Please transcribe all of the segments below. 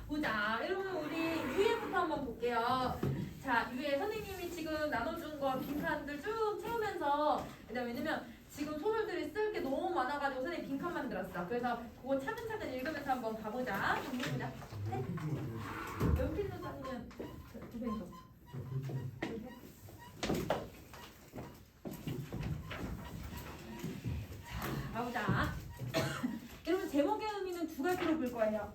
보자. 여러분 우리 유해부터 한번 볼게요. 자, 유해 선생님이 지금 나눠준 거 빈칸들 쭉 채우면서 왜냐면 지금 소설들이 쓸 게 너무 많아가지고 선생님 빈칸 만들었어. 그래서 그거 차근차근 읽으면서 한번 가보자. 정리해보자. 네? 연필도 아니면 주변도. 자, 가보자. 여러분 제목의 의미는 두 가지로 볼 거예요.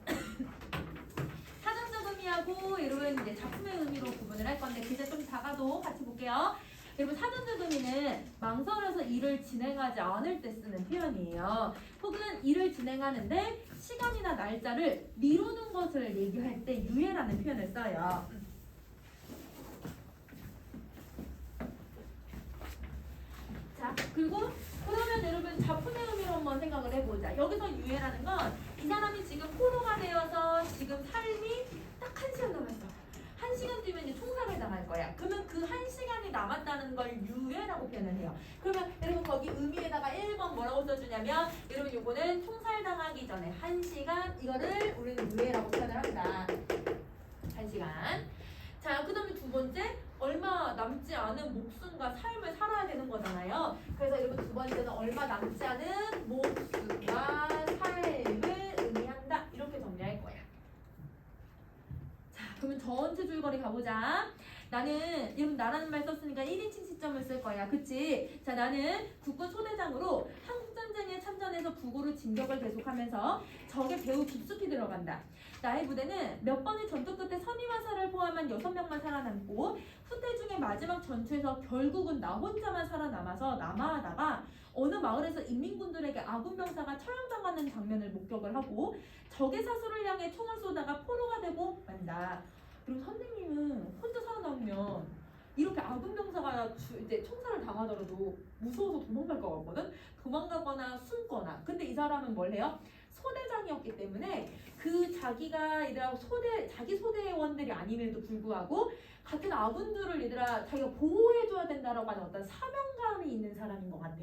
사전적 의미하고 여러분 이제 작품의 의미로 구분을 할 건데 글자 좀 작아도 같이 볼게요. 여러분 사전적 의미는 망설여서 일을 진행하지 않을 때 쓰는 표현이에요. 혹은 일을 진행하는데 시간이나 날짜를 미루는 것을 얘기할 때 유예라는 표현을 써요. 자, 그리고 그러면 여러분 작품의 의미로 한번 생각을 해보자. 여기서 유예라는 건 이 사람이 지금 포로가 되어서 지금 삶이 딱 1시간 남았어. 1시간 뒤면 이제 총살을 당할 거야. 그러면 그 1시간이 남았다는 걸 유예라고 표현을 해요. 그러면 여러분 거기 의미에다가 1번 뭐라고 써주냐면 여러분 요거는 총살당하기 전에 1시간 이거를 우리는 유예라고 표현을 합니다. 1시간. 자, 그 다음에 두 번째 얼마 남지 않은 목숨과 삶을 살아야 되는 거잖아요. 그래서 여러분 두 번째는 얼마 남지 않은 목숨과 삶을 의미한다. 이렇게 정리할 거야. 자, 그러면 전체 줄거리 가보자. 나는 여러분 나라는 말 썼으니까 1인칭 시점을 쓸 거야. 그치? 자, 나는 국군 소대장으로 한국전쟁에 참전해서 북으로 진격을 계속하면서 적의 배후 깊숙이 들어간다. 나의 부대는 몇 번의 전투 끝에 선의화사를 포함한 6명만 살아남고 후퇴 중에 마지막 전투에서 결국은 나 혼자만 살아남아서 남아하다가 어느 마을에서 인민군들에게 아군 병사가 처형당하는 장면을 목격을 하고 적의 사수를 향해 총을 쏘다가 포로가 되고 만다. 그리고 선생님은 혼자 살아남으면 이렇게 아군 병사가 이제 총살을 당하더라도 무서워서 도망갈 것 같거든? 도망가거나 숨거나. 근데 이 사람은 뭘 해요? 소대장이었기 때문에 그 자기가 얘들아 자기 소대원들이 아님에도 불구하고 같은 아군들을 얘들아 자기가 보호해줘야 된다라고 하는 어떤 사명감이 있는 사람인 것 같아.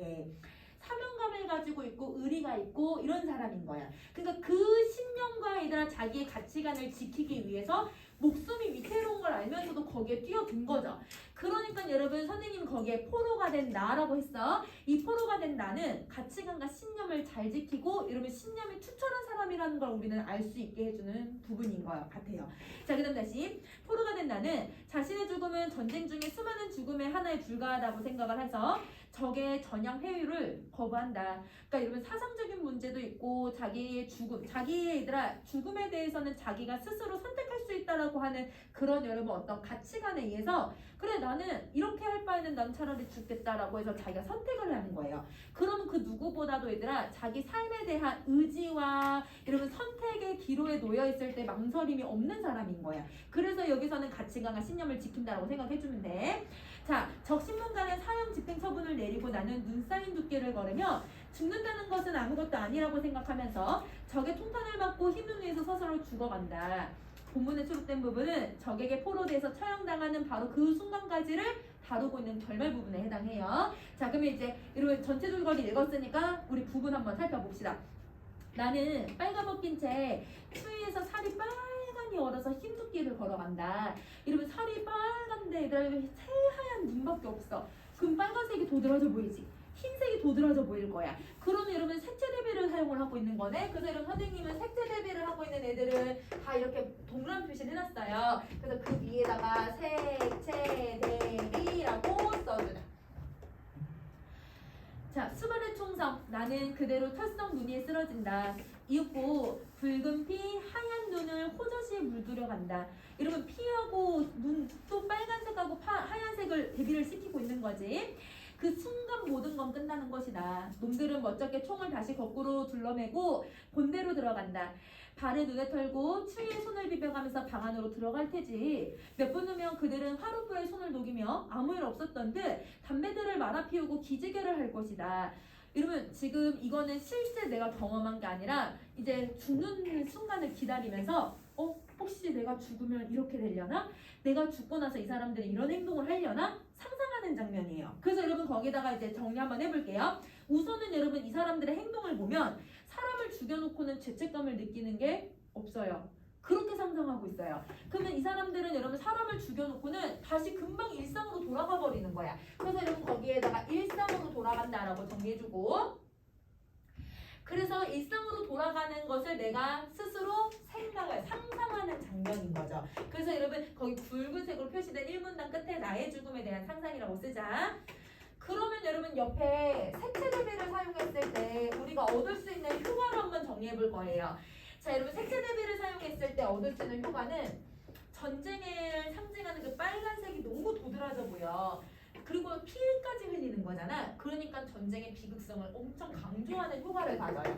사명감을 가지고 있고 의리가 있고 이런 사람인 거야. 그러니까 그 신념과 얘들아 자기의 가치관을 지키기 위해서 목숨이 위태로운 걸 알면서도 거기에 뛰어든 거죠. 그러니까 여러분 선생님 거기에 포로가 된 나라고 했어. 이 포로가 된 나는 가치관과 신념을 잘 지키고 이러면 신념이 투철한 사람이라는 걸 우리는 알 수 있게 해주는 부분인 것 같아요. 자, 그 다음 다시 포로가 된 나는 자신의 죽음은 전쟁 중에 수많은 죽음의 하나에 불과하다고 생각을 해서 적의 전향 회유를 거부한다. 그러니까 여러분 사상적인 문제도 있고 자기의 죽음에 대해서는 자기가 스스로 선택할 수 있다라고 하는 그런 여러분 어떤 가치관에 의해서 그래 나는 이렇게 할 바에는 난 차라리 죽겠다라고 해서 자기가 선택을 하는 거예요. 그러면 그 누구보다도 얘들아 자기 삶에 대한 의지와 여러분 선택의 기로에 놓여 있을 때 망설임이 없는 사람인 거야. 그래서 여기서는 가치관과 신념을 지킨다라고 생각해주면 돼. 자, 적신문간의 사형 집행 처분을 내리고 나는 눈 쌓인 두께를 걸으며 죽는다는 것은 아무것도 아니라고 생각하면서 적의 통탄을 맞고 흰 눈 위에서 서서로 죽어간다. 본문에 수록된 부분은 적에게 포로돼서 처형당하는 바로 그 순간까지를 다루고 있는 결말 부분에 해당해요. 자, 그러면 이제 여러분 전체 줄거리 읽었으니까 우리 부분 한번 살펴봅시다. 나는 빨가벗긴 채 추위에서 살이 빨간이 얼어서 흰 두끼를 걸어간다. 여러분 살이 빨간데 얘들아 새하얀 눈밖에 없어. 그럼 빨간색이 도드라져 보이지? 흰색이 도드라져 보일 거야. 그러면 여러분 색채 대비를 사용을 하고 있는 거네. 그래서 여러분 선생님은 색채 대비를 하고 있는 애들은 다 이렇게 동그란 표시를 해놨어요. 그래서 그 위에다가 색채 대비라고 써주자. 자, 수많은 총성 나는 그대로 털썩 눈 위에 쓰러진다. 이윽고 붉은 피 하얀 눈을 호젓이 물들여 간다. 여러분 피하고 눈 또 빨간색하고 하얀색을 대비를 시키고 있는 거지. 그 순간 모든 건 끝나는 것이다. 놈들은 멋쩍게 총을 다시 거꾸로 둘러매고 본대로 들어간다. 발을 눈에 털고 추위에 손을 비벼가면서 방 안으로 들어갈 테지. 몇 분 후면 그들은 화롯불에 손을 녹이며 아무 일 없었던 듯 담배들을 말아 피우고 기지개를 할 것이다. 여러분 지금 이거는 실제 내가 경험한 게 아니라 이제 죽는 순간을 기다리면서 혹시 내가 죽으면 이렇게 되려나? 내가 죽고 나서 이 사람들이 이런 행동을 하려나? 상상하는 장면이에요. 그래서 여러분 거기다가 이제 정리 한번 해볼게요. 우선은 여러분 이 사람들의 행동을 보면 사람을 죽여놓고는 죄책감을 느끼는 게 없어요. 그렇게 상상하면 있어요. 그러면 이 사람들은 여러분 사람을 죽여놓고는 다시 금방 일상으로 돌아가 버리는 거야. 그래서 여러분 거기에다가 일상으로 돌아간다라고 정리해주고, 그래서 일상으로 돌아가는 것을 내가 스스로 상상하는 장면인 거죠. 그래서 여러분 거기 붉은색으로 표시된 1문단 끝에 나의 죽음에 대한 상상이라고 쓰자. 그러면 여러분 옆에 색채 대비를 사용했을 때 우리가 얻을 수 있는 효과를 한번 정리해 볼 거예요. 자, 여러분 색채 대비를 사용했을 때 얻을 수 있는 효과는 전쟁을 상징하는 그 빨간색이 너무 도드라져 보여. 그리고 피까지 흘리는 거잖아. 그러니까 전쟁의 비극성을 엄청 강조하는 효과를 가져요.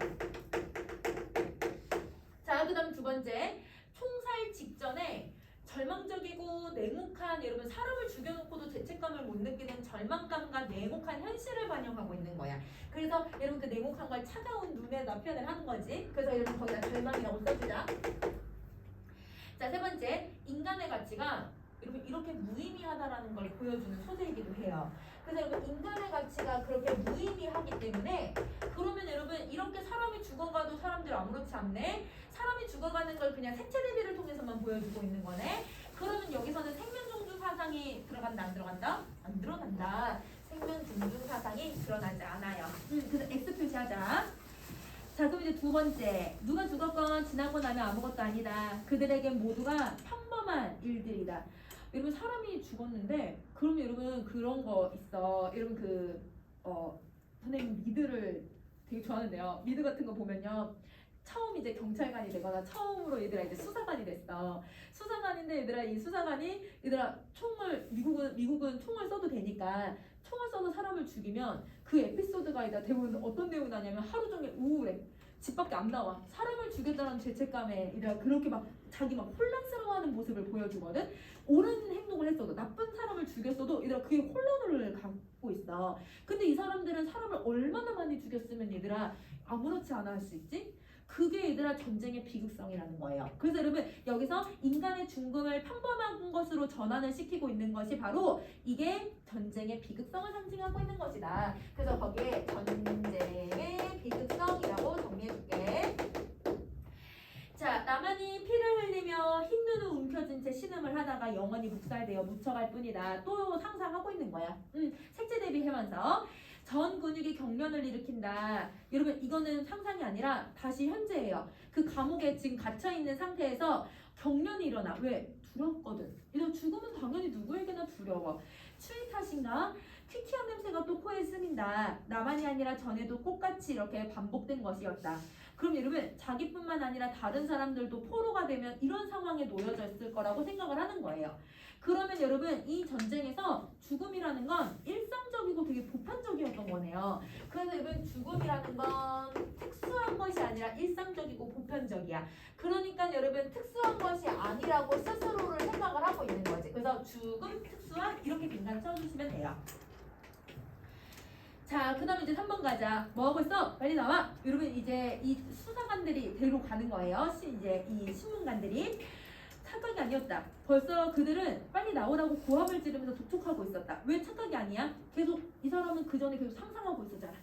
자, 그 다음 두 번째, 총살 직전에 절망적이고 냉혹한, 여러분 사람을 죽여놓고도 죄책감을 못 느끼는 절망감과 냉혹한 현실을 반영하고 있는 거야. 그래서 여러분 그 냉혹한 걸 차가운 눈에다 표현을 하는 거지. 그래서 여러분 거기다 절망이라고 써주자. 자, 세 번째, 인간의 가치가 여러분 이렇게 무의미하다라는 걸 보여주는 소재이기도 해요. 그래서 여러분 인간의 가치가 그렇게 무의미하기 때문에, 그러면 여러분 이렇게 사람이 죽어가도 사람들 아무렇지 않네, 사람이 죽어가는 걸 그냥 색채 대비를 통해서만 보여주고 있는 거네. 그러면 여기서는 생명 존중 사상이 들어간다 안 들어간다? 안 들어간다. 생명 존중 사상이 드러나지 않아요. 그래서 X 표시하자. 자, 그럼 이제 두 번째, 누가 죽었건 지나고 나면 아무것도 아니다. 그들에겐 모두가 평범한 일들이다. 여러분 사람이 죽었는데, 그러면 여러분 그런 거 있어. 여러분 선생님 미드를 되게 좋아하는데요. 미드 같은 거 보면요, 처음 이제 경찰관이 되거나 처음으로 얘들아 이제 수사관이 됐어. 수사관인데 얘들아 이 수사관이 얘들아 총을, 미국은 총을 써도 되니까 총을 써서 사람을 죽이면 그 에피소드가 대부분 어떤 내용이 나냐면 하루 종일 우울해. 집 밖에 안 나와. 사람을 죽였다는 죄책감에 얘들아 그렇게 막 자기 막 혼란스러워하는 모습을 보여주거든. 옳은 행동을 했어도, 나쁜 사람을 죽였어도 얘들아 그게 혼란을 갖고 있어. 근데 이 사람들은 사람을 얼마나 많이 죽였으면 얘들아 아무렇지 않아 할 수 있지? 그게 얘들아 전쟁의 비극성이라는 거예요. 그래서 여러분 여기서 인간의 죽음을 평범한 것으로 전환을 시키고 있는 것이 바로 이게 전쟁의 비극성을 상징하고 있는 것이다. 그래서 거기에 전쟁의 비극성이라고 정리해줄게. 자, 나만이 피를 흘리며 흰 눈을 움켜쥔 채 신음을 하다가 영원히 묵살되어 묻혀갈 뿐이다. 또 상상하고 있는 거야. 색채 대비하면서 전 근육이 경련을 일으킨다. 여러분 이거는 상상이 아니라 다시 현재예요. 그 감옥에 지금 갇혀있는 상태에서 경련이 일어나. 왜? 두렵거든. 이런 죽음은 당연히 누구에게나 두려워. 추위 탓인가? 퀴퀴한 냄새가 또 코에 스민다. 나만이 아니라 전에도 똑같이 이렇게 반복된 것이었다. 그럼 여러분 자기뿐만 아니라 다른 사람들도 포로가 되면 이런 상황에 놓여졌을 거라고 생각을 하는 거예요. 그러면 여러분 이 전쟁에서 죽음이라는 건 일상적이고 되게 보편적이었던 거네요. 그래서 여러분 죽음이라는 건 특수한 것이 아니라 일상적이고 보편적이야. 그러니까 여러분 특수한 것이 아니라고 스스로를 생각을 하고 있는 거지. 그래서 죽음, 특수한 이렇게 빈칸 쳐주시면 돼요. 자, 그 다음에 이제 3번 가자. 뭐 하고 있어? 빨리 나와. 여러분 이제 이 수사관들이 데리고 가는 거예요. 이제 이 신문관들이. 착각이 아니었다. 벌써 그들은 빨리 나오라고 고함을 지르면서 독촉하고 있었다. 왜 착각이 아니야? 계속 이 사람은 그 전에 계속 상상하고 있었잖아.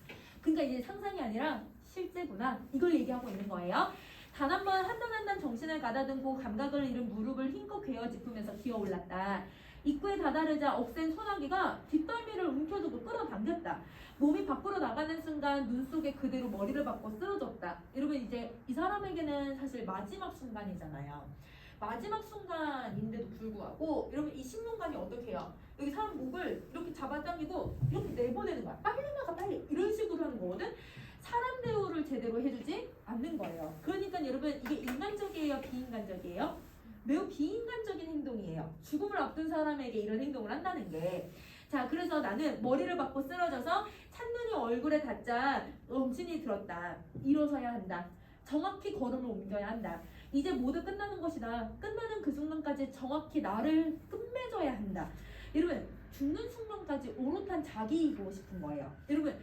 그러니까 이제 상상이 아니라 실제구나. 이걸 얘기하고 있는 거예요. 단 한 번 한 단 한 단 정신을 가다듬고 감각을 잃은 무릎을 힘껏 괴어 짚으면서 기어올랐다. 입구에 다다르자 억센 소나기가 뒷덜미를 움켜두고 끌어당겼다. 몸이 밖으로 나가는 순간 눈 속에 그대로 머리를 박고 쓰러졌다. 여러분 이제 이 사람에게는 사실 마지막 순간이잖아요. 마지막 순간인데도 불구하고 여러분 이 신문관이 어떻게 해요? 여기 사람 목을 이렇게 잡아당기고 이렇게 내보내는 거야. 빨리 나가 빨리, 이런 식으로 하는 거거든. 사람 대우를 제대로 해주지 않는 거예요. 그러니까 여러분 이게 인간적이에요, 비인간적이에요? 매우 비인간적인 행동이에요. 죽음을 앞둔 사람에게 이런 행동을 한다는 게. 자, 그래서 나는 머리를 박고 쓰러져서 찬눈이 얼굴에 닿자 엄신이 들었다. 일어서야 한다. 정확히 걸음을 옮겨야 한다. 이제 모두 끝나는 것이다. 끝나는 그 순간까지 정확히 나를 끝맺어야 한다. 여러분 죽는 순간까지 오롯한 자기이고 싶은 거예요. 여러분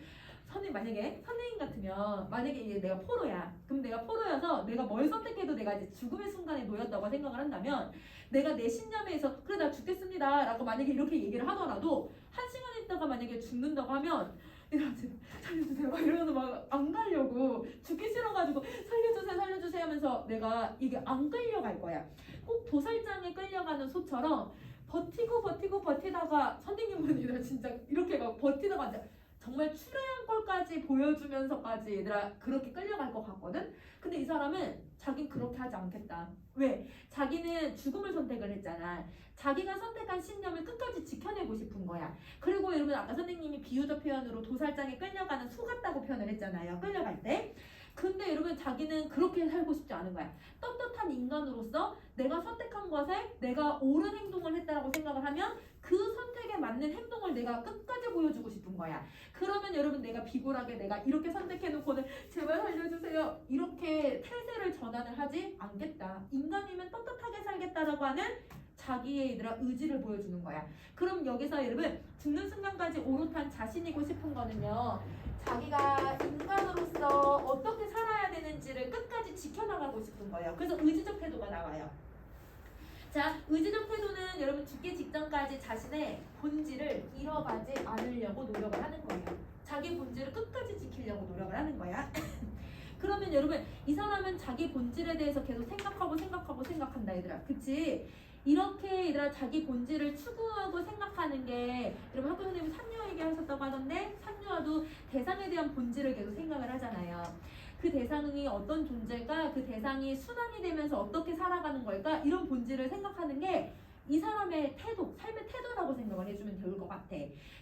만약에 선생님 같으면, 만약에 이제 내가 포로야. 그럼 내가 포로여서 내가 뭘 선택해도 내가 이제 죽음의 순간에 놓였다고 생각을 한다면, 내가 내 신념에서 그래 나 죽겠습니다 라고 만약에 이렇게 얘기를 하더라도 1시간 있다가 만약에 죽는다고 하면 이러지 살려주세요 막 이러면서 막 안 가려고 죽기 싫어가지고 살려주세요 살려주세요 하면서 내가 이게 안 끌려갈 거야. 꼭 도살장에 끌려가는 소처럼 버티고 버티다가 선생님은 얘들아 진짜 이렇게 막 버티다가 이제 정말 추레한 꼴까지 보여주면서까지 얘들아 그렇게 끌려갈 것 같거든. 근데 이 사람은 자긴 그렇게 하지 않겠다. 왜? 자기는 죽음을 선택을 했잖아. 자기가 선택한 신념을 끝까지 지켜내고 싶은 거야. 그리고 여러분 아까 선생님이 비유적 표현으로 도살장에 끌려가는 소 같다고 표현을 했잖아요. 끌려갈 때. 근데 여러분 자기는 그렇게 살고 싶지 않은 거야. 떳떳한 인간으로서 내가 선택한 것에 내가 옳은 행동을 했다라고 생각을 하면 그 선택에 맞는 행동을 내가 끝까지 보여주고 싶은 거야. 그러면 여러분 내가 비굴하게 내가 이렇게 선택해놓고는 제발 살려주세요 이렇게 태세를 전환을 하지 않겠다. 인간이면 떳떳하게 살겠다라고 하는 자기의 얘들아 의지를 보여주는 거야. 그럼 여기서 여러분 죽는 순간까지 오롯한 자신이고 싶은 거는요. 자기가 인간으로서 어떻게 살아야 되는지를 끝까지 지켜나가고 싶은 거예요. 그래서 의지적 태도가 나와요. 자, 의지적 태도는 여러분 죽기 직전까지 자신의 본질을 잃어가지 않으려고 노력을 하는 거예요. 자기 본질을 끝까지 지키려고 노력을 하는 거야. 그러면 여러분 이 사람은 자기 본질에 대해서 계속 생각한다 얘들아. 그치? 이렇게 얘들아 자기 본질을 추구하고 생각하는 게 여러분 학교 선생님이 산유화 얘기하셨다고 하던데 산유화도 대상에 대한 본질을 계속 생각을 하잖아요. 그 대상이 어떤 존재일까? 그 대상이 순환이 되면서 어떻게 살아가는 걸까? 이런 본질을 생각하는 게 이 사람의 태도, 삶의 태도라고 생각을 해주면 좋을 것 같아.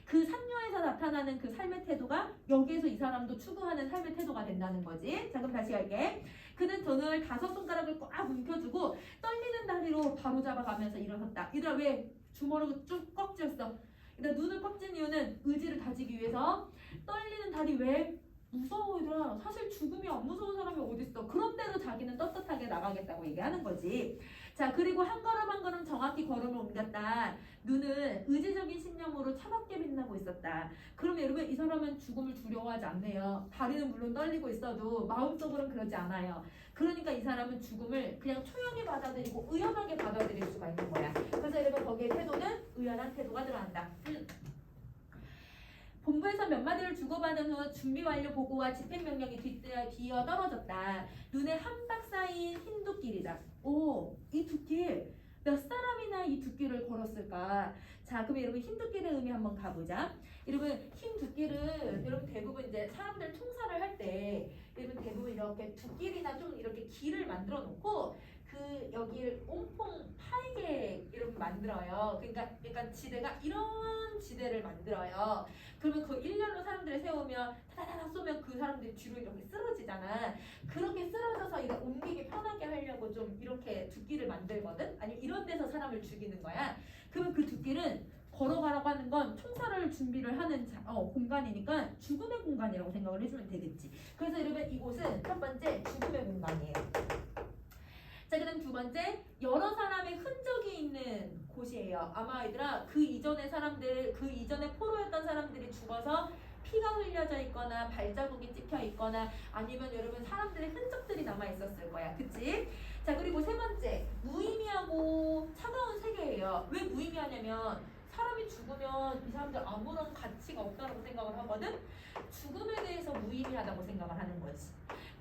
그 산유에서 나타나는 그 삶의 태도가 여기에서 이 사람도 추구하는 삶의 태도가 된다는 거지. 자, 그럼 다시 할게. 그는 등을 5손가락을 꽉 움켜쥐고 떨리는 다리로 바로 잡아가면서 일어섰다. 얘들아 왜 주머니를 쭉 꽉 쥐었어? 얘들아 눈을 꽉 쥔 이유는 의지를 다지기 위해서. 떨리는 다리 왜? 무서워 얘들아. 사실 죽음이 안 무서운 사람이 어딨어. 그런데도 자기는 떳떳하게 나가겠다고 얘기하는 거지. 자, 그리고 한 걸음 한 걸음 정확히 걸음을 옮겼다. 눈은 의지적인 신념으로 차갑게 빛나고 있었다. 그럼 여러분 이 사람은 죽음을 두려워하지 않네요. 다리는 물론 떨리고 있어도 마음속으로는 그러지 않아요. 그러니까 이 사람은 죽음을 그냥 초연히 받아들이고 의연하게 받아들일 수가 있는 거야. 그래서 여러분 거기에 태도는 의연한 태도가 들어간다. 본부에서 몇 마디를 주고받은 후 준비 완료 보고와 집행명령이 뒤어 떨어졌다. 눈에 한 박 쌓인 흰 두길이다. 오, 이 두길 몇 사람이나 이 두길을 걸었을까? 자, 그럼 여러분 흰 두길의 의미 한번 가보자. 여러분 흰 두길은 여러분 대부분 이제 사람들 총사를 할 때 여러분 대부분 이렇게 두길이나 좀 이렇게 길을 만들어 놓고 그 여기를 온통 파이게 이렇게 만들어요. 그러니까 지대가 이런 지대를 만들어요. 그러면 그 일렬로 사람들을 세우면 타다다닥 쏘면 그 사람들이 뒤로 이렇게 쓰러지잖아. 그렇게 쓰러져서 이제 옮기기 편하게 하려고 좀 이렇게 두길을 만들거든. 아니면 이런 데서 사람을 죽이는 거야. 그러면 그 두길은 걸어가라고 하는 건 총살을 준비를 하는 공간이니까 죽음의 공간이라고 생각을 해주면 되겠지. 그래서 여러분 이곳은 첫 번째 죽음의 공간이에요. 자, 그다음 두 번째 여러 사람의 흔적이 있는 곳이에요. 아마 얘들아 그 이전에 포로였던 사람들이 죽어서 피가 흘려져 있거나 발자국이 찍혀 있거나 아니면 여러분 사람들의 흔적들이 남아 있었을 거야. 그치? 자, 그리고 세 번째 무의미하고 차가운 세계예요. 왜 무의미하냐면 사람이 죽으면 이 사람들 아무런 가치가 없다고 생각을 하거든. 죽음에 대해서 무의미하다고 생각을 하는 거지.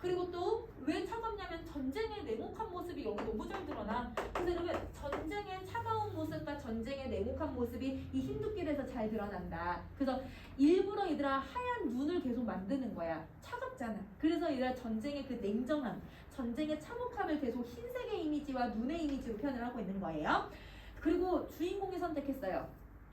그리고 또 왜 차갑냐면 전쟁의 냉혹한 모습이 여기 너무 잘 드러나. 그래서 여러분 전쟁의 차가운 모습과 전쟁의 냉혹한 모습이 이 흰두길에서 잘 드러난다. 그래서 일부러 얘들아 하얀 눈을 계속 만드는 거야. 차갑잖아. 그래서 얘들아 전쟁의 그 냉정함, 전쟁의 참혹함을 계속 흰색의 이미지와 눈의 이미지로 표현을 하고 있는 거예요. 그리고 주인공이 선택했어요.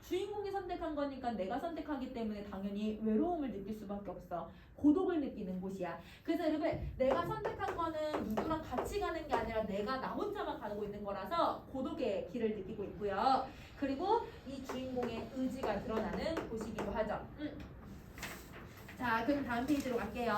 주인공이 선택한 거니까 내가 선택하기 때문에 당연히 외로움을 느낄 수밖에 없어. 고독을 느끼는 곳이야. 그래서 여러분 내가 선택한 거는 누구랑 같이 가는 게 아니라 내가 나 혼자만 가고 있는 거라서 고독의 길을 느끼고 있고요. 그리고 이 주인공의 의지가 드러나는 곳이기도 하죠. 자, 그럼 다음 페이지로 갈게요.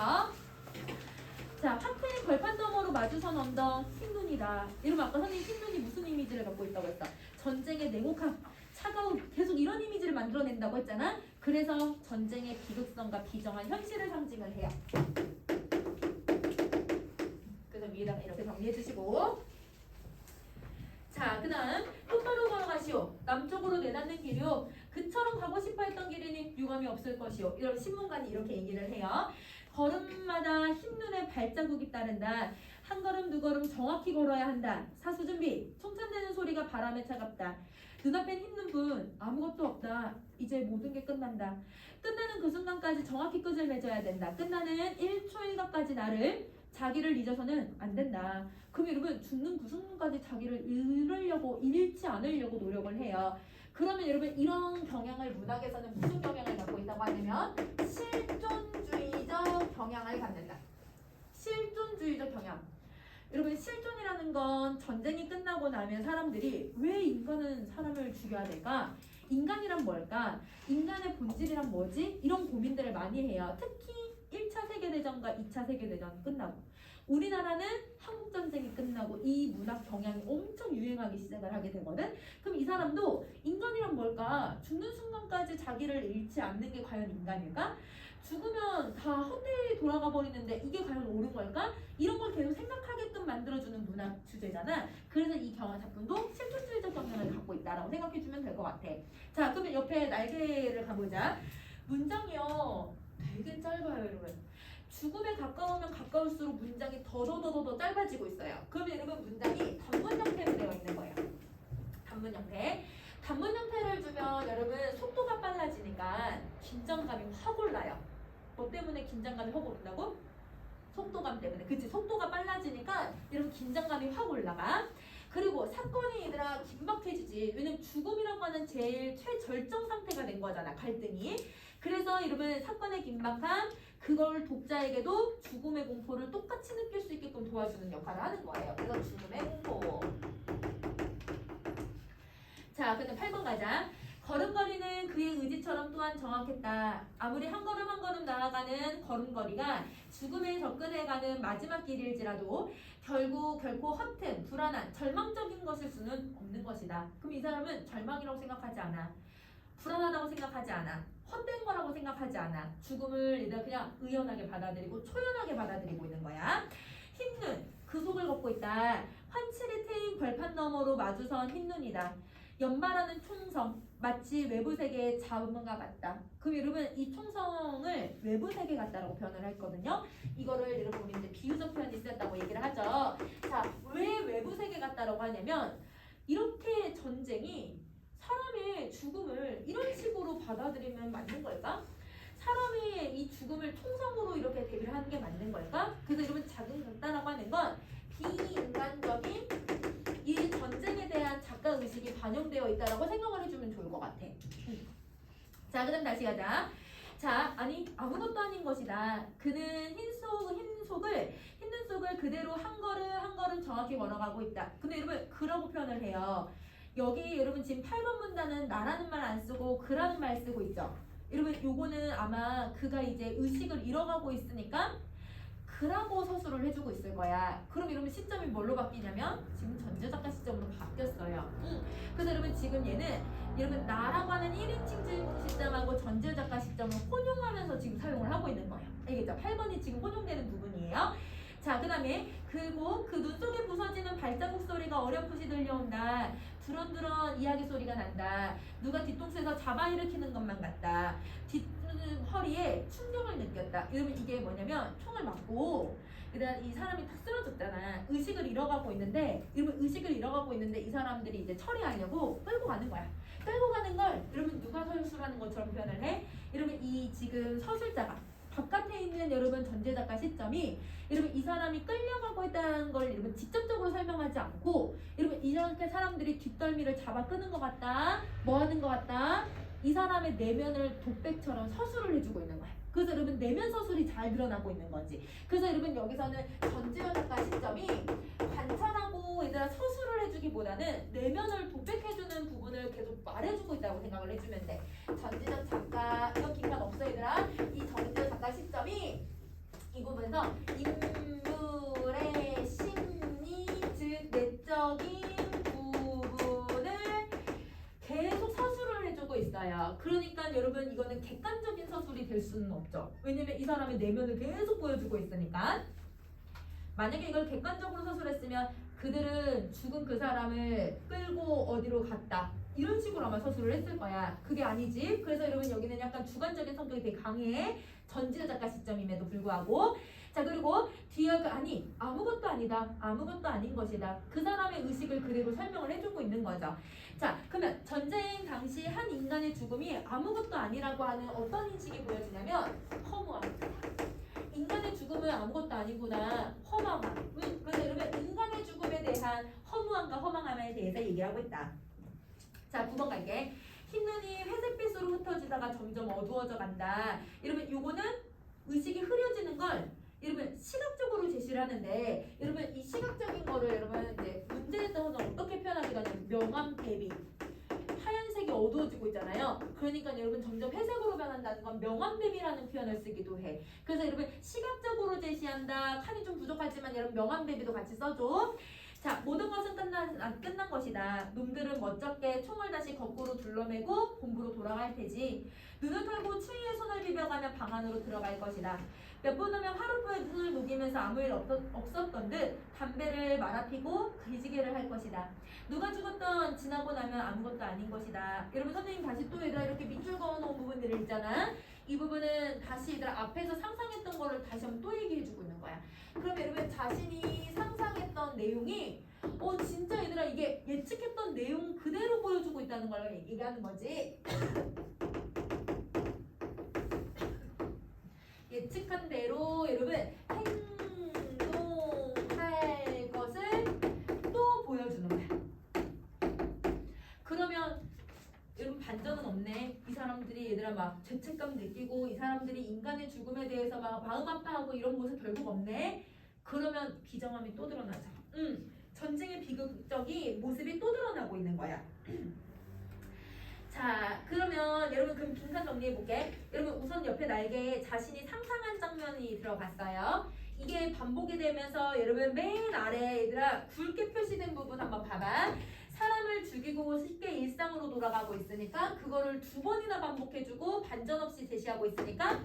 자, 확 트인 벌판 너머로 마주선 언덕 흰눈이다. 이러면 아까 선생님 흰눈이 무슨 이미지를 갖고 있다고 했어? 전쟁의 냉혹함, 차가운 계속 이런 이미지를 만들어낸다고 했잖아. 그래서 전쟁의 비극성과 비정한 현실을 상징을 해요. 그래서 위에다가 이렇게 정리해 주시고, 자, 그 다음 똑바로 걸어가시오. 남쪽으로 내닫는 길이요. 그처럼 가고 싶어 했던 길이니 유감이 없을 것이요. 이런 신문관이 이렇게 얘기를 해요. 걸음마다 흰눈에 발자국이 따른다. 한 걸음 두 걸음 정확히 걸어야 한다. 사수 준비. 총찬되는 소리가 바람에 차갑다. 눈앞엔 흰눈뿐 아무것도 없다. 이제 모든 게 끝난다. 끝나는 그 순간까지 정확히 끝을 맺어야 된다. 끝나는 1초 1각까지 나를 자기를 잊어서는 안 된다. 그럼 여러분 죽는 그 순간까지 자기를 잃지 않으려고 노력을 해요. 그러면 여러분 이런 경향을 문학에서는 무슨 경향을 갖고 있다고 하냐면 실존주의적 경향을 갖는다. 실존주의적 경향. 여러분 실존이라는 건 전쟁이 끝나고 나면 사람들이 왜 인간은 사람을 죽여야 될까? 인간이란 뭘까? 인간의 본질이란 뭐지? 이런 고민들을 많이 해요. 특히 1차 세계대전과 2차 세계대전 끝나고 우리나라는 한국전쟁이 끝나고 이 문학 경향이 엄청 유행하기 시작을 하게 되거든. 그럼 이 사람도 인간이란 뭘까? 죽는 순간까지 자기를 잃지 않는 게 과연 인간일까? 죽으면 다 헛되이 돌아가 버리는데 이게 과연 옳은 걸까? 이런 걸 계속 생각하게끔 만들어주는 문학 주제잖아. 그래서 이 작품도 실존주의적 경향을 갖고 있다라고 생각해주면 될 것 같아. 자, 그러면 옆에 날개를 가보자. 문장이요 되게 짧아요, 여러분. 죽음에 가까우면 가까울수록 문장이 더 짧아지고 있어요. 그러면 여러분 문장이 단문 형태로 되어 있는 거예요. 단문 형태. 단문 형태를 주면 여러분 속도가 빨라지니까 긴장감이 확 올라요. 뭐 때문에 긴장감이 확 오른다고? 속도감 때문에. 그치? 속도가 빨라지니까 여러분 긴장감이 확 올라가. 그리고 사건이 얘들아 긴박해지지. 왜냐면 죽음이라고 하는 제일 최절정 상태가 된 거잖아. 갈등이. 그래서 여러분 사건의 긴박함 그걸 독자에게도 죽음의 공포를 똑같이 느낄 수 있게끔 도와주는 역할을 하는 거예요. 그래서 죽음의 공포. 자, 근데 8번 가자. 걸음걸이는 그의 의지처럼 또한 정확했다. 아무리 한 걸음 한 걸음 나아가는 걸음걸이가 죽음에 접근해가는 마지막 길일지라도 결국 결코 허튼, 불안한, 절망적인 것일 수는 없는 것이다. 그럼 이 사람은 절망이라고 생각하지 않아. 불안하다고 생각하지 않아. 헛된 거라고 생각하지 않아. 죽음을 얘들 그냥 의연하게 받아들이고 초연하게 받아들이고 있는 거야. 흰눈, 그 속을 걷고 있다. 환칠이 트인 벌판 너머로 마주선 흰눈이다. 연발하는 총성, 마치 외부 세계의 자문과 같다. 그럼 여러분 이 총성을 외부 세계 같다라고 표현을 했거든요. 이거를 여러분 이제 비유적 표현이 쓰였다고 얘기를 하죠. 자, 왜 외부 세계 같다라고 하냐면 이렇게 전쟁이 사람의 죽음을 이런 식으로 받아들이면 맞는 걸까? 사람의 이 죽음을 총성으로 이렇게 대비를 하는 게 맞는 걸까? 그래서 여러분 작은 같다라고 하는 건 비인간적인 이 전쟁에 대한 작가 의식이 반영되어 있다라고 생각을 해주면 좋을 것 같아. 자, 그다음 다시 가자. 자, 아니 아무것도 아닌 것이다. 그는 흰눈 속을 그대로 한 걸음 한 걸음 정확히 걸어가고 있다. 근데 여러분 그라고 표현을 해요. 여기 여러분 지금 8번 문단은 나라는 말 안 쓰고 그라는 말 쓰고 있죠. 여러분 요거는 아마 그가 이제 의식을 잃어가고 있으니까 그라고 서술을 해주고 있을 거야. 그럼 여러분 시점이 뭘로 바뀌냐면 지금 전제작가 시점으로 바뀌었어요. 그래서 여러분 지금 얘는 여러분 나라고 하는 1인칭 주인공 시점하고 전제작가 시점을 혼용하면서 지금 사용을 하고 있는 거예요. 알겠죠? 8번이 지금 혼용되는 부분이에요. 자, 그 다음에 그리고 그 눈 속에 부서지는 발자국 소리가 어렴풋이 들려온다. 두런두런 이야기 소리가 난다. 누가 뒤통수에서 잡아일으키는 것만 같다. 허리에 충격을 느꼈다. 여러분 이게 뭐냐면 총을 맞고 일단 이 사람이 탁 쓰러졌잖아. 의식을 잃어가고 있는데 여러분 의식을 잃어가고 있는데 이 사람들이 이제 처리하려고 끌고 가는 거야. 끌고 가는 걸 여러분 누가 서술하는 것처럼 표현을 해? 여러분 이 지금 서술자가 바깥에 있는 여러분 전제작가 시점이 여러분 이 사람이 끌려가고 있다는 걸 여러분 직접적으로 설명하지 않고 여러분 이렇게 사람들이 뒷덜미를 잡아 끄는 것 같다. 뭐 하는 것 같다. 이 사람의 내면을 독백처럼 서술을 해주고 있는 거야. 그래서 여러분 내면 서술이 잘 드러나고 있는 거지. 그래서 여러분 여기서는 전지현 작가 시점이 관찰하고 얘들아 서술을 해주기보다는 내면을 독백해주는 부분을 계속 말해주고 있다고 생각을 해주면 돼. 전지현 작가 이건 기판 없어 얘들아. 이 전지현 작가 시점이 이 부분에서 인물의 심리 즉 내적인 부분을 계속 서술을 해주고 있어요. 그러니까 여러분 이거는 객관적인 서술이 될 수는 없죠. 왜냐면 이 사람의 내면을 계속 보여주고 있으니까. 만약에 이걸 객관적으로 서술했으면 그들은 죽은 그 사람을 끌고 어디로 갔다. 이런 식으로 아마 서술을 했을 거야. 그게 아니지. 그래서 여러분 여기는 약간 주관적인 성격이 되게 강해. 전지적 작가 시점임에도 불구하고. 자, 그리고 뒤에 아니 아무것도 아니다. 아무것도 아닌 것이다. 그 사람의 의식을 그대로 설명을 해주고 있는 거죠. 자, 그러면 전쟁 당시 한 인간의 죽음이 아무것도 아니라고 하는 어떤 인식이 보여지냐면 허무함. 인간의 죽음은 아무것도 아니구나. 허망함. 그래서 여러분 인간의 죽음에 대한 허무함과 허망함에 대해서 얘기하고 있다. 자, 9번 갈게. 흰눈이 회색빛으로 흩어지다가 점점 어두워져 간다. 여러분 요거는 의식이 흐려지는 걸 여러분 시각적으로 제시를 하는데, 여러분 이 시각적인 거를 여러분 이제 문제에서는 어떻게 표현하기가 하냐면 명암 대비. 하얀색이 어두워지고 있잖아요. 그러니까 여러분 점점 회색으로 변한다는 건 명암대비라는 표현을 쓰기도 해. 그래서 여러분 시각적으로 제시한다. 칸이 좀 부족하지만 여러분 명암대비도 같이 써줘. 자, 모든 것은 끝난 것이다. 놈들은 멋쩍게 총을 다시 거꾸로 둘러매고 본부로 돌아갈 테지. 눈을 털고 추위에 손을 비벼가며 방 안으로 들어갈 것이다. 몇 분 후면 하룻밤에 눈을 녹이면서 아무 일 없었던 듯 담배를 말아피고 기지개를 할 것이다. 누가 죽었던 지나고 나면 아무것도 아닌 것이다. 여러분 선생님 다시 또 얘들아 이렇게 밑줄 그어놓은 부분들을 있잖아. 이 부분은 다시 얘들아 앞에서 상상했던 거를 다시 한번 또 얘기해주고 있는 거야. 그럼 여러분 자신이 상상했던 내용이 진짜 얘들아 이게 예측했던 내용 그대로 보여주고 있다는 걸 얘기하는 거지. 예측한 대로 여러분 행동할 것을 또 보여주는 거야. 그러면 여러분 반전은 없네. 이 사람들이 얘들아 막 죄책감 느끼고 이 사람들이 인간의 죽음에 대해서 막 마음 아파하고 이런 모습 결국 없네. 그러면 비정함이 또 드러나죠. 전쟁의 비극적인 모습이 또 드러나고 있는 거야. 자, 그러면 여러분 그럼 빈칸 정리해볼게. 여러분 우선 옆에 날개에 자신이 상상한 장면이 들어갔어요. 이게 반복이 되면서 여러분 맨 아래 얘들아 굵게 표시된 부분 한번 봐봐. 사람을 죽이고 쉽게 일상으로 돌아가고 있으니까 그거를 2번이나 반복해주고 반전 없이 제시하고 있으니까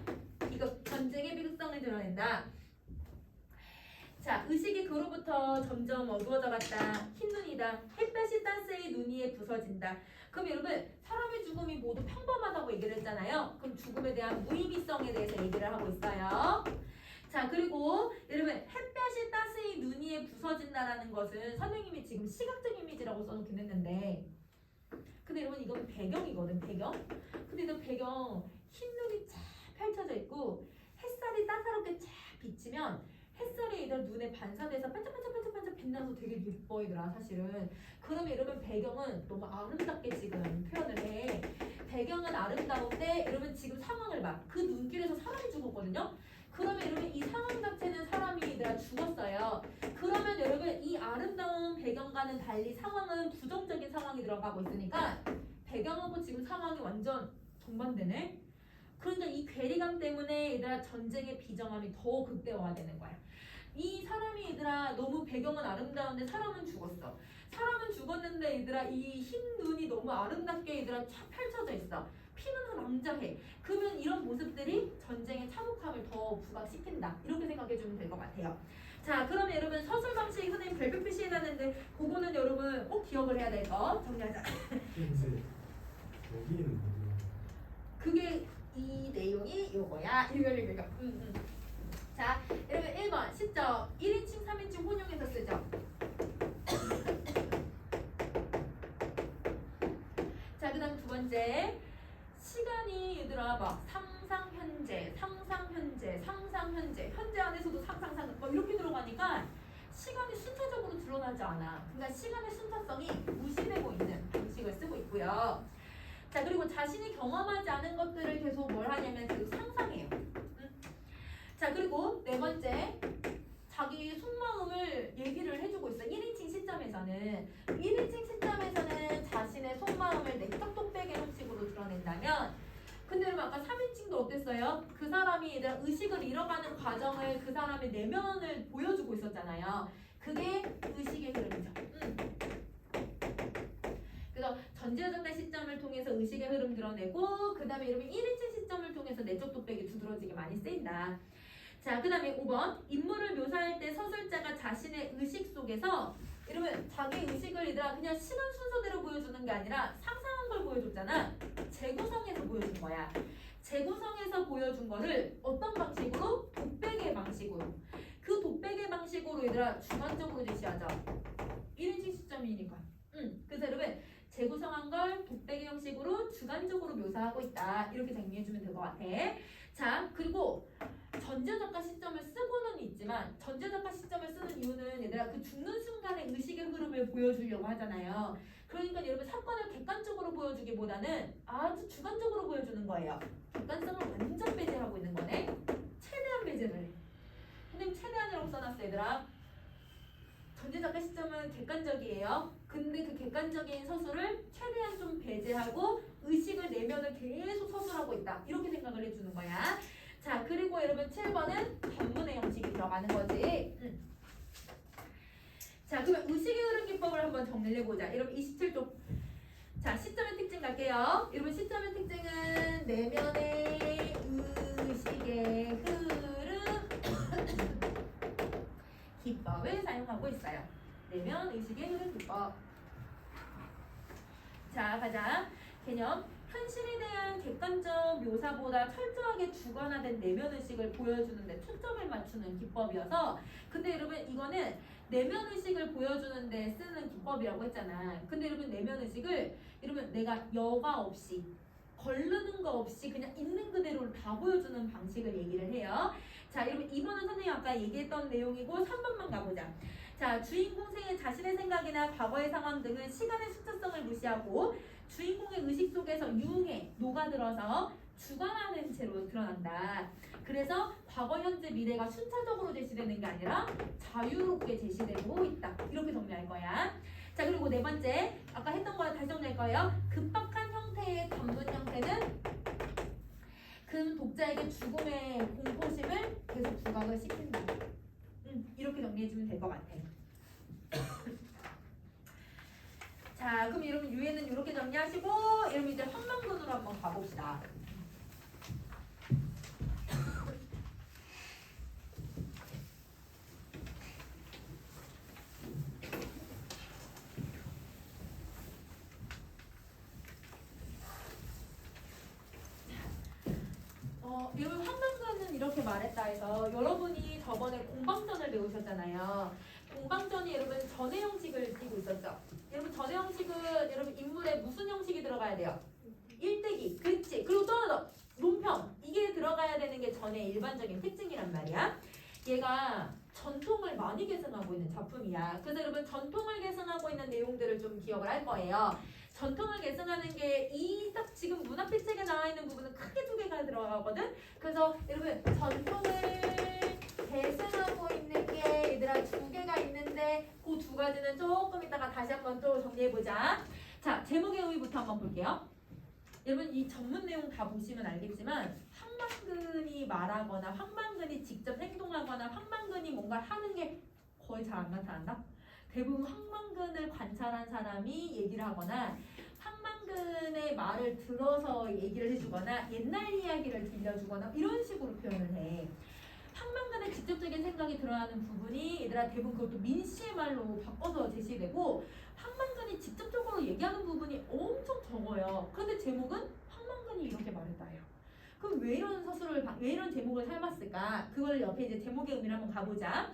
이거 전쟁의 비극성을 드러낸다. 자, 의식이 그로부터 점점 어두워져 갔다. 흰눈이다. 햇볕이 따스히 눈 위에 부서진다. 그럼 여러분 사람의 죽음이 모두 평범하다고 얘기를 했잖아요. 그럼 죽음에 대한 무의미성에 대해서 얘기를 하고 있어요. 자, 그리고 여러분 햇볕이 따스히 눈 위에 부서진다라는 것은 선생님이 지금 시각적 이미지라고 써놓긴 했는데, 근데 여러분 이건 배경이거든. 배경. 근데 이 배경 흰눈이 쫙 펼쳐져 있고 햇살이 따사롭게 쫙 비치면 햇살이 얘들 눈에 반사돼서 반짝반짝반짝반짝 빛나서 되게 예뻐 얘들아 사실은. 그러면 여러분 배경은 너무 아름답게 지금 표현을 해. 배경은 아름다운데 여러분 지금 상황을 봐. 그 눈길에서 사람이 죽었거든요. 그러면 여러분 이 상황 자체는 사람이 얘들아 죽었어요. 그러면 여러분 이 아름다운 배경과는 달리 상황은 부정적인 상황이 들어가고 있으니까 배경하고 지금 상황이 완전 정반대네. 그러니까 이 괴리감 때문에 얘들아 전쟁의 비정함이 더 극대화되는 거야. 이 사람이 얘들아 너무 배경은 아름다운데 사람은 죽었어. 사람은 죽었는데 얘들아 이 흰 눈이 너무 아름답게 얘들아 쫙 펼쳐져 있어. 피는 낭자해. 그러면 이런 모습들이 전쟁의 참혹함을 더 부각시킨다. 이렇게 생각해주면 될 것 같아요. 자, 그러면 여러분 서술 방식 선생님 별표 표시해놨는데 그거는 여러분 꼭 기억을 해야 될 거 정리하자. 여기는 뭐예요? 그게 이 내용이 요거야. 이거. 자, 여러분 1번 시점 1인칭 3인칭 혼용해서 쓰죠. 자, 그 다음 두 번째 시간이 얘들아 막 상상 현재 현재 안에서도 상상 막 이렇게 들어가니까 시간이 순차적으로 드러나지 않아. 그러니까 시간의 순차성이 무시되고 있는 방식을 쓰고 있고요. 자, 그리고 자신이 경험하지 않은 것들을 계속 뭘 하냐면 계속 상상해요. 자, 그리고 네 번째 자기 속마음을 얘기를 해주고 있어. 1인칭 시점에서는 1인칭 시점에서는 자신의 속마음을 내적 독백의 형식으로 드러낸다면, 근데 여러분 아까 3인칭도 어땠어요? 그 사람이 얘들아 의식을 잃어가는 과정을 그 사람의 내면을 보여주고 있었잖아요. 그게 의식의 흐름이죠. 그래서 전제적대 시점을 통해서 의식의 흐름 드러내고, 그 다음에 여러분 1인칭 시점을 통해서 내적 독백이 두드러지게 많이 쓰인다. 자, 그 다음에 5번 인물을 묘사할 때 서술자가 자신의 의식 속에서 이러면 자기 의식을 얘들아 그냥 시간 순서대로 보여주는 게 아니라 상상한 걸 보여줬잖아. 재구성해서 보여준 거야. 재구성해서 보여준 거를 어떤 방식으로? 곱배기 방식으로. 그 곱배기 방식으로 얘들아 주관적으로 제시하자. 1인칭 시점이니까. 그래서 여러분 재구성한 걸 곱배기 형식으로 주관적으로 묘사하고 있다. 이렇게 정리해주면 될 것 같아. 자, 그리고 전제적과 시점을 쓰고는 있지만 전제적과 시점을 쓰는 이유는 얘들아 그 죽는 순간의 의식의 흐름을 보여주려고 하잖아요. 그러니까 여러분 사건을 객관적으로 보여주기보다는 아주 주관적으로 보여주는 거예요. 객관성을 완전 배제하고 있는 거네. 최대한 배제를 해. 선생님 최대한이라고 써놨어 얘들아. 전제작가 시점은 객관적이에요. 근데 그 객관적인 서술을 최대한 좀 배제하고 의식을 내면을 계속 서술하고 있다. 이렇게 생각을 해주는 거야. 자, 그리고 여러분 7번은 전문의 형식이 들어가는 거지. 자, 그러면 의식의 흐름 기법을 한번 정리를 해보자. 여러분 27쪽. 자, 시점의 특징 갈게요. 여러분 시점의 특징은 내면의 의식의 흐름 기법을 사용하고 있어요. 내면 의식의 흐름 기법. 자, 가자. 개념. 현실에 대한 객관적 묘사보다 철저하게 주관화된 내면 의식을 보여주는데 초점을 맞추는 기법이어서 근데 여러분 이거는 내면 의식을 보여주는데 쓰는 기법이라고 했잖아. 근데 여러분 내면 의식을 여러분 내가 여과 없이 거르는 거 없이 그냥 있는 그대로 다 보여주는 방식을 얘기를 해요. 자, 여러분 2번은 선생님 아까 얘기했던 내용이고 3번만 가보자. 자, 주인공 생의 자신의 생각이나 과거의 상황 등은 시간의 순차성을 무시하고 주인공의 의식 속에서 유흥에 녹아들어서 주관하는 채로 드러난다. 그래서 과거, 현재, 미래가 순차적으로 제시되는 게 아니라 자유롭게 제시되고 있다. 이렇게 정리할 거야. 자, 그리고 네 번째 아까 했던 거 다시 정리할 거예요. 급박한 형태의 단문 형태는 그 독자에게 죽음의 공포심을 계속 부각을 시킨다. 이렇게 정리해주면 될 것 같아. 자, 그럼 여러분 유해는 이렇게 정리하시고 여러분 이제 황망근으로 한번 가봅시다. 여러분 황망근은 이렇게 말했다 해서 여러분이 저번에 공방전을 배우셨잖아요. 공방전이 여러분 전의 형식을 띠고 있었죠. 여러분 전의 형식은 여러분 인물에 무슨 형식이 들어가야 돼요? 일대기, 그치? 그리고 또 하나 더 논평 이게 들어가야 되는 게 전의 일반적인 특징이란 말이야. 얘가 전통을 많이 계승하고 있는 작품이야. 그래서 여러분 전통을 계승하고 있는 내용들을 좀 기억을 할 거예요. 전통을 계승하는 게 이 딱 지금 문학필 책에 나와 있는 부분은 크게 두 개가 들어가거든. 그래서 여러분 전통을 계승하고 있는 게 얘들아 두 개가 있는데 그 두 가지는 조금 이따가 다시 한번 또 정리해보자. 자, 제목의 의미부터 한번 볼게요. 여러분 이 전문 내용 다 보시면 알겠지만 황망근이 말하거나 황망근이 직접 행동하거나 황망근이 뭔가 하는 게 거의 잘 안 나타난다. 대부분 황망근을 관찰한 사람이 얘기를 하거나 황망근의 말을 들어서 얘기를 해주거나 옛날 이야기를 들려주거나 이런 식으로 표현을 해. 황망근의 직접적인 생각이 드러나는 부분이 얘들아 대부분 그것도 민씨의 말로 바꿔서 제시되고 황망근이 직접적으로 얘기하는 부분이 엄청 적어요. 그런데 제목은 황망근이 이렇게 말했다예요. 그럼 왜 이런 서술을 왜 이런 제목을 삶았을까? 그걸 옆에 이제 제목의 의미를 한번 가보자.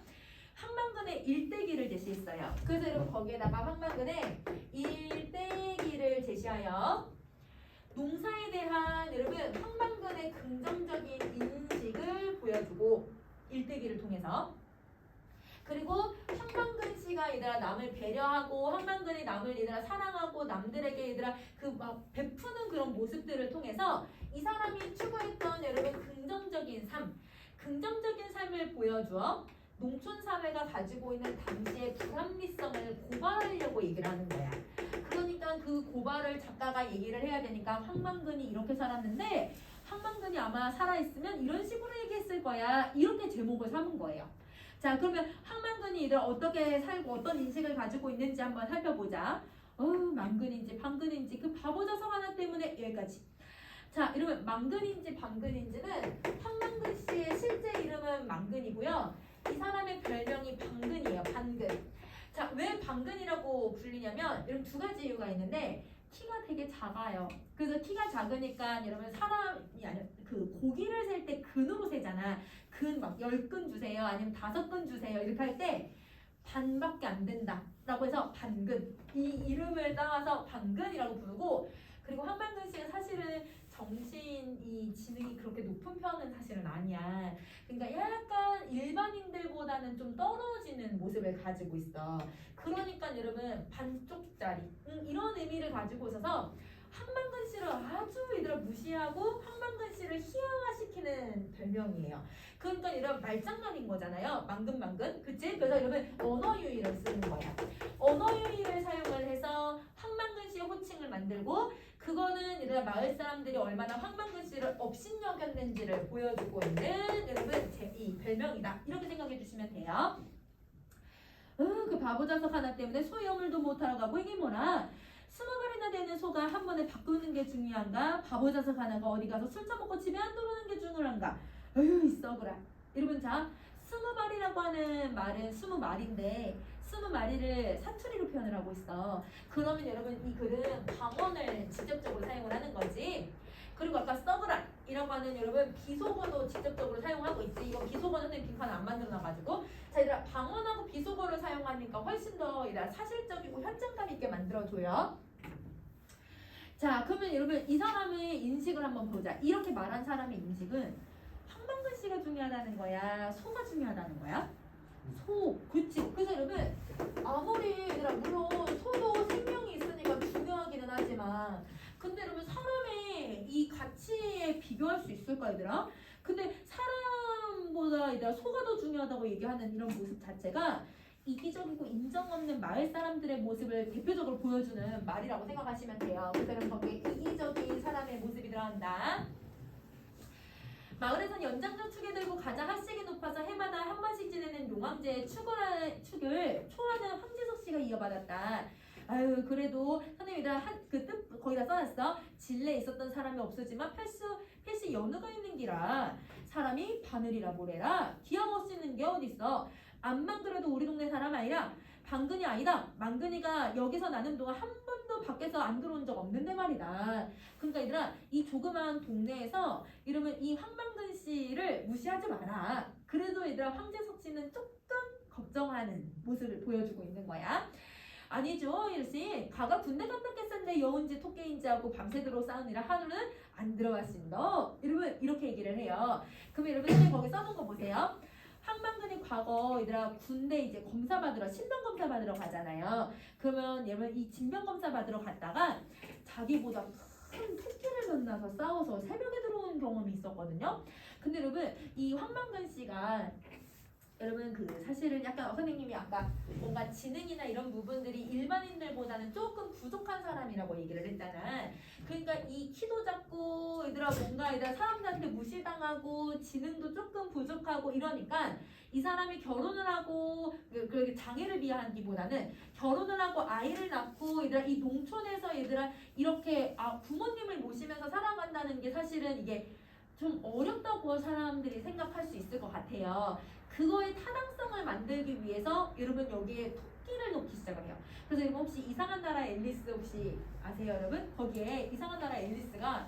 황망근의 일대기를 제시했어요. 그래서 여러분 거기에다가 황망근의 일대기를 제시하여 농사에 대한 여러분 황망근의 긍정적인 인식을 보여주고 일대기를 통해서 그리고 황망근 씨가 얘들아 남을 배려하고 황망근이 남을 얘들아 사랑하고 남들에게 얘들아 그 막 베푸는 그런 모습들을 통해서 이 사람이 추구했던 여러분 긍정적인 삶을 보여주어 농촌 사회가 가지고 있는 당시의 불합리성을 고발하려고 얘기를 하는 거야. 그러니까 그 고발을 작가가 얘기를 해야 되니까 황망근이 이렇게 살았는데 황망근이 아마 살아있으면 이런 식으로 얘기했을 거야. 이렇게 제목을 삼은 거예요. 자, 그러면 황망근이 이들 어떻게 살고 어떤 인식을 가지고 있는지 한번 살펴보자. 망근인지 방근인지 그 바보자성 하나 때문에 여기까지. 자, 이러면 망근인지 방근인지는 황망근 씨의 실제 이름은 망근이고요. 이 사람의 별명이 방근이에요. 방근. 자, 왜 방근이라고 불리냐면 여러분 두 가지 이유가 있는데 키가 되게 작아요. 그래서 키가 작으니까 여러분 사람이 아니라 그 고기를 셀 때 근으로 세잖아. 근 막 10근 주세요. 아니면 5근 주세요. 이렇게 할 때 반밖에 안 된다. 라고 해서 반근. 이 이름을 따와서 방근이라고 부르고 그리고 황방근 씨가 사실은 정신이 지능이 그렇게 높은 편은 사실은 아니야. 그러니까 약간 일반인들보다는 좀 떨어지는 모습을 가지고 있어. 그러니까 여러분 반쪽짜리 이런 의미를 가지고 있어서 황방근 씨를 아주 얘들아 무시하고 황방근 씨를 희화화시키는 별명이에요. 그러니까 이런 말장난인 거잖아요. 망근망근, 그치? 그래서 여러분 언어 유희를 쓰는 거야. 언어 유희를 사용을 해서 황방근 씨의 호칭을 만들고 그거는 얘들아 마을 사람들이 얼마나 황방근 씨를 업신여겼는지를 보여주고 있는 여러분 이 별명이다. 이렇게 생각해 주시면 돼요. 그 바보 자석 하나 때문에 소염을도 못하러 가고 이게 뭐라? 20마리나 되는 소가 한 번에 바꾸는 게 중요한가? 바보 자석 하나가 어디 가서 술 처먹고 집에 안 들어오는 게 중요한가? 어휴 이 썩으라. 여러분 자 20마리라고 하는 말은 20마리인데 20마리를 사투리로 표현을 하고 있어. 그러면 여러분 이 글은 방언을 직접적으로 사용을 하는 거지. 그리고 아까 썩으라 이라고 하는 여러분 비속어도 직접적으로 사용하고 있지. 이거 비속어는 빈칸 안 만들어놔가지고 자 얘들아 방언하고 비속어를 사용하니까 훨씬 더 얘들아 사실적이고 현장감 있게 만들어줘요. 자 그러면 여러분 이 사람의 인식을 한번 보자. 이렇게 말한 사람의 인식은 황방근 씨가 중요하다는 거야? 소가 중요하다는 거야? 소, 그치. 그래서 여러분 아무리 얘들아 물론 소도 생명이 있으니까 중요하기는 하지만 근데 여러분 사람의 이 가치에 비교할 수 있을까 얘들아? 근데 사람보다 얘들아 소가 더 중요하다고 얘기하는 이런 모습 자체가 이기적이고 인정 없는 마을 사람들의 모습을 대표적으로 보여주는 말이라고 생각하시면 돼요. 그래서 여러분 거기에 이기적인 사람의 모습이 들어간다. 마을에선 연장자 축에 들고 가장 핫색이 높아서 해마다 한 번씩 지내는 용왕제의 축을 초하는 황지석 씨가 이어받았다. 아유 그래도 선생님이랑 그 뜻 거기다 써놨어. 진례에 있었던 사람이 없으지만 필시 연우가 있는 기라 사람이 바늘이라 뭐래라 기왕 없이는 게 어딨어. 암만 그래도 우리 동네 사람 아니라 방근이 아니다. 망근이가 여기서 나는 동안 한 번도 밖에서 안 들어온 적 없는데 말이다. 그러니까 얘들아 이 조그만 동네에서 이러면 이 황방근 씨를 무시하지 마라. 그래도 얘들아 황재석 씨는 조금 걱정하는 모습을 보여주고 있는 거야. 아니죠 일씨 가가 군대 간다겠었는데 여운지 토끼인지 하고 밤새도록 싸우느라 하루는 안 들어왔습니다. 여러분 이렇게 얘기를 해요. 그러면 여러분 선생님 거기 써놓은 거 보세요. 황방근이 과거 얘들아 군대 이제 검사 받으러 신병 검사 받으러 가잖아요. 그러면 얘는 이 진병 검사 받으러 갔다가 자기보다 큰 토끼를 만나서 싸워서 새벽에 들어온 경험이 있었거든요. 근데 여러분 이 황방근 씨가 여러분 그 사실은 약간 선생님이 아까 뭔가 지능이나 이런 부분들이 일반인들보다는 조금 부족한 사람이라고 얘기를 했잖아. 그러니까 이 키도 작고 얘들아 뭔가 얘들아 사람들한테 무시당하고 지능도 조금 부족하고 이러니까 이 사람이 결혼을 하고 그렇게 장애를 비하하기보다는 결혼을 하고 아이를 낳고 얘들아 이 농촌에서 얘들아 이렇게 부모님을 모시면서 살아간다는 게 사실은 이게 좀 어렵다고 사람들이 생각할 수 있을 것 같아요. 그거의 타당성을 만들기 위해서 여러분 여기에 토끼를 놓기 시작을 해요. 그래서 여러분 혹시 이상한 나라 앨리스 혹시 아세요 여러분? 거기에 이상한 나라 앨리스가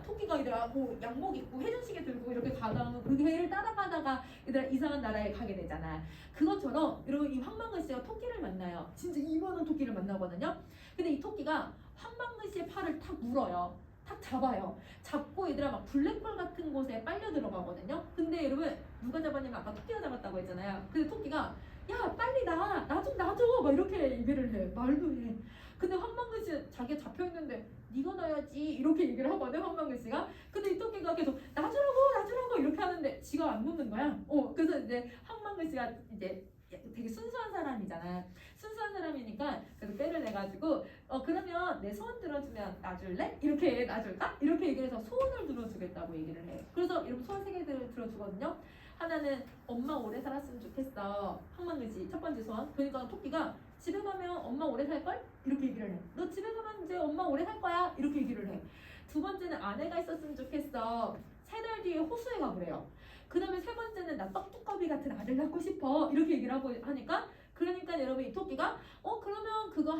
토끼가 얘들아 뭐 양복 입고 회전시계 들고 이렇게 가다가 그 애를 따라가다가 얘들아 이상한 나라에 가게 되잖아. 그것처럼 여러분 이 황방근 씨가 토끼를 만나요. 진짜 이만한 토끼를 만나거든요. 근데 이 토끼가 황방근 씨의 팔을 탁 물어요. 탁 잡아요. 잡고 얘들아 막 블랙홀 같은 곳에 빨려 들어가거든요. 근데 여러분 누가 잡았냐면 아까 토끼가 잡았다고 했잖아요. 근데 토끼가 야 빨리 나 좀 놔줘 막 이렇게 얘기를 해. 말도 해. 근데 황방근 씨 자기가 잡혀있는데 네가 놔야지 이렇게 얘기를 하거든 황방근 씨가. 근데 이 토끼가 계속 놔주라고 이렇게 하는데 지가 안 놓는 거야. 그래서 이제 황방근 씨가 이제 되게 순수한 사람이잖아. 순수한 사람이니까 그래서 때를 내가지고 그러면 내 소원 들어주면 놔줄래? 이렇게 놔줄까? 이렇게 얘기를 해서 소원을 들어주겠다고 얘기를 해. 그래서 여러분 소원 3개를 들어주거든요. 하나는 엄마 오래 살았으면 좋겠어. 황방근 씨 첫 번째 소원. 그러니까 토끼가 집에 가면 엄마 오래 살걸? 이렇게 얘기를 해. 너 집에 가면 이제 엄마 오래 살 거야. 이렇게 얘기를 해. 두 번째는 아내가 있었으면 좋겠어. 3달 뒤에 호수에 가보래요. 그 다음에 3번째는 나 떡두꺼비 같은 아들 낳고 싶어. 이렇게 얘기를 하고 하니까 그러니까 여러분 이 토끼가 그러면 그거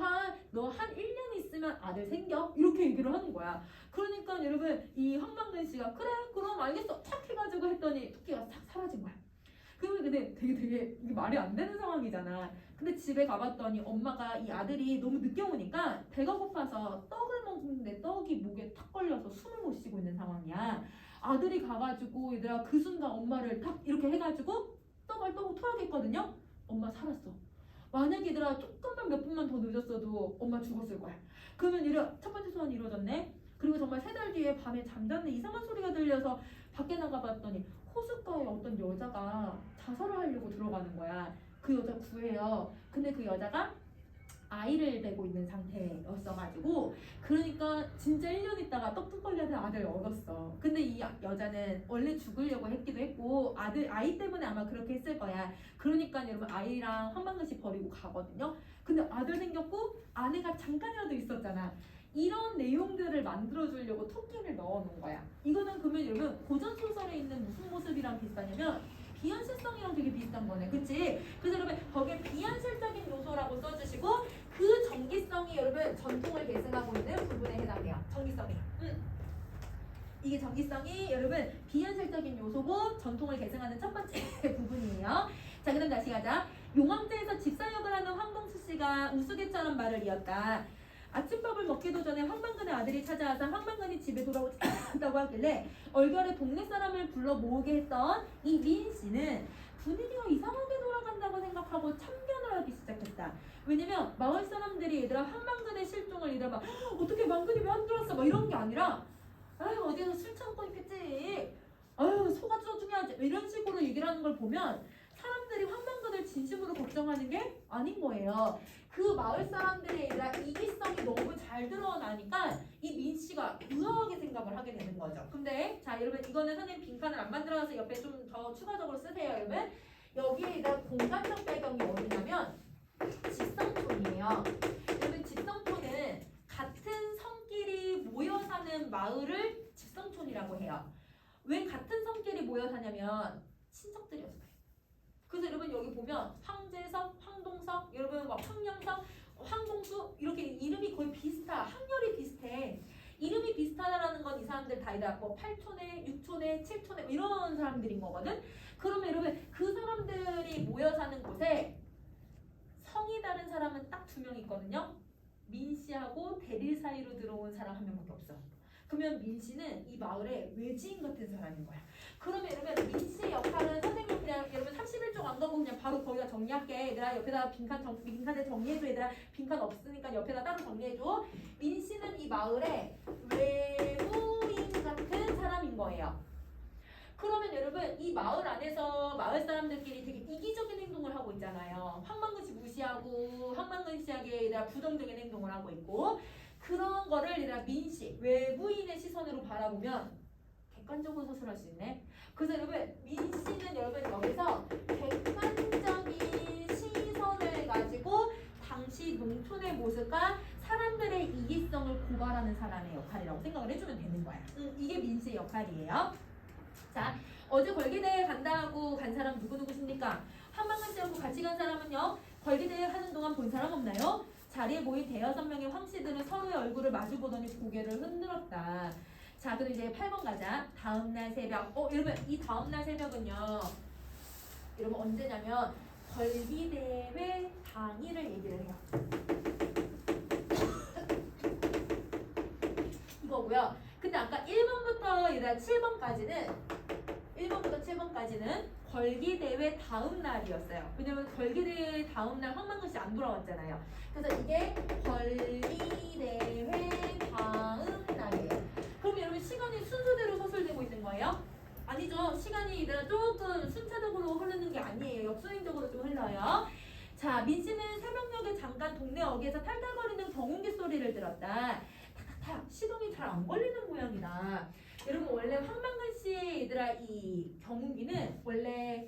너 한 1년 있으면 아들 생겨? 이렇게 얘기를 하는 거야. 그러니까 여러분 이 황망근 씨가 그래 그럼 알겠어 탁 해가지고 했더니 토끼가 싹 사라진 거야. 그러면 근데 되게 이게 말이 안 되는 상황이잖아. 근데 집에 가봤더니 엄마가 이 아들이 너무 늦게 오니까 배가 고파서 떡을 먹는데 떡이 목에 탁 걸려서 숨을 못 쉬고 있는 상황이야. 아들이 가가지고 얘들아 그 순간 엄마를 탁 이렇게 해가지고 떡을 토하겠거든요. 엄마 살았어. 만약에 얘들아 조금만 몇 분만 더 늦었어도 엄마 죽었을 거야. 그러면 첫 번째 소원이 이루어졌네. 그리고 정말 3달 뒤에 밤에 잠자는데 이상한 소리가 들려서 밖에 나가봤더니 호숫가에 어떤 여자가 자살을 하려고 들어가는 거야. 그 여자 구해요. 근데 그 여자가 아이를 메고 있는 상태였어가지고 그러니까 진짜 1년 있다가 떡떡거리는 아들을 얻었어. 근데 이 여자는 원래 죽으려고 했기도 했고 아이 때문에 아마 그렇게 했을 거야. 그러니까 여러분 아이랑 한방근씩 버리고 가거든요. 근데 아들 생겼고 아내가 잠깐이라도 있었잖아. 이런 내용들을 만들어주려고 토끼를 넣어놓은 거야. 이거는 그러면 여러분 고전 소설에 있는 무슨 모습이랑 비슷하냐면 비현실성이랑 되게 비슷한 거네, 그치? 그래서 여러분 거기에 비현실적인 요소라고 써주시고 그 정기성이 여러분 전통을 계승하고 있는 부분에 해당해요. 정기성이. 이게 정기성이 여러분 비현실적인 요소고 전통을 계승하는 첫 번째 부분이에요. 자, 그럼 다시 가자. 용왕제에서 집사역을 하는 황동수 씨가 우스개처럼 말을 이었다. 아침밥을 먹기도 전에 황망근의 아들이 찾아와서 황망근이 집에 돌아오다고 하길래 얼결에 동네 사람을 불러 모으게 했던 이 민 씨는 분위기가 이상하게 돌아간다고 생각하고 참견을 하기 시작했다. 왜냐면 마을 사람들이 얘들아 황망근의 실종을 얘들아 막 어떻게 망근이 왜 안 들어왔어 막 이런 게 아니라 아유 어디서 술 참고 있겠지, 아유 소가 중요하지 이런 식으로 얘기를 하는 걸 보면 사람들이 황망근을 진심으로 걱정하는 게 아닌 거예요. 그 마을 사람들의 이기성이 너무 잘 드러나니까 이 민 씨가 의아하게 생각을 하게 되는 거죠. 근데 자 여러분 이거는 선생님 빈칸을 안 만들어서 옆에 좀 더 추가적으로 쓰세요. 여러분 여기에 공간적 배경이 어디냐면 집성촌이에요. 여러분 집성촌은 같은 성끼리 모여 사는 마을을 집성촌이라고 해요. 왜 같은 성끼리 모여 사냐면 친척들이어서 그래요. 그래서 여러분 여기 보면 황재석, 황동석, 여러분 막 황영석, 황동수 이렇게 이름이 거의 비슷하, 학렬이 비슷해. 이름이 비슷하다라는 건 이 사람들 다 뭐 8촌에, 6촌에, 7촌에 이런 사람들인 거거든. 그러면 여러분 그 사람들이 모여 사는 곳에 성이 다른 사람은 딱 2명 있거든요. 민 씨하고 대릴 사이로 들어온 사람 1명밖에 없어. 그러면 민 씨는 이 마을의 외지인 같은 사람인 거야. 그러면 여러분 민 씨의 역할은 선생님 그냥 여러분 31쪽 안 가고 그냥 바로 거기다 정리할게. 얘들아 옆에다 빈칸에 정리해줘. 얘들아 빈칸 없으니까 옆에다 따로 정리해줘. 민 씨는 이 마을의 외부인 같은 사람인 거예요. 그러면 여러분 이 마을 안에서 마을 사람들끼리 되게 이기적인 행동을 하고 있잖아요. 황망근 씨 무시하고 황망근 씨에게 얘들아 부정적인 행동을 하고 있고 그런 거를 얘들아 민 씨 외부인의 시선으로 바라보면 객관적으로 서술할 수 있네. 그래서 여러분 민 씨는 여러분 여기서 객관적인 시선을 가지고 당시 농촌의 모습과 사람들의 이기성을 고발하는 사람의 역할이라고 생각을 해주면 되는 거야. 이게 민 씨의 역할이에요. 자, 어제 걸기대회 간다고 간 사람 누구십니까? 한방근 씨하고 같이 간 사람은요. 걸기대회 하는 동안 본 사람 없나요? 자리에 모인 대여섯 명의 황씨들은 서로의 얼굴을 마주보더니 고개를 흔들었다. 자, 그럼 이제 8번 가자. 다음날 새벽. 여러분 이 다음날 새벽은요. 여러분 언제냐면 걸기대회 당일을 얘기를 해요. 이거고요. 근데 아까 1번부터 얘들아 1번부터 7번까지는 걸기대회 다음 날이었어요. 왜냐면 걸기대회 다음 날 황망근 씨 안 돌아왔잖아요. 그래서 이게 걸기대회 다음 날이에요. 그럼 여러분 시간이 순서대로 서술되고 있는 거예요? 아니죠. 시간이 얘들아 조금 순차적으로 흐르는 게 아니에요. 역수행적으로 좀 흘러요. 자, 민 씨는 새벽녘에 잠깐 동네 어귀에서 탈탈거리는 경운기 소리를 들었다. 탁탁탁 시동이 잘 안 걸리는 모양이다. 여러분 원래 황망근 씨의 얘들아 이 경운기는 원래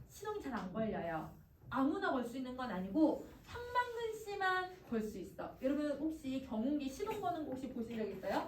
시동이 잘 안 걸려요. 아무나 걸 수 있는 건 아니고 황망근 씨만 걸 수 있어. 여러분 혹시 경운기 시동 거는 거 혹시 보신 적 있어요?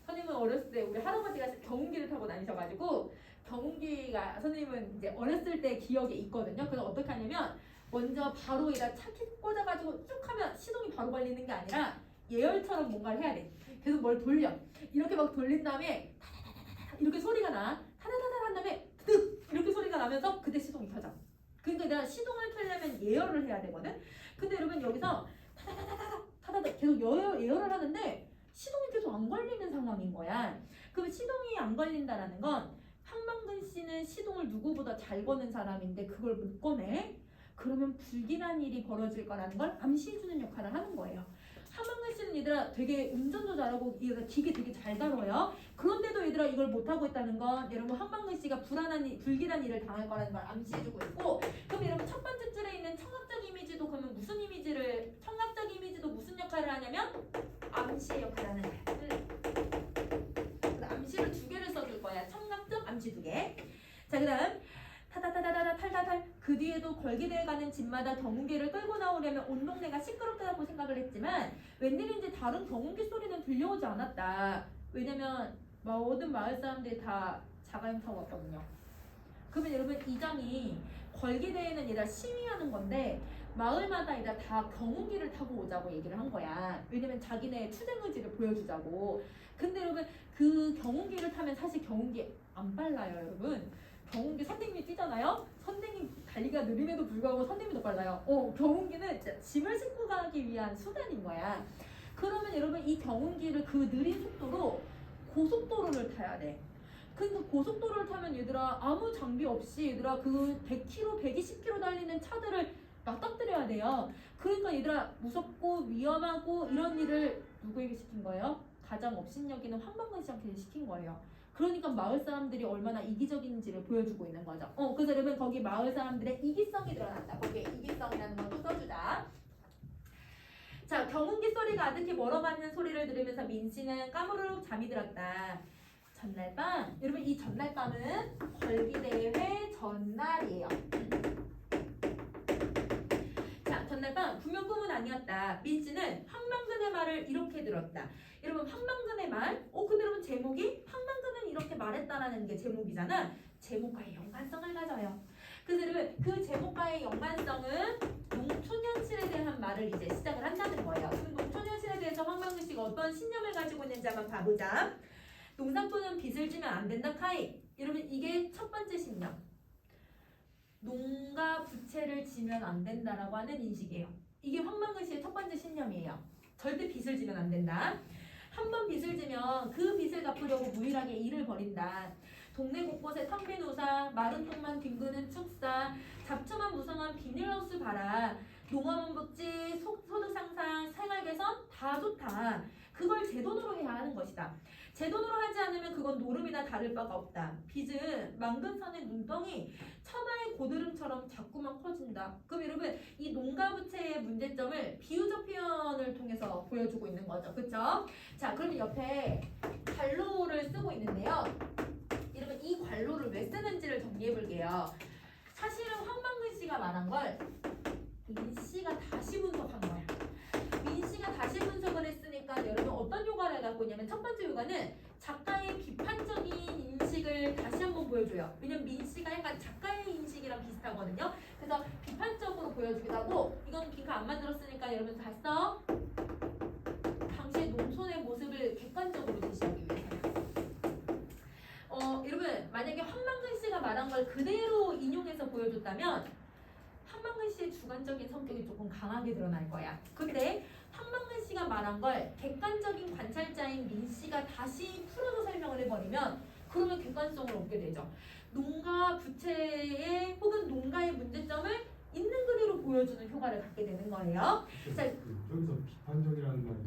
선생님은 어렸을 때 우리 할아버지가 경운기를 타고 다니셔가지고 경운기가 선생님은 이제 어렸을 때 기억에 있거든요. 그래서 어떻게 하냐면 먼저 바로 에다 차키 꽂아가지고 쭉 하면 시동이 바로 걸리는 게 아니라 예열처럼 뭔가를 해야 돼. 계속 뭘 돌려. 이렇게 막 돌린 다음에 타다다다다 이렇게 소리가 나. 타다다다 한 다음에 드득 이렇게 소리가 나면서 그때 시동이 켜져. 그러니까 내가 시동을 켜려면 예열을 해야 되거든. 근데 여러분 여기서 타다다다 계속 예열을 하는데 시동이 계속 안 걸리는 상황인 거야. 그럼 시동이 안 걸린다라는 건 황망근 씨는 시동을 누구보다 잘 거는 사람인데 그걸 못 거네. 그러면 불길한 일이 벌어질 거라는 걸 암시해주는 역할을 하는 거예요. 황망근 씨는 얘들아 되게 운전도 잘하고 얘들아 기계 되게 잘 다뤄요. 그런데도 얘들아 이걸 못하고 있다는 건 여러분 황망근 씨가 불길한 일을 당할 거라는 걸 암시해주고 있고, 그럼 여러분 첫 번째 줄에 있는 청각적 이미지도 그러면 무슨 이미지를, 청각적 이미지도 무슨 역할을 하냐면 암시의 역할을 하는 거야. 암시를 두 개를 써줄 거야. 청각적 암시 두 개. 자, 그 다음 타다다다다다 탈탈탈. 그 뒤에도 걸기대에 가는 집마다 경운기를 끌고 나오려면 온 동네가 시끄럽다고 생각을 했지만 웬일인지 다른 경운기 소리는 들려오지 않았다. 왜냐면 모든 마을 사람들이 다 자가용 타고 왔거든요. 그러면 여러분 이 장이 걸기대에는 얘가 시위하는 건데 마을마다 얘가 다 경운기를 타고 오자고 얘기를 한 거야. 왜냐면 자기네 투쟁 의지를 보여주자고. 근데 여러분 그 경운기를 타면 사실 경운기 안 빨라요, 여러분. 경운기 선생님이 뛰잖아요. 선생님 달리기가 느림에도 불구하고 선생님이 더 빨라요. 경운기는 진짜 짐을 싣고 가기 위한 수단인 거야. 그러면 여러분 이 경운기를 그 느린 속도로 고속도로를 타야 돼. 근데 고속도로를 타면 얘들아 아무 장비 없이 얘들아 그 100km, 120km 달리는 차들을 맞닥뜨려야 돼요. 그러니까 얘들아 무섭고 위험하고 이런 일을 누구에게 시킨 거예요? 가장 업신여기는 황망근 씨한테 시킨 거예요. 그러니까 마을 사람들이 얼마나 이기적인지를 보여주고 있는 거죠. 그래서 여러분 거기 마을 사람들의 이기성이 드러난다. 거기에 이기성이라는 것도 써주자. 자, 경운기 소리가 아득히 멀어가는 소리를 들으면서 민씨는 까무르륵 잠이 들었다. 전날 밤, 여러분 이 전날 밤은 걸기대회 전날이에요. 자, 전날 밤 분명 꿈은 아니었다. 민씨는 황망근의 말을 이렇게 들었다. 여러분 황망근의 말, 근데 여러분 제목이 황망근은 이렇게 말했다라는 게 제목이잖아. 제목과의 연관성을 가져요. 그래서 여러분 그 제목과의 연관성은 농촌현실에 대한 말을 이제 시작을 한다는 거예요. 그럼 농촌현실에 대해서 황망근 씨가 어떤 신념을 가지고 있는지 한번 봐보자. 농산물은 빚을 지면 안 된다 카이. 여러분 이게 첫 번째 신념. 농가 부채를 지면 안 된다라고 하는 인식이에요. 이게 황망근 씨의 첫 번째 신념이에요. 절대 빚을 지면 안 된다. 한 번 빚을 지면 그 빚을 갚으려고 무일하게 일을 벌인다. 동네 곳곳에 텅빈 우사, 마른 똥만 뒹구는 축사, 잡초만 무성한 비닐하우스 봐라. 농어문 복지, 소득 상상, 생활 개선 다 좋다. 그걸 제 돈으로 해야 하는 것이다. 제 돈으로 하지 않으면 그건 노름이나 다를 바가 없다. 빚은 망근선의 눈덩이, 천하의 고드름처럼 자꾸만 커진다. 그럼 여러분 이 농가부채의 문제점을 비유적 표현을 통해서 보여주고 있는 거죠. 그쵸? 자, 그러면 옆에 관로를 쓰고 있는데요. 여러분 이 관로를 왜 쓰는지를 정리해 볼게요. 사실은 황망근 씨가 말한 걸 민씨가 다시 분석한 거야. 민씨가 다시 분석을 했으니까 여러분 어떤 효과를 갖고 있냐면 첫 번째 효과는 작가의 비판적인 인식을 다시 한번 보여줘요. 왜냐면 민씨가 약간 작가의 인식이랑 비슷하거든요. 그래서 비판적으로 보여주기도 하고, 이건 빈칸 안 만들었으니까 여러분 다시 써. 당시의 농촌의 모습을 객관적으로 제시하기 위해서요. 여러분 만약에 황망근 씨가 말한 걸 그대로 인용해서 보여줬다면 황망근 씨의 주관적인 성격이 조금 강하게 드러날 거야. 근데 황망근 씨가 말한 걸 객관적인 관찰자인 민 씨가 다시 풀어서 설명을 해버리면 그러면 객관성을 얻게 되죠. 농가 부채의 혹은 농가의 문제점을 있는 그대로 보여주는 효과를 갖게 되는 거예요. 자, 여기서 비판적이라는 말이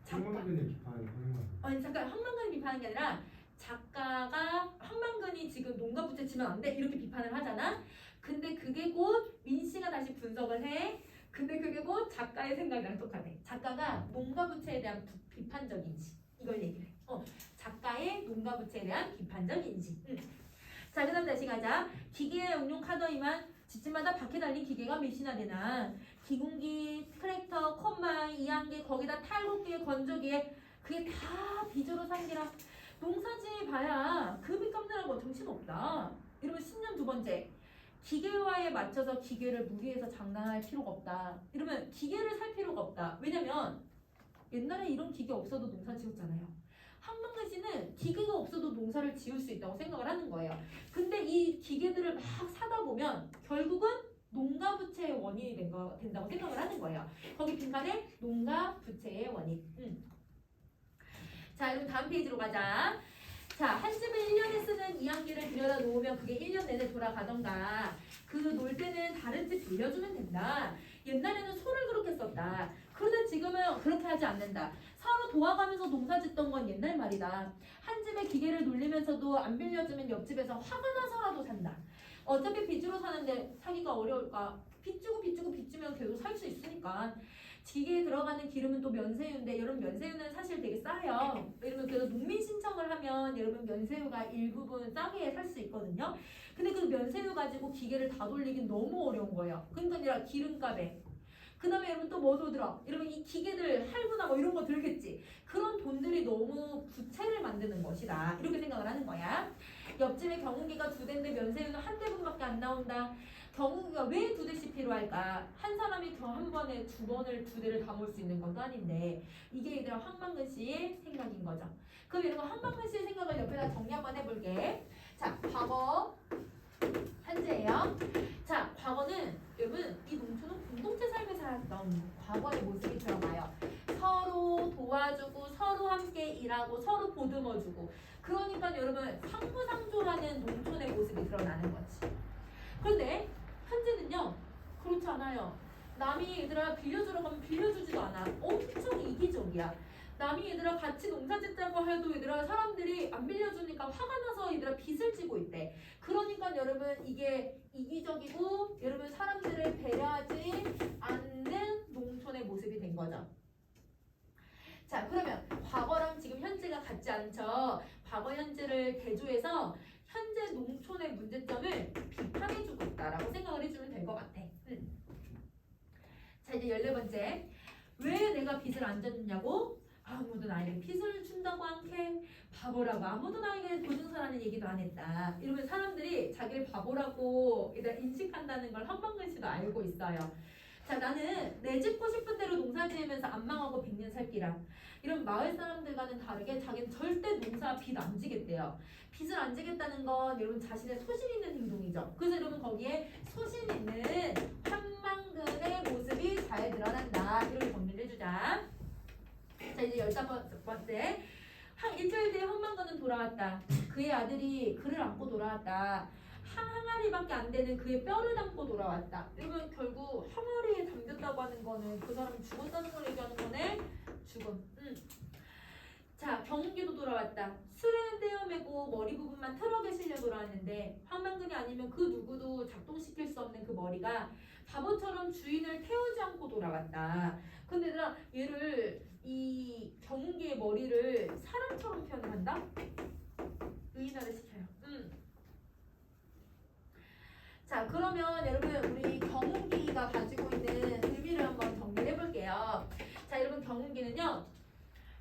황망근의 비판하는 말. 아니 잠깐, 황망근이 비판하는 게 아니라 작가가 황망근이 지금 농가 부채 치면 안 돼 이렇게 비판을 하잖아. 근데 그게 곧 민씨가 다시 분석을 해. 근데 그게 곧 작가의 생각이랑 똑같네. 작가가 농가 부채에 대한 비판적 인식 이걸 얘기해. 작가의 농가 부채에 대한 비판적 인식. 자, 그다음 다시 가자. 기계에 응용하더니만 집집마다 바퀴 달린 기계가 몇이나 되나. 기공기, 트랙터, 컴바인, 이항기, 거기다 탈곡기에 건조기에 그게 다 비주로 삼기라. 농사지 봐야 그 빚 갚느라고 정신없다. 이러면 신념 두 번째. 기계화에 맞춰서 기계를 무리해서 장난할 필요가 없다. 이러면 기계를 살 필요가 없다. 왜냐면 옛날에 이런 기계 없어도 농사 지었잖아요. 한방글씨는 기계가 없어도 농사를 지을 수 있다고 생각을 하는 거예요. 근데 이 기계들을 막 사다 보면 결국은 농가 부채의 원인이 된다고 생각을 하는 거예요. 거기 빈칸에 농가 부채의 원인. 자, 그럼 다음 페이지로 가자. 자, 한 집을 1년에 쓰는 이항기를 들여다 놓으면 그게 1년 내내 돌아가던가 그 놀 때는 다른 집 빌려주면 된다. 옛날에는 소를 그렇게 썼다. 그런데 지금은 그렇게 하지 않는다. 서로 도와가면서 농사 짓던 건 옛날 말이다. 한 집에 기계를 놀리면서도 안 빌려주면 옆집에서 화가 나서라도 산다. 어차피 빚으로 사는데 사기가 어려울까? 빚주면 계속 살 수 있으니까. 기계에 들어가는 기름은 또 면세유인데 여러분 면세유는 사실 되게 싸요. 여러분 그래서 농민 신청을 하면 여러분 면세유가 일부분 싸게 살 수 있거든요. 근데 그 면세유 가지고 기계를 다 돌리긴 너무 어려운 거예요. 그러니까 아니라 기름값에 그 다음에 여러분 또 뭐도 들어? 여러분 이 기계들 할부나 뭐 이런 거 들겠지. 그런 돈들이 너무 부채를 만드는 것이다. 이렇게 생각을 하는 거야. 옆집에 경운기가 2대인데 면세유는 1대분밖에 안 나온다. 경운기가 왜 2대씩 필요할까? 한 사람이 한 번에 2대를 담을 수 있는 것도 아닌데 이게 얘들아 황만근 씨의 생각인 거죠. 그럼 여러분 황만근 씨의 생각을 옆에다 정리 한번 해볼게. 자, 과거 현재예요. 자, 과거는 여러분 이 농촌은 공동체 삶을 살았던 과거의 모습이 들어가요. 서로 도와주고 서로 함께 일하고 서로 보듬어주고 그러니까 여러분 상부상조라는 농촌의 모습이 드러나는 거지. 그런데 현재는요 그렇지 않아요. 남이 얘들아 빌려주러 가면 빌려주지도 않아. 엄청 이기적이야. 남이 얘들아 같이 농사 짓자고 해도 얘들아 사람들이 안 빌려주니까 화가 나서 얘들아 빚을 지고 있대. 그러니까 여러분 이게 이기적이고 여러분 사람들을 배려하지 않는 농촌의 모습이 된 거죠. 자, 그러면 과거랑 지금 현재가 같지 않죠. 과거 현재를 대조해서 현재 농촌의 문제점을 비판해주고 있다라고 생각을 해주면 될 것 같아. 자, 이제 14번째. 왜 내가 빚을 안 졌냐고? 아무도 나에게 빚을 준다고 않게 바보라고 아무도 나에게 보증서라는 얘기도 안 했다. 이러면 사람들이 자기를 바보라고 인식한다는 걸 한방글씨도 알고 있어요. 자, 나는 내 짓고 싶은 대로 농사 지으면서 안 망하고 100년 살기라. 이런 마을 사람들과는 다르게 자기는 절대 농사 빚 안 지겠대요. 빚을 안 지겠다는 건 여러분 자신의 소신 있는 행동이죠. 그래서 여러분 거기에 소신 있는 한방근의 모습이 잘 드러난다. 이렇게 정리를 해주자. 자, 이제 15번째. 일주일 뒤에 한방근은 돌아왔다. 그의 아들이 그를 안고 돌아왔다. 항아리밖에 안 되는 그의 뼈를 담고 돌아왔다. 여러분 결국 항아리에 담겼다고 하는 거는 그 사람이 죽었다는 걸 얘기하는 거네. 죽음. 자, 경운기도 돌아왔다. 술에 떼어매고 머리 부분만 트럭에 실려 돌아왔는데 황만근이 아니면 그 누구도 작동시킬 수 없는 그 머리가 바보처럼 주인을 태우지 않고 돌아왔다. 근데 얘들아 얘를 이 경운기의 머리를 사람처럼 표현한다? 의인화를 시켜요. 자, 그러면 여러분 우리 경운기가 가지고 있는 의미를 한번 정리해 볼게요. 자, 여러분 경운기는요.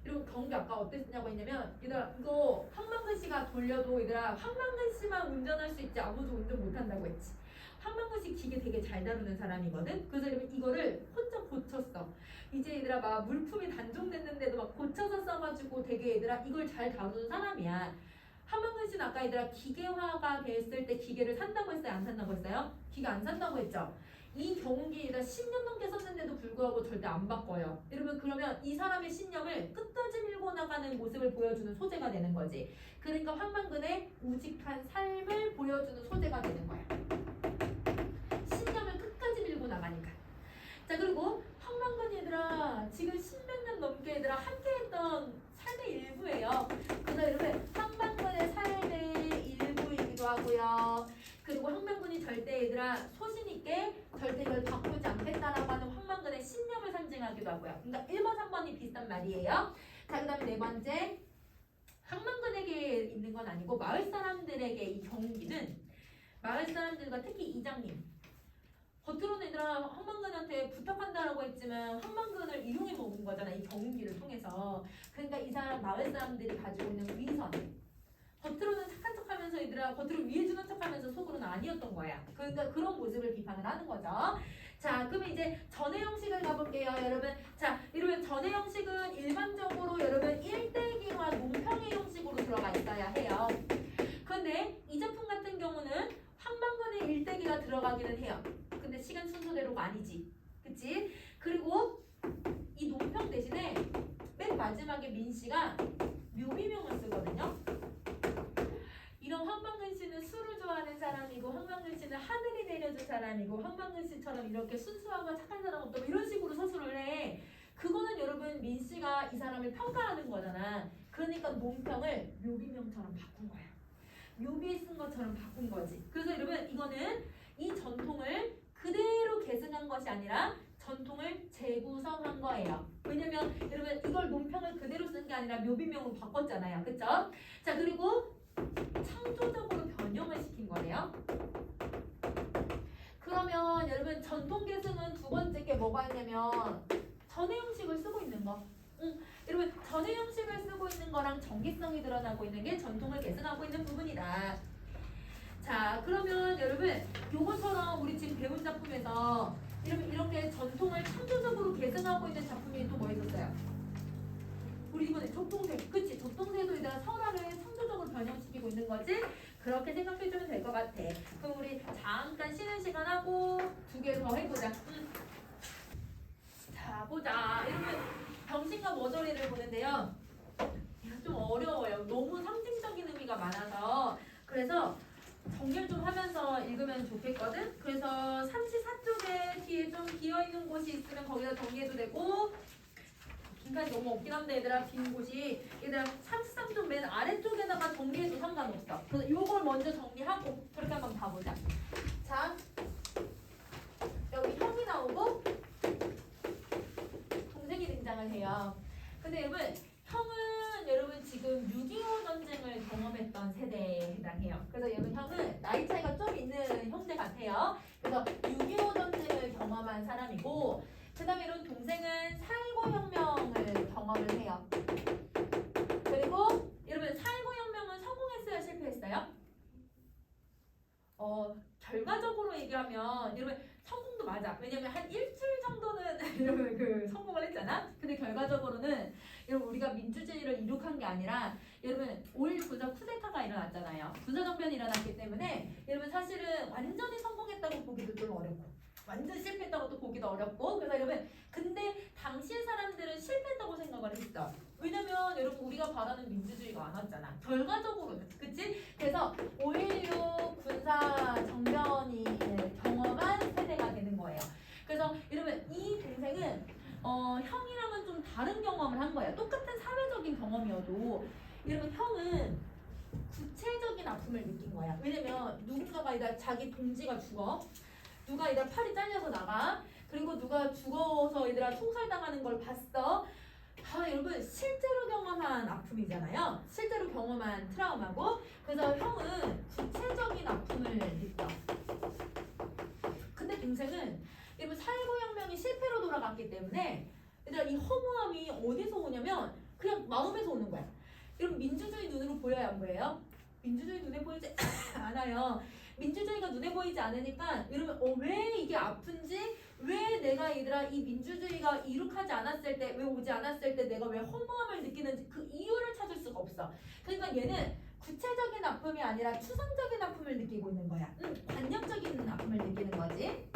여러분 경운기 아까 어땠냐고 했냐면 얘들아 이거 황만근 씨가 돌려도 얘들아 황만근 씨만 운전할 수 있지 아무도 운전 못한다고 했지. 황만근 씨 기계 되게 잘 다루는 사람이거든. 그래서 여러분 이거를 혼자 고쳤어. 이제 얘들아 막 물품이 단종됐는데도 막 고쳐서 써가지고 되게 얘들아 이걸 잘 다루는 사람이야. 한방근 씨는 아까 얘들아 기계화가 됐을 때 기계를 산다고 했어요? 안 산다고 했어요? 기계 안 산다고 했죠? 이 경운기 얘들아 10년 넘게 썼는데도 불구하고 절대 안 바꿔요. 여러분 그러면 이 사람의 신념을 끝까지 밀고 나가는 모습을 보여주는 소재가 되는 거지. 그러니까 황만근의 우직한 삶을 보여주는 소재가 되는 거야. 신념을 끝까지 밀고 나가니까. 자, 그리고 황만근 얘들아 지금 10몇 년 넘게 얘들아 함께했던 삶의 일부예요. 그래서 여러분 황만근의 삶의 일부이기도 하고요. 그리고 황만근이 절대 얘들아 소신 있게 절대 이걸 바꾸지 않겠다라고 하는 황만근의 신념을 상징하기도 하고요. 그러니까 1번, 3번이 비슷한 말이에요. 자, 그 다음에 4번째. 황만근에게 있는 건 아니고 마을 사람들에게 이 경운기는 마을 사람들과 특히 이장님 겉으로는 얘들아 황만근한테 부탁한다라고 했지만 황만근을 이용해 먹은 거잖아. 이 경운기를 통해서. 그러니까 이 사람 마을 사람들이 가지고 있는 위선 겉으로는 착한 척하면서 얘들아 겉으로 위해주는 척하면서 속으로는 아니었던 거야. 그러니까 그런 모습을 비판을 하는 거죠. 자, 그러면 이제 전의 형식을 가볼게요, 여러분. 자, 여러분 전의 형식은 일반적으로 여러분 1대기와 논평의 형식으로 들어가 있어야 해요. 그런데 이 작품 같은 경우는 황방근의 1대기가 들어가기는 해요. 근데 시간 순서대로가 아니지, 그치? 그리고 이 논평 대신에 맨 마지막에 민씨가 묘비명을 쓰거든요. 이런 황방근 씨는 술을 좋아하는 사람이고 황방근 씨는 하늘이 내려준 사람이고 황방근 씨처럼 이렇게 순수하고 착한 사람 없다고 이런 식으로 서술을 해. 그거는 여러분 민 씨가 이 사람을 평가하는 거잖아. 그러니까 논평을 묘비명처럼 바꾼 거야. 묘비에 쓴 것처럼 바꾼 거지. 그래서 여러분 이거는 이 전통을 그대로 계승한 것이 아니라 전통을 재구성한 거예요. 왜냐면 여러분 이걸 논평을 그대로 쓴 게 아니라 묘비명으로 바꿨잖아요. 그쵸? 자, 그리고 창조적으로 변형을 시킨 거예요. 그러면 여러분 전통 계승은 두 번째 게 뭐가 있냐면 전의 형식을 쓰고 있는 거. 여러분 전의 형식을 쓰고 있는 거랑 정기성이 드러나고 있는 게 전통을 계승하고 있는 부분이다. 자, 그러면 여러분 요거처럼 우리 지금 배운 작품에서 여러분 이렇게 전통을 창조적으로 계승하고 있는 작품이 또 뭐 있었어요? 우리 이번에 적동세, 그치? 적동세도 이제 설화를 창조적으로 변형시키고 있는 거지? 그렇게 생각해주면 될 것 같아. 그럼 우리 잠깐 쉬는 시간 하고 두 개 더 해보자. 자, 보자. 여러분 병신과 머저리를 보는데요. 좀 어려워요. 너무 상징적인 의미가 많아서. 그래서 정리를 좀 하면서 읽으면 좋겠거든? 그래서 34쪽에 뒤에 좀 비어있는 곳이 있으면 거기다 정리해도 되고 빈칸이 너무 없긴 한데 얘들아 빈 곳이 얘들아 33쪽 맨 아래쪽에다가 정리해도 상관없어. 그래서 요걸 먼저 정리하고 그렇게 한번 봐보자. 자, 여기 형이 나오고 동생이 등장을 해요. 근데 여러분 형은 여러분 지금 6.25 전쟁을 경험했던 세대에 해당해요. 그래서 여러분 형은 나이 차이가 좀 있는 형제 같아요. 그래서 6.25 전쟁을 경험한 사람이고 그 다음에 이런 동생은 4.19 혁명을 경험을 해요. 그리고 여러분 4.19 혁명은 성공했어요? 실패했어요? 결과적으로 얘기하면 여러분 성공도 맞아. 왜냐면 한 일주일 정도는 여러분 그 성공을 했잖아. 근데 결과적으로는 여러분 우리가 민주주의를 이룩한 게 아니라 여러분 5.1 부자 쿠데타가 일어났잖아요. 부자정변이 일어났기 때문에 여러분 사실은 완전히 성공했다고 보기도 좀 어렵고 완전 실패했다고 또 보기도 어렵고 그래서 여러분 근데 당시의 사람들은 실패했다고 생각을 했어. 왜냐면 여러분 우리가 바라는 민주주의가 안 왔잖아. 결과적으로는 그치? 그래서 5.16 군사 정변이 경험한 세대가 되는 거예요. 그래서 여러분 이 동생은 형이랑은 좀 다른 경험을 한 거예요. 똑같은 사회적인 경험이어도 여러분 형은 구체적인 아픔을 느낀 거야. 왜냐면 누군가가 이다 자기 동지가 죽어. 누가 얘들아 팔이 잘려서 나가. 그리고 누가 죽어서 얘들아 총살당하는 걸 봤어. 다 여러분 실제로 경험한 아픔이잖아요. 실제로 경험한 트라우마고. 그래서 형은 구체적인 아픔을 느껴. 근데 동생은 여러분 4.19 혁명이 실패로 돌아갔기 때문에 얘들아 이 허무함이 어디서 오냐면 그냥 마음에서 오는 거야. 여러분 민주주의 눈으로 보여야 안 보여요? 민주주의 눈에 보이지 않아요. 민주주의가 눈에 보이지 않으니까 여러분 왜 이게 아픈지 왜 내가 얘들아 이 민주주의가 이룩하지 않았을 때 왜 오지 않았을 때 내가 왜 허무함을 느끼는지 그 이유를 찾을 수가 없어. 그러니까 얘는 구체적인 아픔이 아니라 추상적인 아픔을 느끼고 있는 거야. 관념적인 아픔을 느끼는 거지.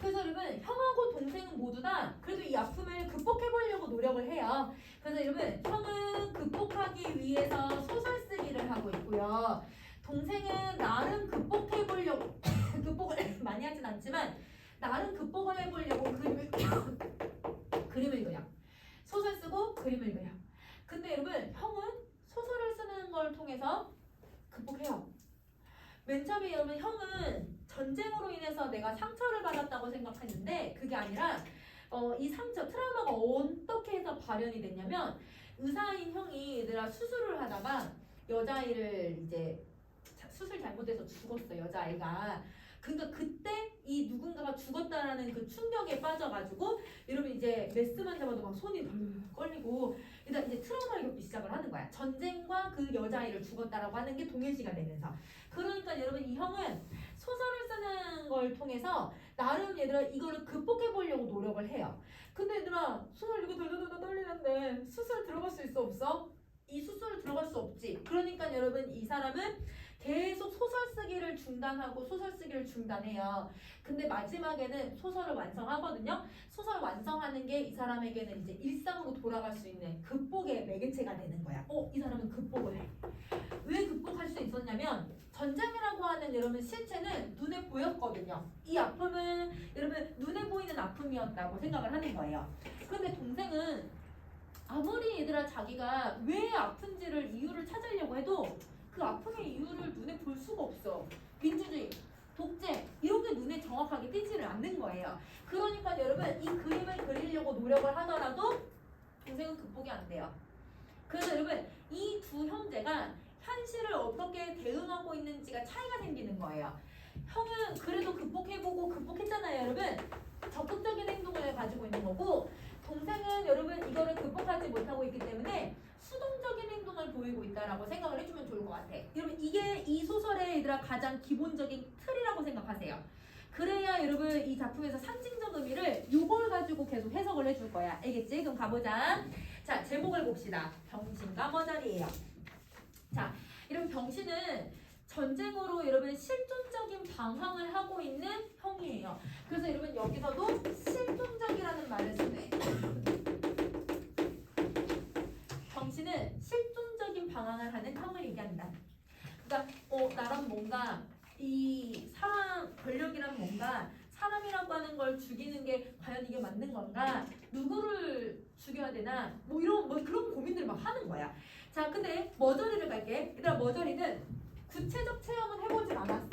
그래서 여러분 형하고 동생은 모두 다 그래도 이 아픔을 극복해보려고 노력을 해요. 그래서 여러분 형은 극복하기 위해서 소설 쓰기를 하고 있고요. 동생은 나름 극복해보려고 극복을 많이 하진 않지만 나름 극복을 해보려고 그림을 그려. 소설 쓰고 그림을 그려. 근데 여러분 형은 소설을 쓰는 걸 통해서 극복해요. 맨 처음에 여러분 형은 전쟁으로 인해서 내가 상처를 받았다고 생각했는데 그게 아니라 이 상처, 트라우마가 어떻게 해서 발현이 됐냐면 의사인 형이 얘들아 수술을 하다가 여자아이를 이제 수술 잘못해서 죽었어. 여자아이가. 그러니까 그때 이 누군가가 죽었다라는 그 충격에 빠져가지고 여러분 이제 메스만 잡아도 막 손이 덜덜 걸리고 일단 이제 트라우마를 겪기 시작을 하는 거야. 전쟁과 그 여자아이를 죽었다라고 하는 게 동일시가 되면서. 그러니까 여러분 이 형은 소설을 쓰는 걸 통해서 나름 얘들아 이거를 극복해 보려고 노력을 해요. 근데 얘들아 소설 이거 덜덜덜 떨리는데 수술 들어갈 수 있어 없어? 이 수술을 들어갈 수 없지. 그러니까 여러분 이 사람은 계속 소설 쓰기를 중단하고 소설 쓰기를 중단해요. 근데 마지막에는 소설을 완성하거든요. 소설 완성하는 게 이 사람에게는 이제 일상으로 돌아갈 수 있는 극복의 매개체가 되는 거야. 이 사람은 극복을 해. 왜 극복할 수 있었냐면 전쟁이라고 하는 여러분 실체는 눈에 보였거든요. 이 아픔은 여러분 눈에 보이는 아픔이었다고 생각을 하는 거예요. 그런데 동생은 아무리 얘들아 자기가 왜 아픈지를 이유를 찾으려고 해도 그 아픔의 이유를 눈에 볼 수가 없어. 민주주의, 독재 이런 게 눈에 정확하게 띄지를 않는 거예요. 그러니까 여러분 이 그림을 그리려고 노력을 하더라도 동생은 극복이 안 돼요. 그래서 여러분 이 두 형제가 현실을 어떻게 대응하고 있는지가 차이가 생기는 거예요. 형은 그래도 극복해보고 극복했잖아요, 여러분. 적극적인 행동을 가지고 있는 거고 동생은 여러분 이거를 극복하지 못하고 있기 때문에 수동적인 행동을 보이고 있다라고 생각을 해주면 좋을 것 같아. 여러분 이게 이 소설의 얘들아 가장 기본적인 틀이라고 생각하세요. 그래야 여러분 이 작품에서 상징적 의미를 요걸 가지고 계속 해석을 해줄 거야. 알겠지? 그럼 가보자. 자, 제목을 봅시다. 병신과 머저리예요. 자, 여러분 병신은 전쟁으로 여러분 실존적인 방황을 하고 있는 형이에요. 그래서 여러분 여기서도 실존적이라는 말을 쓰네. 병신은 실존적인 방황을 하는 형을 얘기한다. 그러니까 나랑 뭔가 이 사람 권력이란 뭔가 사람이라고 하는 걸 죽이는 게 과연 이게 맞는 건가? 누구를 죽여야 되나? 뭐 이런 뭐 그런 고민들을 막 하는 거야. 자, 근데 머저리를 갈게. 얘들아 머저리는 구체적 체험은 해보진 않았어.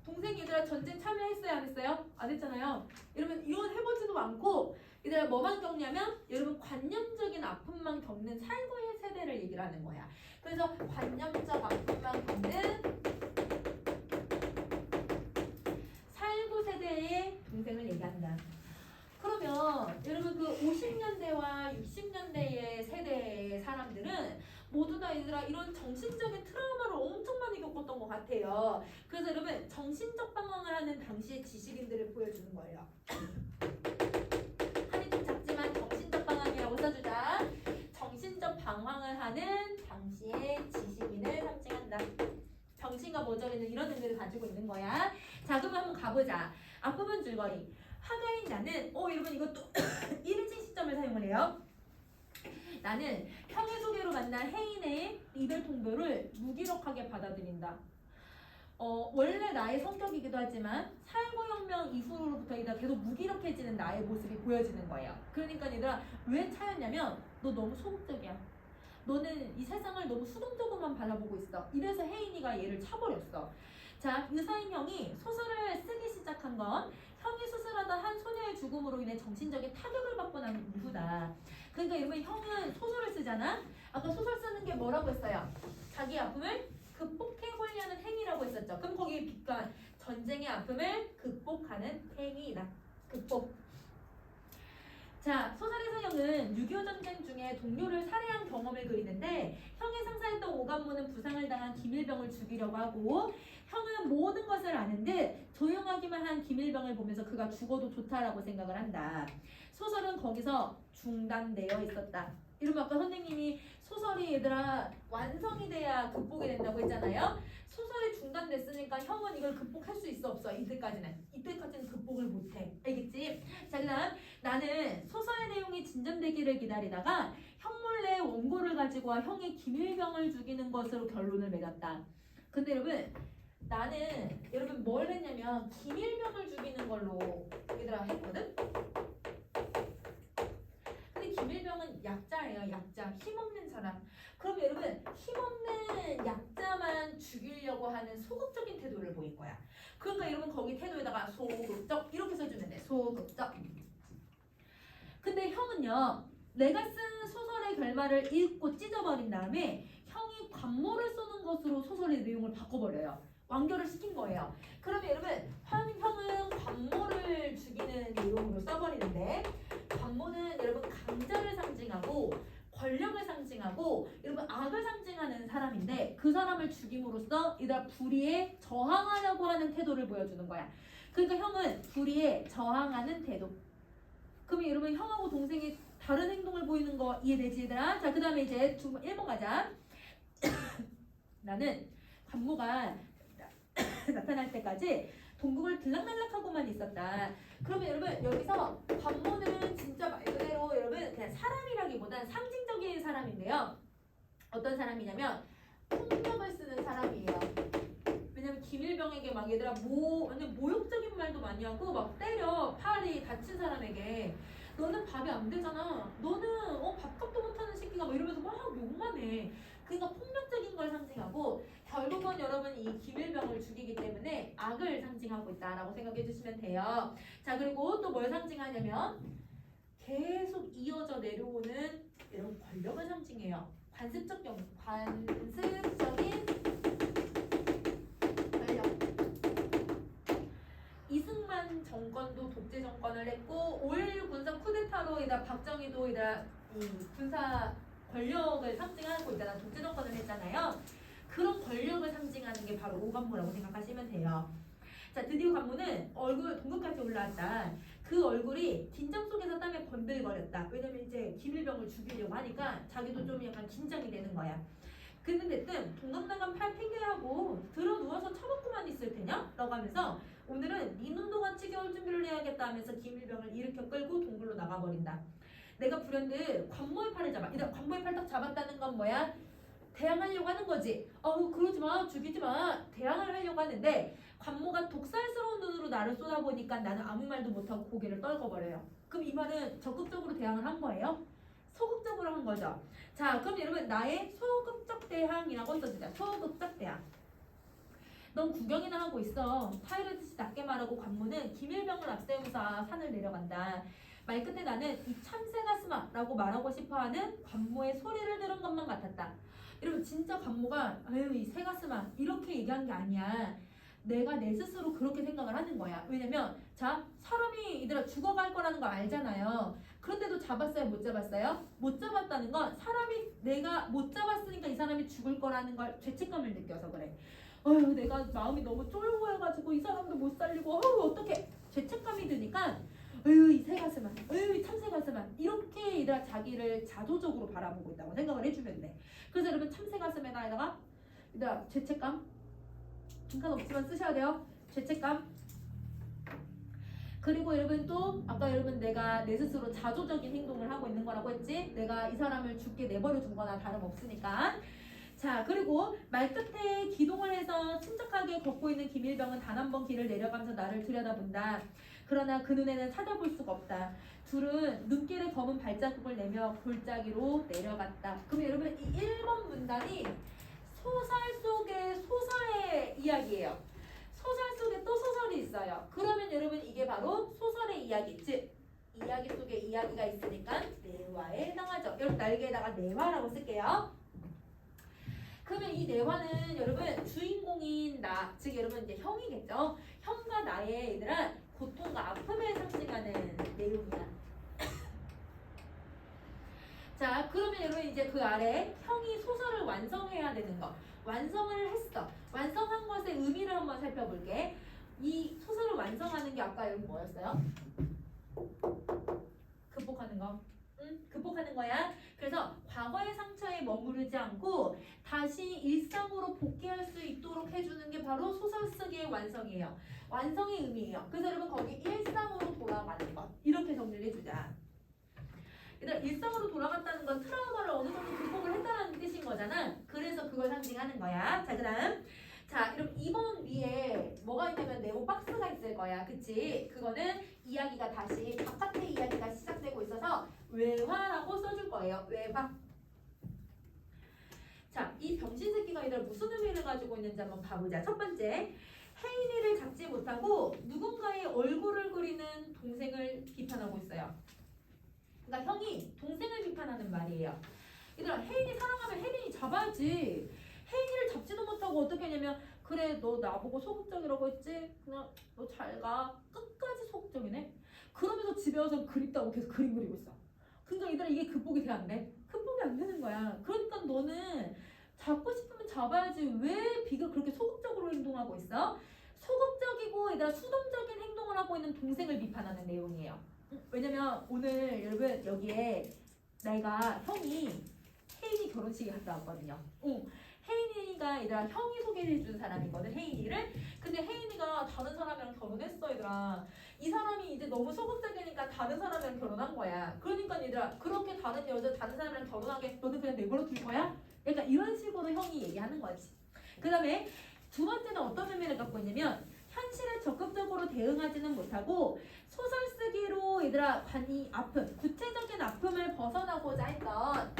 동생 얘들아 전쟁 참여했어요? 안 했어요? 안 했잖아요. 여러분 이건 해보지도 않고 얘들아 뭐만 겪냐면 여러분 관념적인 아픔만 겪는 살구의 세대를 얘기를 하는 거야. 그래서 관념적 아픔만 겪는 살구 세대의 동생을 얘기한다. 그러면 여러분 그 50년대와 60년대의 세대의 사람들은 모두 다 얘들아 이런 정신적인 트라우마를 엄청 많이 겪었던 것 같아요. 그래서 여러분 정신적 방황을 하는 당시의 지식인들을 보여주는 거예요. 한이 좀 작지만 정신적 방황이라고 써주자. 정신적 방황을 하는 당시의 지식인을 상징한다. 병신과 머저리는 이런 의미를 가지고 있는 거야. 자, 그럼 한번 가보자. 아픔은 줄거리. 화가인 나는 여러분 이것도 1인칭 시점을 사용을 해요. 나는 형의 소개로 만난 혜인의 이별 통보를 무기력하게 받아들인다. 원래 나의 성격이기도 하지만 살구혁명 이후로부터 계속 무기력해지는 나의 모습이 보여지는 거예요. 그러니까 얘들아 왜 차였냐면 너 너무 소극적이야. 너는 이 세상을 너무 수동적으로만 바라보고 있어. 이래서 혜인이가 얘를 차버렸어. 자, 의사인 형이 소설을 쓰기 시작한 건 형이 수술하던 한 소녀의 죽음으로 인해 정신적인 타격을 받고 난 이후다. 그러니까 여러분 형은 소설을 쓰잖아. 아까 소설 쓰는 게 뭐라고 했어요? 자기 아픔을 극복해보려는 행위라고 했었죠. 그럼 거기에 비관 전쟁의 아픔을 극복하는 행위다. 극복. 자, 소설에서 형은 6.25 전쟁 중에 동료를 살해한 경험을 그리는데 형이 상사했던 오감무는 부상을 당한 김일병을 죽이려고 하고 형은 모든 것을 아는 듯 조용하기만 한 김일병을 보면서 그가 죽어도 좋다라고 생각을 한다. 소설은 거기서 중단되어 있었다. 이러면 아까 선생님이 소설이 얘들아 완성이 돼야 극복이 된다고 했잖아요. 소설이 중단됐으니까 형은 이걸 극복할 수 있어 없어? 이때까지는 극복을 못해. 알겠지? 자, 그다음 나는 소설의 내용이 진전되기를 기다리다가 형 몰래 원고를 가지고 와 형이 김일병을 죽이는 것으로 결론을 맺었다. 근데 나는 여러분 뭘 했냐면 김일병을 죽이는 걸로 얘들아 했거든? 근데 김일병은 약자예요. 약자. 힘없는 사람. 그럼 여러분 힘없는 약자만 죽이려고 하는 소극적인 태도를 보인 거야. 그러니까 여러분 거기 태도에다가 소극적 이렇게 써주면 돼. 소극적. 근데 형은요. 내가 쓴 소설의 결말을 읽고 찢어버린 다음에 형이 관모를 쏘는 것으로 소설의 내용을 바꿔버려요. 완결을 시킨 거예요. 그러면 여러분 형은 관모를 죽이는 내용으로 써버리는데 관모는 여러분 강자를 상징하고 권력을 상징하고 여러분 악을 상징하는 사람인데 그 사람을 죽임으로써 이들 불의에 저항하려고 하는 태도를 보여주는 거야. 그러니까 형은 불의에 저항하는 태도. 그러면 여러분 형하고 동생이 다른 행동을 보이는 거 이해되지 얘들아? 자, 그 다음에 이제 1번 가자. 나는 관모가 나타날 때까지 동국을 들락날락하고만 있었다. 그러면 여러분 여기서 관모는 진짜 말 그대로 여러분 그냥 사람이라기보단 상징적인 사람인데요. 어떤 사람이냐면 폭력을 쓰는 사람이에요. 왜냐면 김일병에게 막 얘들아 완전 모욕적인 말도 많이 하고 막 때려 팔이 다친 사람에게 너는 밥이 안 되잖아. 너는 밥값도 못하는 새끼가 막 이러면서 막 욕만 해. 그러니까 폭력적인 걸 상징하고 결국은 여러분 이 김일병을 죽이기 때문에 악을 상징하고 있다라고 생각해 주시면 돼요. 자, 그리고 또 뭘 상징하냐면 계속 이어져 내려오는 이런 권력을 상징해요. 관습적인 권력. 이승만 정권도 독재 정권을 했고 5.16 군사 쿠데타로 박정희도 이 군사 권력을 상징하고 있잖아. 독재 정권을 했잖아요. 그런 권력을 상징하는 게 바로 오관모라고 생각하시면 돼요. 자, 드디어 관모는 얼굴 동급까지 올라왔다. 그 얼굴이 긴장 속에서 땀에 번들거렸다. 왜냐면 이제 김일병을 죽이려고 하니까 자기도 좀 약간 긴장이 되는 거야. 그런데 동강나간 팔 팽개하고 들어 누워서 처먹고만 있을 테냐? 라고 하면서 오늘은 네 눈도 같이 겨울 준비를 해야겠다 하면서 김일병을 일으켜 끌고 동굴로 나가버린다. 내가 불현듯 관모의 팔을 잡아. 일단 관모의 팔 딱 잡았다는 건 뭐야? 대항하려고 하는 거지. 그러지 마, 죽이지 마. 대항을 하려고 하는데 관모가 독살스러운 눈으로 나를 쏟아보니까 나는 아무 말도 못하고 고개를 떨궈버려요. 그럼 이 말은 적극적으로 대항을 한 거예요? 소극적으로 한 거죠. 자, 그럼 여러분 나의 소극적 대항이라고 써주자. 소극적 대항. 넌 구경이나 하고 있어. 타이르듯이 낮게 말하고 관모는 김일병을 앞세우면서 산을 내려간다. 말 끝에 나는 이 참새 가슴아 라고 말하고 싶어하는 관모의 소리를 들은 것만 같았다. 여러분 진짜 관모가 아유 이 새 가슴아 이렇게 얘기한 게 아니야. 내가 내 스스로 그렇게 생각을 하는 거야. 왜냐면 자 사람이 이들아 죽어갈 거라는 거 알잖아요. 그런데도 잡았어요? 못 잡았어요? 못 잡았다는 건 사람이 내가 못 잡았으니까 이 사람이 죽을 거라는 걸 죄책감을 느껴서 그래. 어휴 내가 마음이 너무 쫄보여가지고 이 사람도 못 살리고 어떻게 죄책감이 드니까 어휴 이 새 가슴아 어휴 이 참새 가슴아 이렇게 얘들아 자기를 자조적으로 바라보고 있다고 생각을 해주면 돼. 그래서 여러분 참새 가슴에다가 얘들아 죄책감 중간 없지만 쓰셔야 돼요. 죄책감. 그리고 여러분 또 아까 여러분 내가 내 스스로 자조적인 행동을 하고 있는 거라고 했지. 내가 이 사람을 죽게 내버려 둔 거나 다름없으니까. 자 그리고 말끝에 기동을 해서 침착하게 걷고 있는 김일병은 단 한 번 길을 내려가면서 나를 들여다본다. 그러나 그 눈에는 찾아볼 수가 없다. 둘은 눈길에 검은 발자국을 내며 골짜기로 내려갔다. 그럼 여러분 이 1번 문단이 소설 속의 소설의 이야기예요. 소설 속에 또 소설이 있어요. 그러면 여러분 이게 바로 소설의 이야기, 즉 이야기 속에 이야기가 있으니까 내화에 해당하죠. 여러분 날개에다가 내화라고 쓸게요. 그러면 이 내화는 여러분 주인공인 나, 즉 여러분 이제 형이겠죠. 형과 나의 얘들아 고통과 아픔을 상징하는 내용이야. 자 그러면 여러분 이제 그 아래 형이 소설을 완성해야 되는 거 완성을 했어. 완성한 것의 의미를 한번 살펴볼게. 이 소설을 완성하는 게 아까 여러분 뭐였어요? 극복하는 거. 극복하는 거야. 그래서 과거의 상처에 머무르지 않고 다시 일상으로 복귀할 수 있도록 해주는 게 바로 소설 쓰기의 완성이에요. 완성의 의미예요. 그래서 여러분 거기 일상으로 돌아가는 것 이렇게 정리를 해주자. 일단 일상으로 돌아갔다는 건 트라우마를 어느 정도 극복을 했다는 뜻인 거잖아. 그래서 그걸 상징하는 거야. 자 그다음 자 그럼 2번 위에 뭐가 있냐면 네모 박스가 있을 거야. 그치? 그거는 이야기가 다시 바깥의 이야기가 시작되고 있어서 외화라고 써줄 거예요. 외화. 자, 이 병신 새끼가 이들 무슨 의미를 가지고 있는지 한번 봐보자. 첫 번째, 혜인이를 잡지 못하고 누군가의 얼굴을 그리는 동생을 비판하고 있어요. 그러니까 형이 동생을 비판하는 말이에요. 얘들아 혜인이 사랑하면 혜인이 잡아야지. 혜인이를 잡지도 못하고 어떻게 하냐면 그래 너 나보고 소극적이라고 했지? 그냥 너 잘 가. 끝까지 소극적이네. 그러면서 집에 와서 그립다고 계속 그림 그리고 있어. 그러니까 얘들아 이게 극복이 돼 안 돼? 극복이 안 되는 거야. 그러니까 너는 잡고 싶으면 잡아야지. 왜 비가 그렇게 소극적으로 행동하고 있어? 소극적이고 얘들아 수동적인 행동을 하고 있는 동생을 비판하는 내용이에요. 왜냐면 오늘 여러분 여기에 내가 형이 혜인이 결혼식에 갔다 왔거든요. 혜인이가 얘들아 형이 소개해준 사람이거든 혜인이를. 근데 혜인이가 다른 사람이랑 결혼했어 얘들아. 이 사람이 이제 너무 소극적이니까 다른 사람이랑 결혼한 거야. 그러니까 얘들아 그렇게 다른 여자 다른 사람이랑 결혼하게 너는 그냥 내버려 둘 거야? 약간 이런 식으로 형이 얘기하는 거지. 그 다음에 두 번째는 어떤 의미를 갖고 있냐면 현실에 적극적으로 대응하지는 못하고 소설 쓰기로 얘들아 관이 아픔 구체적인 아픔을 벗어나고자 했던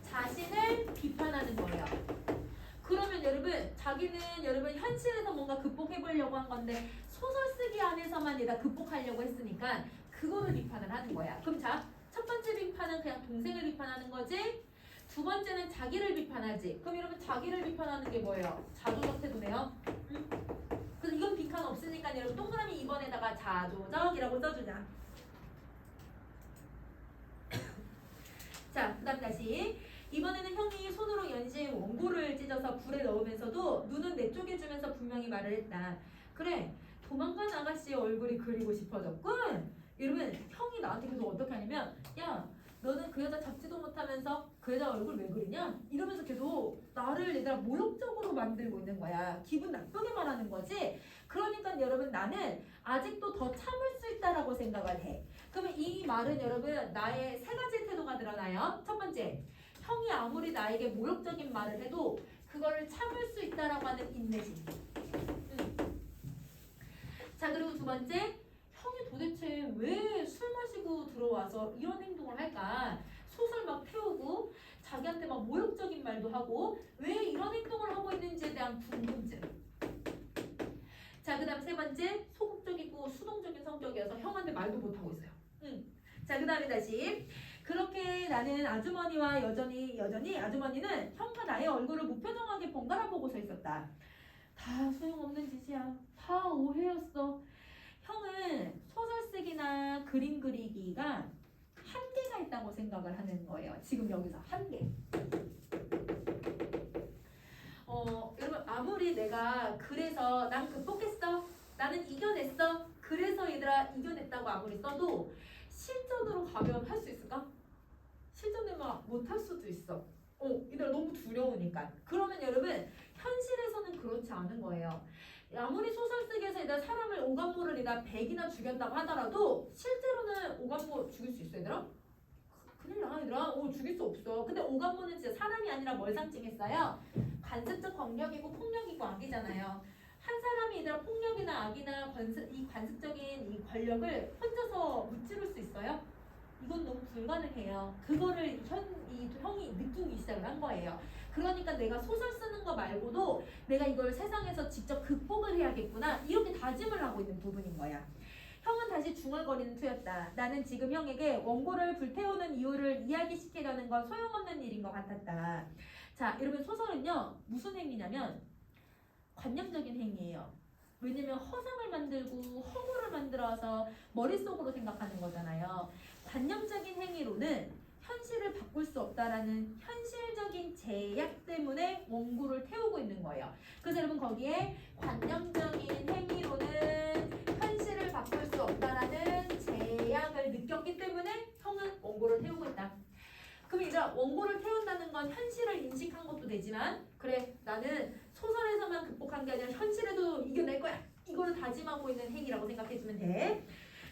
자신을 비판하는 거예요. 그러면 여러분 자기는 여러분 현실에서 뭔가 극복해 보려고 한 건데 소설 쓰기 안에서만 얘가 극복하려고 했으니까 그거를 비판을 하는 거야. 그럼 자 첫 번째 비판은 그냥 동생을 비판하는 거지. 두 번째는 자기를 비판하지. 그럼 여러분 자기를 비판하는 게 뭐예요? 자조적 태도네요. 그래서 이건 비판 없으니까 여러분 동그라미 2번에다가 자조적이라고 써주자. 자, 그 다음 다시. 이번에는 형이 손으로 연신 원고를 찢어서 불에 넣으면서도 눈은 내쪽해주면서 분명히 말을 했다. 그래, 도망간 아가씨의 얼굴이 그리고 싶어졌군. 여러분, 형이 나한테 계속 어떻게 하냐면 야, 너는 그 여자 잡지도 못하면서 그 여자 얼굴 왜 그리냐? 이러면서 계속 나를 얘들아 모욕적으로 만들고 있는 거야. 기분 나쁘게 말하는 거지. 그러니까 여러분 나는 아직도 더 참을 수 있다라고 생각을 해. 그러면 이 말은 여러분 나의 세 가지 태도가 드러나요. 첫 번째, 형이 아무리 나에게 모욕적인 말을 해도 그거를 참을 수 있다라고 하는 인내심. 자 그리고 두 번째, 형이 도대체 왜 술 마시고 들어와서 이런 행동을 할까? 소설 막 태우고 자기한테 막 모욕적인 말도 하고 왜 이런 행동을 하고 있는지에 대한 궁금증. 자 그 다음 세 번째, 소극적이고 수동적인 성격이어서 형한테 말도 못하고 있어요. 자 그 다음에 다시 그렇게 나는 아주머니와 여전히 아주머니는 형과 나의 얼굴을 무표정하게 번갈아 보고 서 있었다. 다 소용없는 짓이야. 다 오해였어. 형은 소설 쓰기나 그림 그리기가 한계가 있다고 생각을 하는 거예요. 지금 여기서 한계. 여러분 아무리 내가 그래서 난 극복했어, 나는 이겨냈어, 그래서 얘들아 이겨냈다고 아무리 써도 실전으로 가면 할 수 있을까? 실전에만 못할 수도 있어. 얘들아 너무 두려우니까. 그러면 여러분 현실에서는 그렇지 않은 거예요. 아무리 소설 쓰기에서 얘들아 사람을 오감모를 얘들아 100이나 죽였다고 하더라도 실제로는 오감모 죽일 수 있어 얘들아? 큰일 나 얘들아. 죽일 수 없어. 근데 오감모는 진짜 사람이 아니라 뭘 상징했어요? 관습적 권력이고 폭력이고 악이잖아요. 한 사람이 얘들아 폭력이나 악이나 이 관습적인 이 권력을 혼자서 무찌를 수 있어요? 이건 너무 불가능해요. 그거를 형이 느끼기 시작을 한 거예요. 그러니까 내가 소설 쓰는 거 말고도 내가 이걸 세상에서 직접 극복을 해야겠구나 이렇게 다짐을 하고 있는 부분인 거야. 형은 다시 중얼거리는 투였다. 나는 지금 형에게 원고를 불태우는 이유를 이야기시키려는 건 소용없는 일인 것 같았다. 자 여러분 소설은요 무슨 행위냐면 관념적인 행위예요. 왜냐면 허상을 만들고 허구를 만들어서 머릿속으로 생각하는 거잖아요. 관념적인 행위로는 현실을 바꿀 수 없다라는 현실적인 제약 때문에 원고를 태우고 있는 거예요. 그래서 여러분 거기에 관념적인 행위로는 현실을 바꿀 수 없다라는 제약을 느꼈기 때문에 형은 원고를 태우고 있다. 그럼 이제 원고를 태운다는 건 현실을 인식한 것도 되지만 그래 나는 소설에서만 극복한 게 아니라 현실에도 이겨낼 거야. 이거를 다짐하고 있는 행위라고 생각해주면 돼.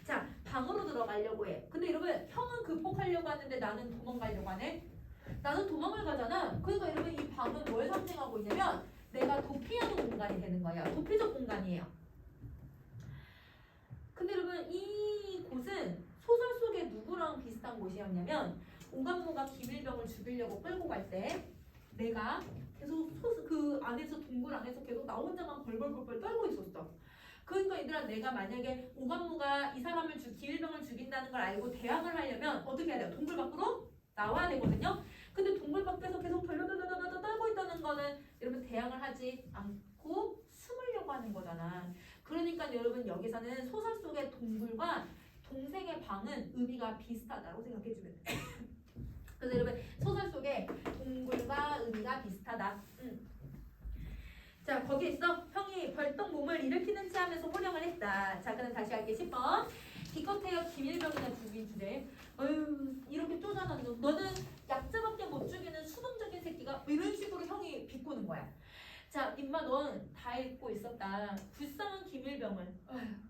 자 방으로 들어가려고 해. 근데 여러분 형은 극복하려고 하는데 나는 도망가려고 하네. 나는 도망을 가잖아. 그러니까 여러분 이 방은 뭘 상징하고 있냐면 내가 도피하는 공간이 되는 거예요. 도피적 공간이에요. 근데 여러분 이 곳은 소설 속에 누구랑 비슷한 곳이었냐면 오감모가 김일병을 죽이려고 끌고 갈 때 내가 계속 그 안에서 동굴 안에서 계속 나 혼자만 벌벌벌 떨고 있었어. 그러니까 얘들아 내가 만약에 오감모가 이 사람을 김일병을 죽인다는 걸 알고 대항을 하려면 어떻게 해야 돼요? 동굴 밖으로 나와야 되거든요. 근데 동굴 밖에서 계속 덜덜덜덜 떨고 있다는 거는 여러분 대항을 하지 않고 숨으려고 하는 거잖아. 그러니까 여러분 여기서는 소설 속의 동굴과 동생의 방은 의미가 비슷하다고 생각해주면 돼. 그래서 여러분 소설 속에 동굴과 의미가 비슷하다. 자 거기 있어. 형이 벌떡 몸을 일으키는 체 하면서 호령을 했다. 자 그럼 다시 할게. 10번. 기껏해야 김일병이나 죽인 주제. 어휴 이렇게 쪼잔한 너는 약자밖에 못 죽이는 수동적인 새끼가 이런 식으로 형이 비꼬는 거야. 자 임마 넌 다 잊고 있었다. 불쌍한 김일병은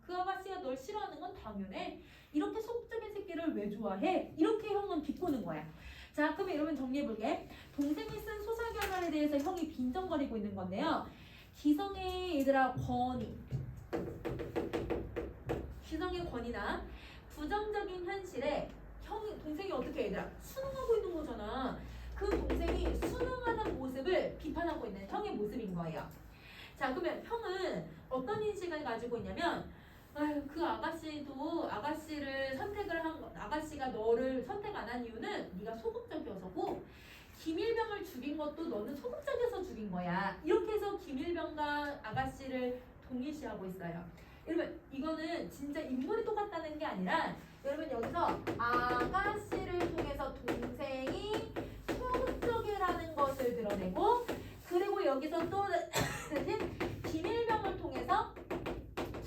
그 아가씨가 널 싫어하는 건 당연해. 이렇게 소극적인 새끼를 왜 좋아해? 이렇게 형은 비꼬는 거야. 자 그럼 여러분 정리해볼게. 동생이 쓴 소설 결말에 대해서 형이 빈정거리고 있는 건데요. 기성의 얘들아 권위, 기성의 권위나 부정적인 현실에 동생이 어떻게 얘들아 순응하고 있는 거잖아. 그 동생이 순응하는 모습을 비판하고 있는 형의 모습인 거예요. 자 그러면 형은 어떤 인식을 가지고 있냐면 아유, 그 아가씨도 아가씨를 선택을 한 거, 아가씨가 너를 선택 안 한 이유는 네가 소극적이어서고 김일병을 죽인 것도 너는 소극적이어서 죽인 거야. 이렇게 해서 김일병과 아가씨를 동일시하고 있어요. 여러분 이거는 진짜 인물이 똑같다는 게 아니라 여러분 여기서 아가씨를 통해서 동생이 소극적이라는 것을 드러내고 그리고 여기서 또 김일병을 통해서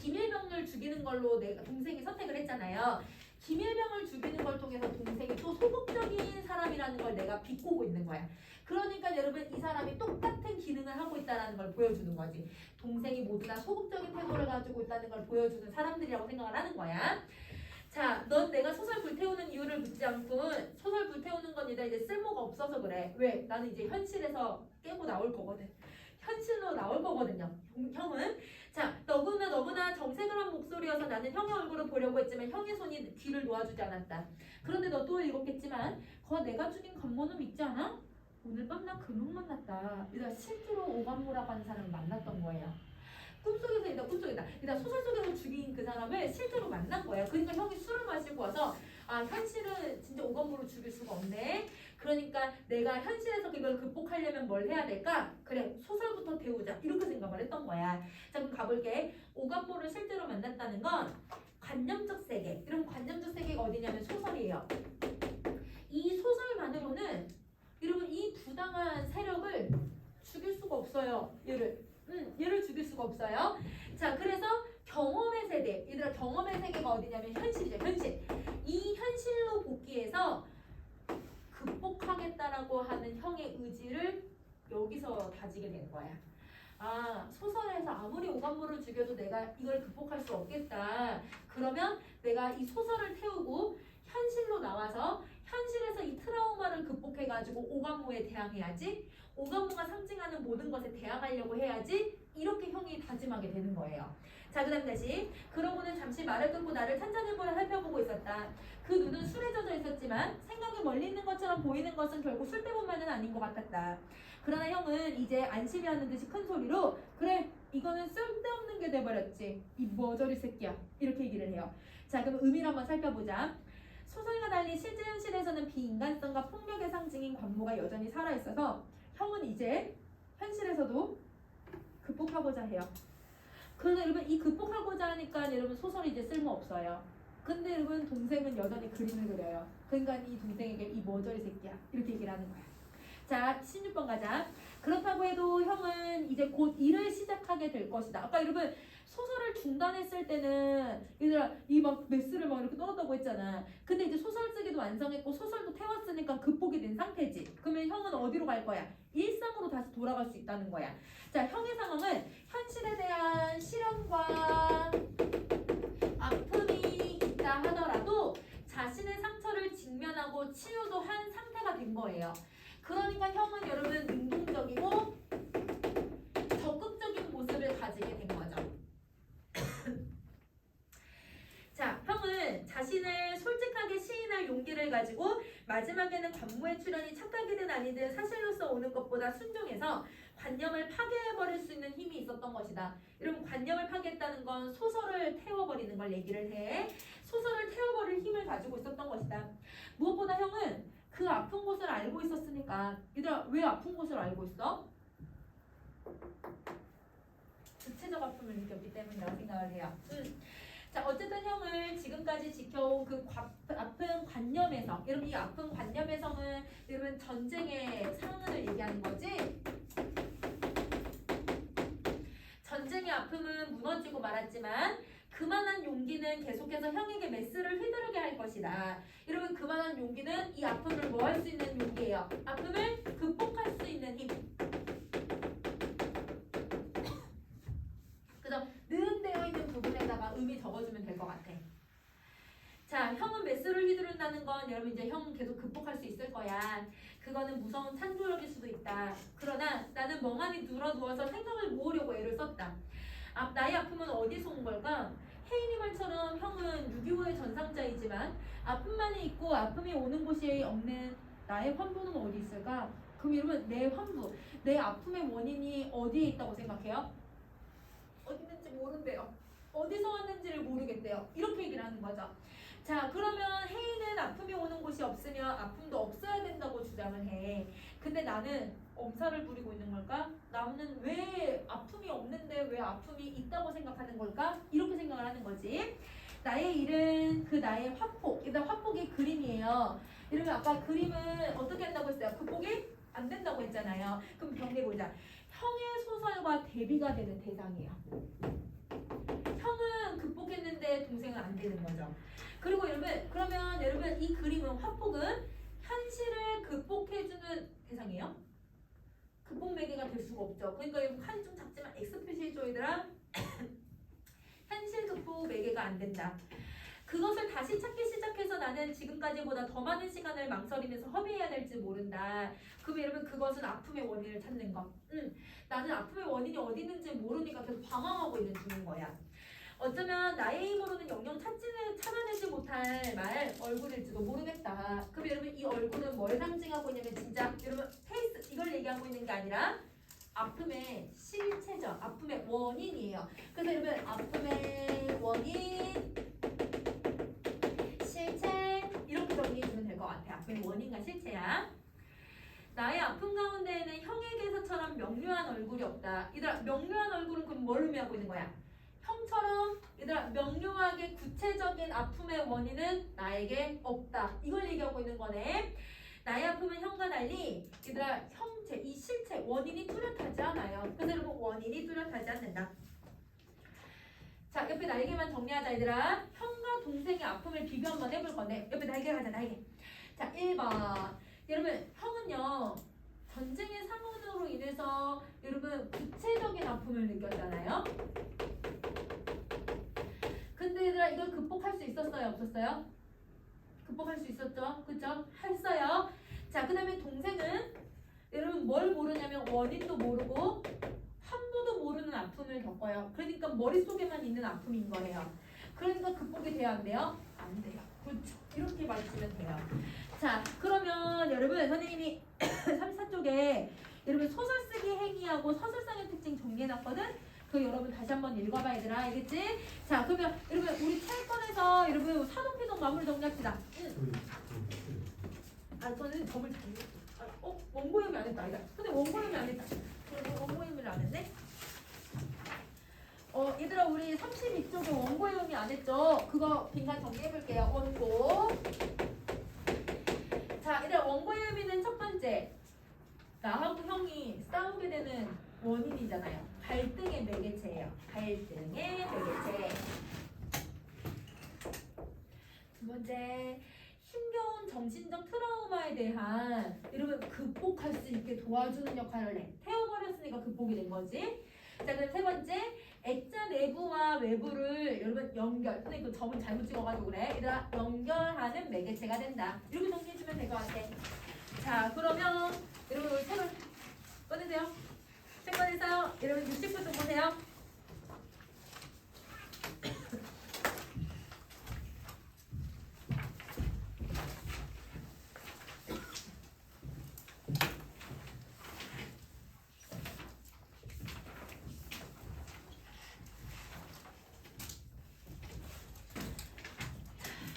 김일병을 죽이는 걸로 내가 동생이 선택을 했잖아요. 김일병을 죽이는 걸 통해서 동생이 또 소극적인 사람이라는 걸 내가 비꼬고 있는 거야. 그러니까 여러분 이 사람이 똑같은 기능을 하고 있다는 걸 보여주는 거지. 동생이 모두 다 소극적인 태도를 가지고 있다는 걸 보여주는 사람들이라고 생각을 하는 거야. 자, 넌 내가 소설 불태우는 이유를 묻지 않고 소설 불태우는 건 이제 쓸모가 없어서 그래. 왜? 나는 이제 현실에서 깨고 나올 거거든. 현실로 나올 거거든요. 형은 자 너무나 정색을 한 목소리여서 나는 형의 얼굴을 보려고 했지만 형의 손이 귀를 놓아주지 않았다. 그런데 너 또 읽었겠지만 거 내가 죽인 간모는 믿지 않아? 오늘 밤 나 그놈 만났다. 이다 실제로 오감무라고 하는 사람을 만났던 거예요. 꿈속이다. 소설 속에서 죽인 그 사람을 실제로 만난 거예요. 그러니까 형이 술을 마시고 와서 아 현실은 진짜 오감무로 죽일 수가 없네. 그러니까 내가 현실에서 이걸 극복하려면 뭘 해야 될까? 그래 소설부터 배우자 이렇게 생각을 했던 거야. 자 그럼 가볼게. 오감무를 실제로 만났다는 건 관념적 세계. 이런 관념적 세계가 어디냐면 소설이에요. 이 소설만으로는 여러분 이 부당한 세력을 죽일 수가 없어요. 얘를 죽일 수가 없어요. 자 그래서 경험의 세대. 얘들아 경험의 세계가 어디냐면 현실이죠. 현실. 이 현실로 복귀해서 극복하겠다라고 하는 형의 의지를 여기서 다지게 되는 거야. 아 소설에서 아무리 오감무를 죽여도 내가 이걸 극복할 수 없겠다. 그러면 내가 이 소설을 태우고 현실로 나와서 현실에서 이 트라우마를 극복해가지고 오감무에 대항해야지. 오감무가 상징하는 모든 것에 대항하려고 해야지. 이렇게 형이 다짐하게 되는 거예요. 자 그 다음 다시. 그러고는 잠시 말을 끊고 나를 찬찬히 살펴보고 있었다. 그 눈은 술에 젖어 있었지만 생각이 멀리 있는 것처럼 보이는 것은 결국 술 때문만은 아닌 것 같았다. 그러나 형은 이제 안심이 하는 듯이 큰 소리로 그래 이거는 쓸데없는 게 돼버렸지. 이 머저리 새끼야. 이렇게 얘기를 해요. 자 그럼 의미를 한번 살펴보자. 소설과 달리 실제 현실에서는 비인간성과 폭력의 상징인 관모가 여전히 살아있어서 형은 이제 현실에서도 극복하고자 해요. 그런데 여러분 이 극복하고자 하니까 여러분 소설이 이제 쓸모없어요. 근데 여러분 동생은 여전히 그림을 그려요. 그러니까 이 동생에게 이 머저리 새끼야 이렇게 얘기를 하는 거야. 자 16번 가자. 그렇다고 해도 형은 이제 곧 일을 시작하게 될 것이다. 아까 여러분 소설을 중단했을 때는 얘들아 이 막 메스를 막 이렇게 넣었다고 했잖아. 근데 이제 소설 쓰기도 완성했고 소설도 태웠으니까 극복이 된 상태지. 그러면 형은 어디로 갈 거야? 일상으로 다시 돌아갈 수 있다는 거야. 자 형의 상황은 현실에 대한 실현과 아픔이 있다 하더라도 자신의 상처를 직면하고 치유도 한 상태가 된 거예요. 그러니까 형은 여러분 능동적이고 적극적인 모습을 가지게 된 거죠. 자, 형은 자신을 솔직하게 시인할 용기를 가지고 마지막에는 관모의 출현이 착각이든 아니든 사실로서 오는 것보다 순종해서 관념을 파괴해버릴 수 있는 힘이 있었던 것이다. 여러분 관념을 파괴했다는 건 소설을 태워버리는 걸 얘기를 해. 소설을 태워버릴 힘을 가지고 있었던 것이다. 무엇보다 형은 그 아픈 곳을 알고 있었으니까 얘들아 왜 아픈 곳을 알고 있어? 구체적 아픔을 느꼈기 때문이라고 생각을 해요. 자 어쨌든 형을 지금까지 지켜온 그 아픈 관념에서 여러분 이 아픈 관념에서는 여러분 전쟁의 상흔을 얘기하는 거지. 전쟁의 아픔은 무너지고 말았지만 그만한 용기는 계속해서 형에게 메스를 휘두르게 할 것이다. 여러분 그만한 용기는 이 아픔을 뭐 할 수 있는 용기예요. 아픔을 극복할 수 있는 힘. 그래서 느은되어 있는 부분에다가 의미 적어주면 될 것 같아. 자, 형은 메스를 휘두른다는 건 여러분 이제 형 계속 극복할 수 있을 거야. 그거는 무서운 창조력일 수도 있다. 그러나 나는 멍하니 누워서 생각을 모으려고 애를 썼다. 나의 아픔은 어디서 온 걸까? 혜인이 말처럼 형은 6.25의 전상자이지만 아픔만이 있고 아픔이 오는 곳이 없는 나의 환부는 어디 있을까? 그럼 여러분 내 환부, 내 아픔의 원인이 어디에 있다고 생각해요? 어디 있는지 모른대요. 어디서 왔는지를 모르겠대요. 이렇게 얘기를 하는 거죠. 자 그러면 혜인은 아픔이 오는 곳이 없으면 아픔도 없어야 된다고 주장을 해. 근데 나는 엄살을 부리고 있는 걸까? 나는 왜 아픔이 없는데 왜 아픔이 있다고 생각하는 걸까? 이렇게 생각을 하는 거지. 나의 일은 그 나의 화폭, 일단 화폭의 그림이에요. 이러면 아까 그림은 어떻게 한다고 했어요? 극복이 안 된다고 했잖아요. 그럼 정리해보자. 형의 소설과 대비가 되는 대상이에요. 형은 극복했는데 동생은 안 되는 거죠. 그리고 여러분 그러면 여러분 이 그림은 화폭은 현실을 극복해주는 대상이에요. 극복 매개가 될 수가 없죠. 그러니까 여러분 칸이 좀 작지만 X 표시해줘 얘들아. 현실 극복 매개가 안 된다. 그것을 다시 찾기 시작해서 나는 지금까지보다 더 많은 시간을 망설이면서 허비해야 될지 모른다. 그럼 여러분 그것은 아픔의 원인을 찾는 것. 나는 아픔의 원인이 어디 있는지 모르니까 계속 방황하고 있는 중인 거야. 어쩌면 나의 힘으로는 영영 찾아내지 못할 말 얼굴일지도 모르겠다. 그럼 여러분 이 얼굴은 뭘 상징하고 있냐면 진짜 여러분 페이스 이걸 얘기하고 있는 게 아니라 아픔의 실체죠. 아픔의 원인이에요. 그래서 여러분 아픔의 원인 실체 이렇게 정리해주면 될 것 같아요. 아픔의 원인과 실체야. 나의 아픔 가운데에는 형에게서처럼 명료한 얼굴이 없다. 얘들아 명료한 얼굴은 그럼 뭘 의미하고 있는 거야? 형처럼 얘들아 명료하게 구체적인 아픔의 원인은 나에게 없다. 이걸 얘기하고 있는 거네. 나의 아픔은 형과 달리 얘들아 형체, 이 실체, 원인이 뚜렷하지 않아요. 그래서 여러분 원인이 뚜렷하지 않는다. 자 옆에 날개만 정리하자 얘들아. 형과 동생의 아픔을 비교 한번 해볼 건데 옆에 날개 가자 날개. 자 1번 여러분 형은요 전쟁의 상흔으로 인해서 여러분 구체적인 아픔을 느꼈잖아요. 근데 얘들아 이걸 극복할 수 있었어요? 없었어요? 극복할 수 있었죠? 그쵸? 했어요. 자 그 다음에 동생은 여러분 뭘 모르냐면 원인도 모르고 환부도 모르는 아픔을 겪어요. 그러니까 머릿속에만 있는 아픔인 거예요. 그러니까 극복이 돼야 안 돼요? 안 돼요. 그렇죠. 이렇게 맞추면 돼요. 자 그러면 여러분 선생님이 34쪽에 여러분 소설 쓰기 행위하고 서술상의 특징 정리해놨거든? 그 여러분 다시 한번 읽어봐 얘들아 알겠지? 자 그러면 여러분 우리 차일권에서 여러분 사동피동 마무리 정리합시다. 저는 점을 잘못 원고형이 안 했다 아니다. 근데 원고형이 안 했다. 원고형을 안 했네? 얘들아 우리 32쪽에 원고형이 안 했죠? 그거 빈칸 정리해볼게요. 원고. 자 얘들아 원고의 의미는 첫 번째 나하고 형이 싸우게 되는 원인이잖아요. 갈등의 매개체예요. 갈등의 매개체. 두 번째 힘겨운 정신적 트라우마에 대한 여러분 극복할 수 있게 도와주는 역할을 해. 태워버렸으니까 극복이 된 거지. 자 그럼 세 번째 액자 내부와 외부를 여러분 연결. 근데 그 점은 잘못 찍어가지고 그래. 얘들아 연결하는 매개체가 된다. 이렇게 정리해주면 될 것 같아. 자 그러면 여러분 책을 꺼내세요. 책 꺼내세요. 여러분 60분 좀 보세요.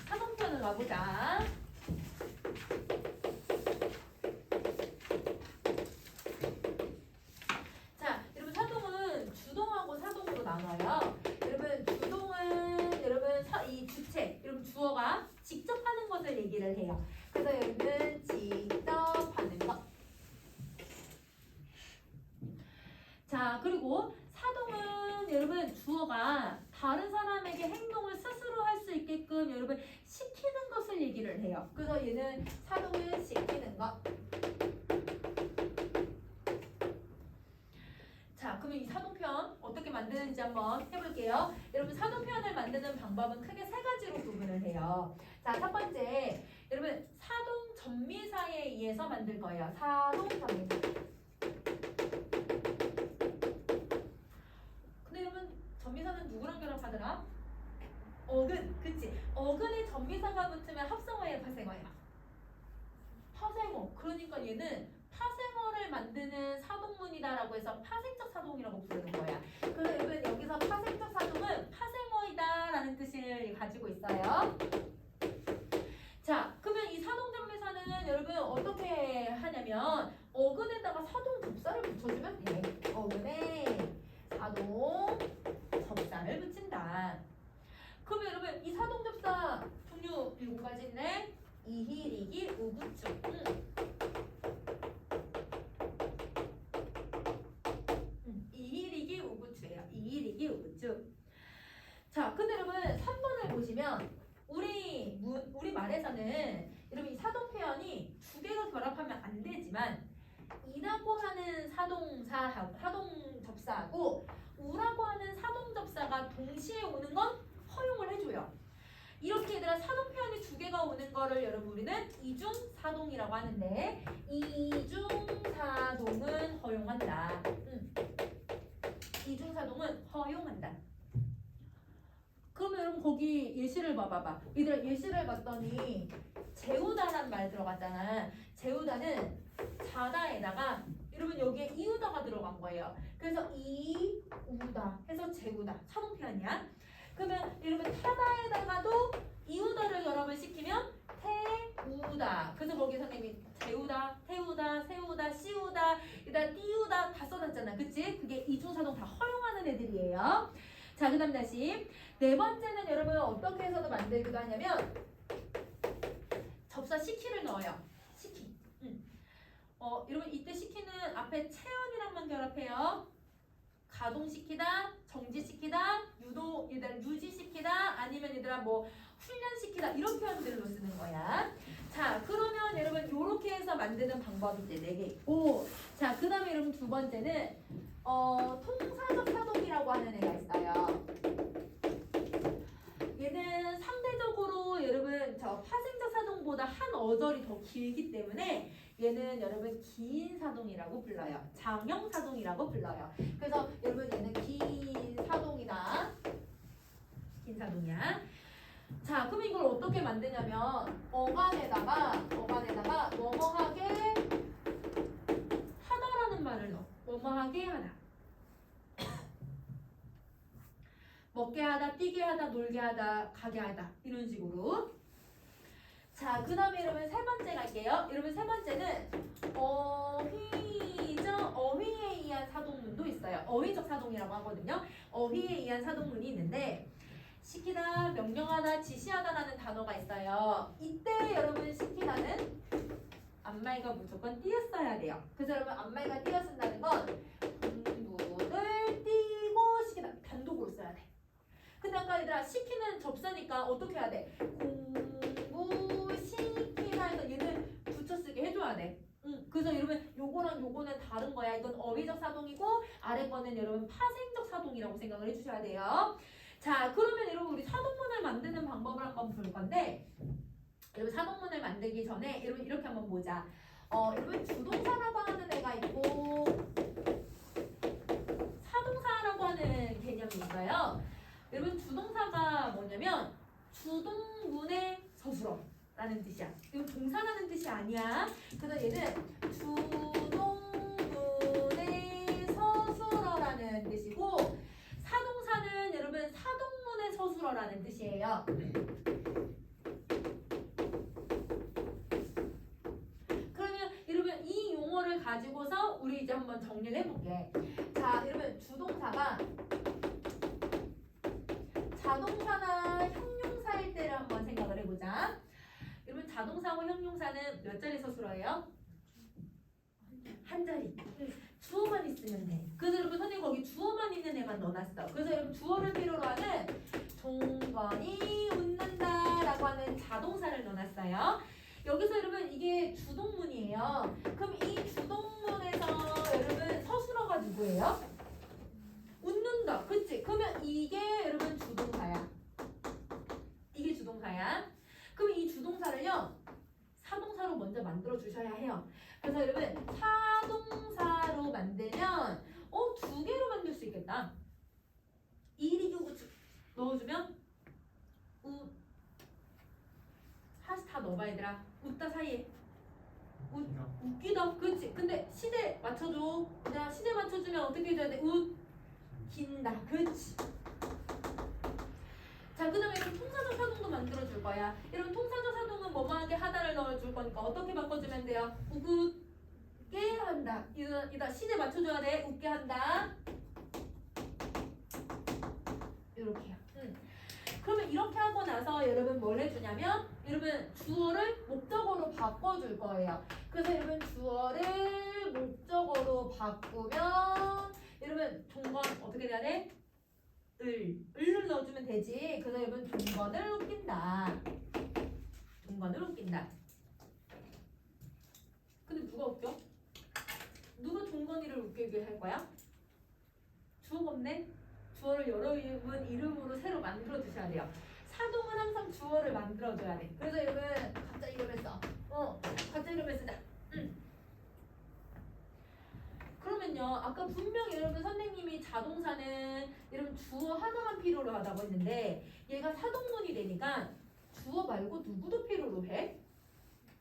사동편을 가보자. 뭐야? 직접 하는 것을 얘기를 해요. 그래서 여기는 직접 하는 것. 자, 그리고 사동은 여러분 주어가 다른 사람에게 행동을 스스로 할 수 있게끔 여러분 시키는 것을 얘기를 해요. 그래서 얘는 사동은 시키는 것. 자, 그러면 이 사동편 어떻게 만드는지 한번 해볼게요. 여러분 사동편을 만드는 방법은 크게 세 가지로 구분을 해요. 자, 첫 번째, 여러분 사동 전미사에 의해서 만들 거예요. 사동 전미사. 근데 여러분 전미사는 누구랑 결합하더라? 어근, 그치? 어근에 전미사가 붙으면 합성어예요, 파생어예요? 파생어. 그러니까 얘는 파생어를 만드는 사동문이다라고 해서 파생적 사동이라고 부르는 거야. 그래서 여러분 여기서 파생적 사동은 파생어이다라는 뜻을 가지고 있어요. 자, 그러면 이 사동전미사는 여러분 어떻게 하냐면 어근에다가 사동 접사를 붙여주면 돼. 어근에 사동 접사를 붙인다. 그러면 여러분 이 사동 접사 종류 7가지인데 이희리기 우구축. 이희리기 우구축이에요. 이희리기 우구축. 자, 근데 여러분 3번을 보시면 우리 말에서는 여러분 이 사동 표현이 두 개가 결합하면 안 되지만 이라고 하는 사동 접사하고 우라고 하는 사동 접사가 동시에 오는 건 허용을 해줘요. 이렇게 얘들아 사동 표현이 두 개가 오는 거를 여러분 우리는 이중 사동이라고 하는데 이중 사동은 허용한다. 이중 사동은 허용한다. 그러면 여러분 거기 예시를 봐봐봐. 얘들아 예시를 봤더니 재우다란 말 들어갔잖아. 재우다는 자다에다가 여러분 여기에 이우다가 들어간 거예요. 그래서 이우다 해서 재우다 사동 표현이야. 그러면 여러분 타다에다가도 이우다를 결합을 시키면 태우다. 그래서 거기 선생님이 재우다, 태우다, 세우다, 씌우다, 일단 띄우다 다 써놨잖아. 그치? 그게 이중사동 다 허용하는 애들이에요. 자, 그 다음 다시 네 번째는 여러분 어떻게 해서도 만들기도 하냐면 접사 시키를 넣어요. 시키. 여러분 이때 시키는 앞에 체연이랑만 결합해요. 가동시키다, 정지시키다, 유지시키다, 아니면 얘들아 뭐 훈련시키다 이런 표현들로 쓰는 거야. 자, 그러면 여러분 이렇게 해서 만드는 방법이 이제 4개 있고, 자, 그 다음에 여러분 두 번째는 통사적 사동이라고 하는 애가 있어요. 얘는 상대적으로 여러분 저 파생적 사동보다 한 어절이 더 길기 때문에 얘는 여러분 긴 사동이라고 불러요. 장형 사동이라고 불러요. 그래서 여러분 얘는 긴 사동이다. 긴 사동이야. 자, 그럼 이걸 어떻게 만드냐면 어간에다가 뭐뭐하게 하다라는 말을 넣어. 뭐뭐하게 하다. 먹게 하다, 뛰게 하다, 놀게 하다, 가게 하다 이런 식으로. 자, 그 다음에 여러분 세 번째 갈게요. 여러분 세 번째는 어휘에 의한 사동문도 있어요. 어휘적 사동이라고 하거든요. 어휘에 의한 사동문이 있는데 시키다, 명령하다, 지시하다라는 단어가 있어요. 이때 여러분 시키다는 앞말과 무조건 띄었어야 돼요. 그래서 여러분 앞말과 띄어 쓴다는 건 공부를 띄고 시키다 단독으로 써야 돼. 근데 아까 얘들아 시키는 접사니까 어떻게 해야 돼? 공부시키다 해서 얘는 붙여쓰기 해줘야 돼. 그래서 여러분 요거랑 요거는 다른 거야. 이건 어휘적 사동이고 아래 거는 여러분 파생적 사동이라고 생각을 해주셔야 돼요. 자, 그러면 여러분 우리 사동문을 만드는 방법을 한번 볼 건데 여러분 사동문을 만들기 전에 여러분 이렇게 한번 보자. 여러분 주동사라고 하는 애가 있고 사동사라고 하는 개념이 있어요. 여러분 주동사가 뭐냐면 주동문의 서술어라는 뜻이야. 이건 동사라는 뜻이 아니야. 그래서 얘는 주동문의 서술어라는 뜻이고 사동사는 여러분 사동문의 서술어라는 뜻이에요. 그러면 여러분 이 용어를 가지고서 우리 이제 한번 정리를 해볼게. 자, 여러분 주동사가 자동사나 형용사일 때를 한번 생각을 해보자. 자동사고 형용사는 몇 자리 서술어예요? 한 자리. 주어만 있으면 돼. 그래서 여러분 선생님 거기 주어만 있는 애만 넣어놨어. 그래서 여러분 주어를 필요로 하는 종건이 웃는다라고 하는 자동사를 넣어놨어요. 여기서 여러분 이게 주동문이에요. 그럼 이 주동문에서 여러분 서술어가 누구예요? 웃는다. 그치? 그러면 이게 여러분 주동사야. 이게 주동사야. 그럼 이 주동사를요 사동사로 먼저 만들어 주셔야 해요. 그래서 여러분 사동사로 만들면 두 개로 만들 수 있겠다. 이리고 넣어주면 하시 다 넣어봐 얘들아. 웃다 사이에 웃기다. 그렇지. 근데 시제 맞춰줘. 자 시제 맞춰주면 어떻게 해줘야 돼? 웃긴다. 그렇지. 자, 그 다음에 이런 통사적 사동도 만들어줄 거야. 이런 통사적 사동은 뭐뭐하게 하다를 넣어줄 거니까 어떻게 바꿔주면 돼요? 웃게 한다. 이다 시제 맞춰줘야 돼. 웃게 한다. 이렇게요. 그러면 이렇게 하고 나서 여러분 뭘 해주냐면 여러분 주어를 목적어로 바꿔줄 거예요. 그래서 여러분 주어를 목적어로 바꾸면 여러분 종건 어떻게 돼야 돼? 을을 넣어주면 되지. 그래서 여러분 종건을 웃긴다. 종건을 웃긴다. 근데 누가 웃겨? 누가 종건이를 웃기게 할 거야? 주어가 없네? 주어를 여러 이름으로 새로 만들어 주셔야 돼요. 사동은 항상 주어를 만들어줘야 돼. 그래서 여러분 갑자기 이름을 써. 갑자기 이름을 쓰자. 그러면요 아까 분명히 여러분 선생님이 자동사는 여러분 주어 하나만 필요로 하다고 했는데 얘가 사동문이 되니까 주어 말고 누구도 필요로 해?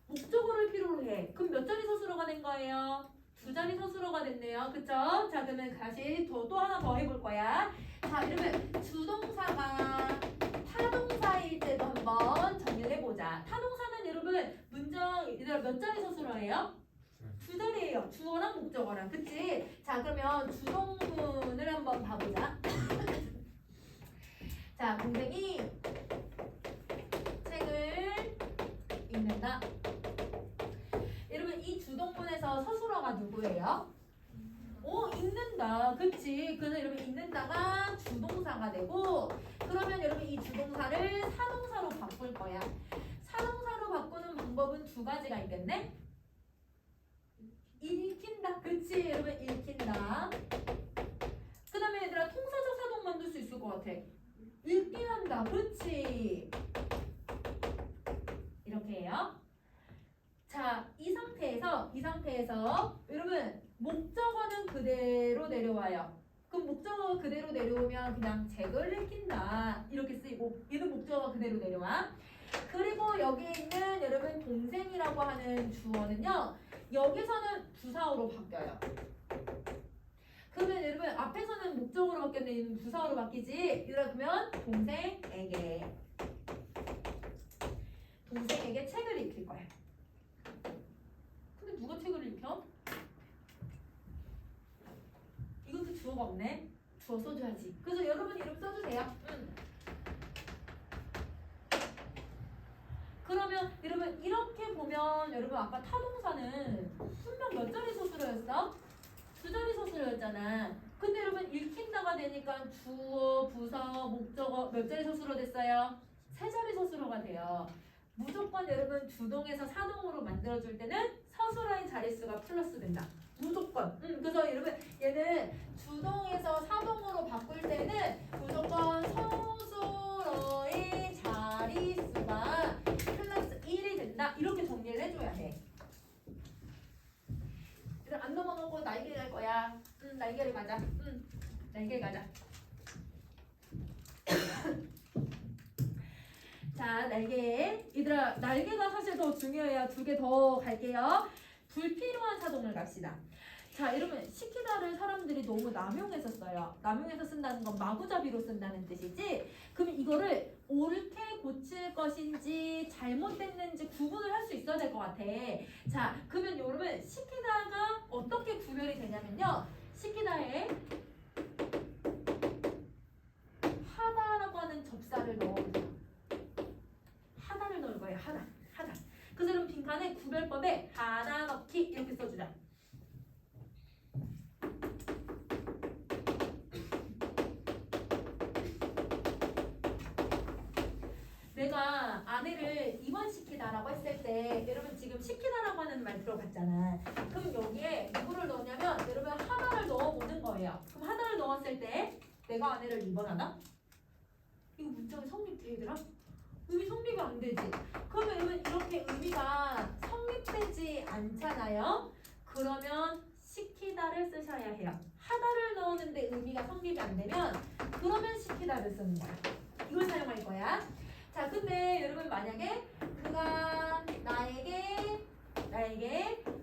목적어를 필요로 해. 그럼 몇 자리 서술어가 된 거예요? 2자리 서술어가 됐네요. 그쵸? 자 그러면 다시 또 하나 더 해볼 거야. 자 이러면 주동사가 타동사일 때도 한번 정리를 해보자. 타동사는 여러분 문장 얘들아 몇 자리 서술어예요? 2자리예요. 주어랑 목적어랑. 그치? 자 그러면 주동문을 한번 봐보자. 자 동생이 책을 읽는다. 여러분 이 주동문에서 서술어가 누구예요? 읽는다. 그치? 그래서 여러분 읽는다가 주동사가 되고 그러면 여러분 이 주동사를 사동사로 바꿀 거야. 사동사로 바꾸는 방법은 2가지가 있겠네? 읽힌다. 그치? 여러분 읽힌다. 그 다음에 얘들아 통사적 사동 만들 수 있을 것 같아. 읽게 한다. 그치? 이렇게 해요. 자, 이 상태에서 여러분 목적어는 그대로 내려와요. 그럼 목적어가 그대로 내려오면 그냥 책을 읽힌다 이렇게 쓰이고 얘도 목적어가 그대로 내려와. 그리고 여기에 있는 여러분 동생이라고 하는 주어는요 여기서는 부사어로 바뀌어요. 그러면 여러분 앞에서는 목적어로 바뀌었는데 얘는 부사어로 바뀌지. 그러면 동생에게 책을 읽힐 거야. 근데 누가 책을 읽혀? 이것도 주어가 없네. 주어 써줘야지. 그래서 여러분 이름 써주세요. 그러면 여러분 이렇게 보면 여러분 아까 타동사는 분명 몇 자리 서술어였어? 2자리 서술어였잖아. 근데 여러분 읽힌다가 되니까 주어, 부사, 목적어 몇 자리 서술어 됐어요? 3자리 서술어가 돼요. 무조건 여러분 주동에서 사동으로 만들어줄 때는 서술어인 자릿수가 플러스 된다. 무조건. 그래서 여러분 얘는 주동에서 사동으로 바꿀 때는 무조건 서술어의 자릿수가 플러스 1이 된다. 이렇게 정리를 해줘야 해. 얘들 안 넘어가고 날개 갈 거야. 날개를 가자. 날개 가자. 자, 날개. 얘들아, 날개가 사실 더 중요해요. 2개 더 갈게요. 불필요한 사동을 갑시다. 자, 여러분 시키다를 사람들이 너무 남용해서 써요. 남용해서 쓴다는 건 마구잡이로 쓴다는 뜻이지. 그럼 이거를 옳게 고칠 것인지 잘못됐는지 구분을 할 수 있어야 될 것 같아. 자, 그러면 여러분 시키다가 어떻게 구별이 되냐면요. 시키다에 하다라고 하는 접사를 넣어보세요. 하다를 넣을 거예요. 하다. 그래서 여러분 빈칸에 구별법에 하다 넣기 이렇게 써주자. 내가 아내를 입원시키다라고 했을 때 여러분 지금 시키다라고 하는 말 들어봤잖아. 그럼 여기에 누구를 넣냐면 여러분 하다를 넣어보는 거예요. 그럼 하다를 넣었을 때 내가 아내를 입원하다? 이거 문장이 성립돼 얘들아? 의미 성립이 안 되지. 그러면 여러분 이렇게 의미가 성립되지 않잖아요. 그러면 시키다를 쓰셔야 해요. 하다를 넣었는데 의미가 성립이 안 되면 그러면 시키다를 쓰는 거야. 이걸 사용할 거야. 자, 근데 여러분 만약에 그가 나에게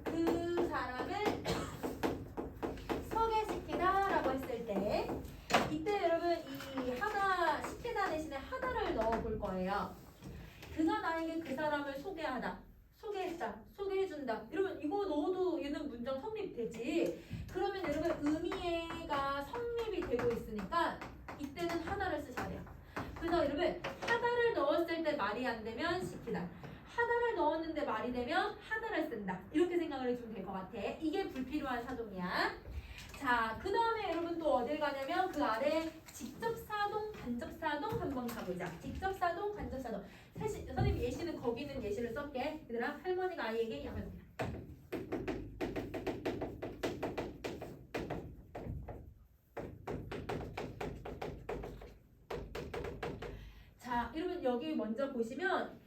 그 사람을 소개시키다라고 했을 때 이때 여러분 이 하다 시키다 대신에 하다를 넣어볼 거예요. 그가 나에게 그 사람을 소개했다, 소개해준다. 이러면 이거 넣어도 얘는 문장 성립되지. 그러면 여러분 의미가 성립이 되고 있으니까 이때는 하다를 쓰셔야 돼요. 그래서 여러분 하다를 넣었을 때 말이 안 되면 시키다. 하다를 넣었는데 말이 되면 하다를 쓴다. 이렇게 생각을 해주면 될 것 같아. 이게 불필요한 사동이야. 자, 그 다음에 여러분 또 어딜 가냐면 그 아래 직접사동, 간접사동 한번 가보자. 직접사동, 간접사동. 선생님 예시는 거기 있는 예시를 쓸게. 얘들아, 할머니가 아이에게 약을 줍니다. 자, 여러분 여기 먼저 보시면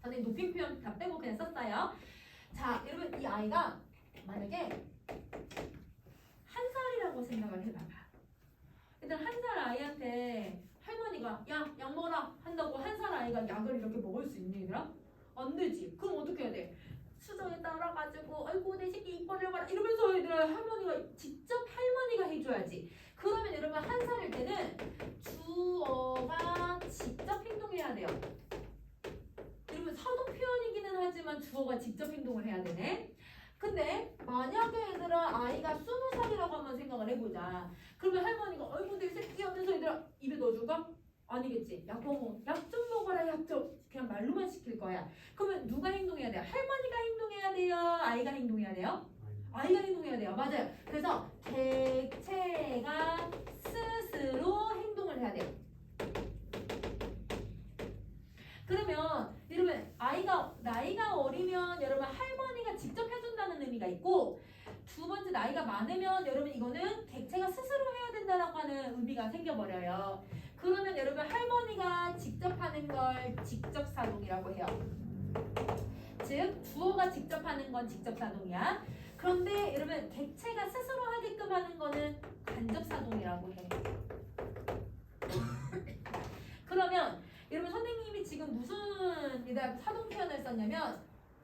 저는 높임 표현 다 빼고 그냥 썼어요. 자, 여러분 이 아이가 만약에 한 살이라고 생각을 해봐봐. 일단 한 살 아이한테 할머니가 야, 약 먹어라 한다고 한 살 아이가 약을 이렇게 먹을 수 있니 얘들아? 안 되지. 그럼 어떻게 해야 돼? 수정에 따라가지고 아이고 내 새끼 입 벌려봐라 이러면서 얘들아 직접 할머니가 해줘야지. 그러면 여러분 한 살일 때는 주어가 직접 행동해야 돼요. 여러분 사동 표현이기는 하지만 주어가 직접 행동을 해야 되네. 근데 만약에 얘들아 아이가 20살이라고 한번 생각을 해보자. 그러면 할머니가 아이고 내 새끼 하면서 얘들아 입에 넣어줄까? 아니겠지. 약 좀 먹어라 약 좀. 그냥 말로만 시킬 거야. 그러면 누가 행동해야 돼요? 할머니가 행동해야 돼요? 아이가 행동해야 돼요? 아이가 행동해야 돼요. 맞아요. 그래서 객체가 스스로 행동을 해야 돼요. 그러면 여러분 나이가 어리면 여러분 할머니가 직접 해준다는 의미가 있고 두 번째 나이가 많으면 여러분 이거는 객체가 스스로 해야 된다라고 하는 의미가 생겨버려요. 그러면 여러분 할머니가 직접 하는 걸 직접사동이라고 해요. 즉 주어가 직접 하는 건 직접사동이야. 그런데 여러분 객체가 스스로 하게끔 하는 거는 간접사동이라고 해. 그러면 여러분 선생님이 지금 무슨 사동 표현을 썼냐면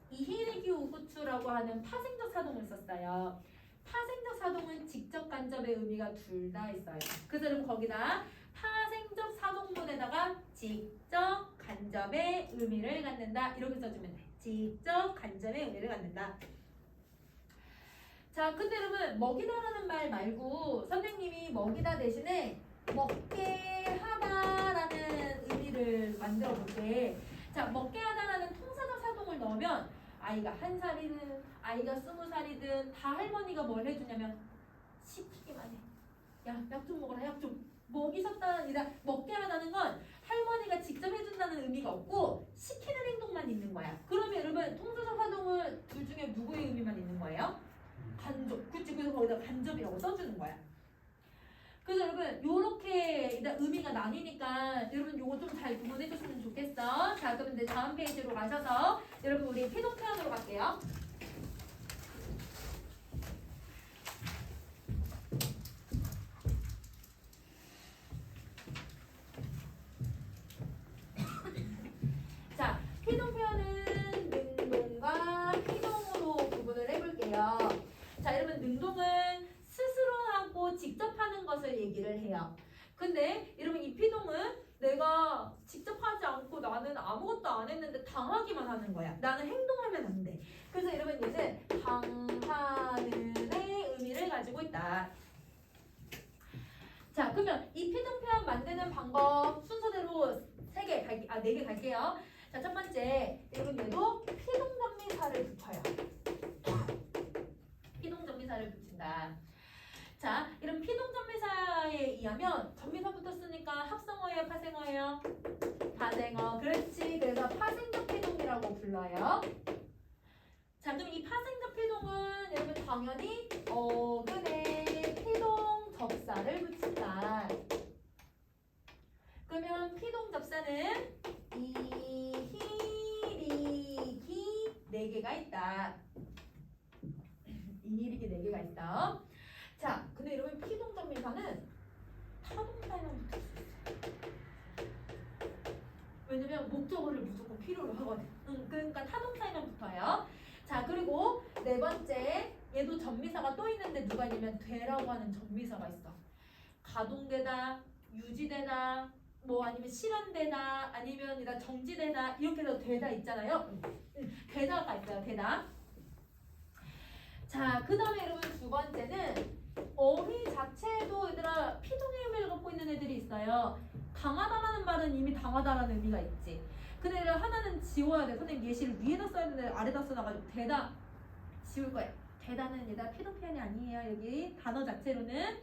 이히리기 우후추라고 하는 파생적 사동을 썼어요. 파생적 사동은 직접 간접의 의미가 둘 다 있어요. 그래서 여러분 거기다 파생적 사동문에다가 직접 간접의 의미를 갖는다 이렇게 써주면 돼. 직접 간접의 의미를 갖는다. 자, 근데 여러분 먹이다라는 말 말고 선생님이 먹이다 대신에 먹게 하다라는 의미를 만들어 볼게. 자, 먹게 하다라는 통사적 사동을 넣으면 아이가 한 살이든 아이가 20살이든 다 할머니가 뭘 해주냐면 시키기만 해. 야, 약 좀 먹어라, 약 좀. 먹이 섰다는 이라 먹게 하다는 건 할머니가 직접 해준다는 의미가 없고 시키는 행동만 있는 거야. 그러면 여러분 통사적 사동은 둘 중에 누구의 의미만 있는 거예요? 간접. 그치? 그래서 거기다 간접이라고 써주는 거야. 그래서 여러분 요렇게 일단 의미가 나뉘니까 여러분 요거 좀 잘 구분해 줬으면 좋겠어. 자, 그럼 이제 다음 페이지로 가셔서 여러분 우리 피동 표현으로 갈게요. 자, 피동 표현은 능동과 피동으로 구분을 해볼게요. 자, 여러분 능동은 스스로 하고 직접 하는 것을 얘기를 해요. 근데 여러분 이 피동은 내가 직접 하지 않고 나는 아무것도 안 했는데 당하기만 하는 거야. 나는 행동하면 안 돼. 그래서 여러분 얘는 당하는의 의미를 가지고 있다. 자, 그러면 이 피동 표현 만드는 방법 순서대로 4개 갈게요. 자, 첫 번째, 여러분 얘도 피동전미사를 붙여요. 피동전미사를 붙인다. 자, 이런 피동전미사에 의하면 전미사 붙었으니까 합성어예요, 파생어예요? 파생어. 그렇지. 그래서 파생적 피동이라고 불러요. 자, 그럼 이 파생적 피동은 여러분 당연히 어근에 피동 접사를 붙인다. 그러면 피동 접사는 이, 히, 리, 기 4개가 있다. 이리기 4개가 있다. 자, 근데 여러분 피동전미사는 타동사에만 붙을 수 있어요. 왜냐면 목적어를 무조건 필요로 하거든. 그러니까 타동사에만 붙어요. 자, 그리고 4번째, 얘도 전미사가 또 있는데 누가 있냐면 되라고 하는 전미사가 있어. 가동되다, 유지되다, 뭐 아니면 실현되다, 아니면 이다 정지되다, 이렇게 해서 되다 있잖아요. 되다가 있어요. 되다. 자, 그 다음에 여러분 2번째는 어휘 자체에도 얘들아 피동의 의미를 갖고 있는 애들이 있어요. 강하다라는 말은 이미 당하다라는 의미가 있지. 근데 하나는 지워야 돼. 선생님 예시를 위에다 써야 되는데 아래다 써놔가지고 되다 지울 거야. 되다는 얘들아 피동 표현이 아니에요. 여기 단어 자체로는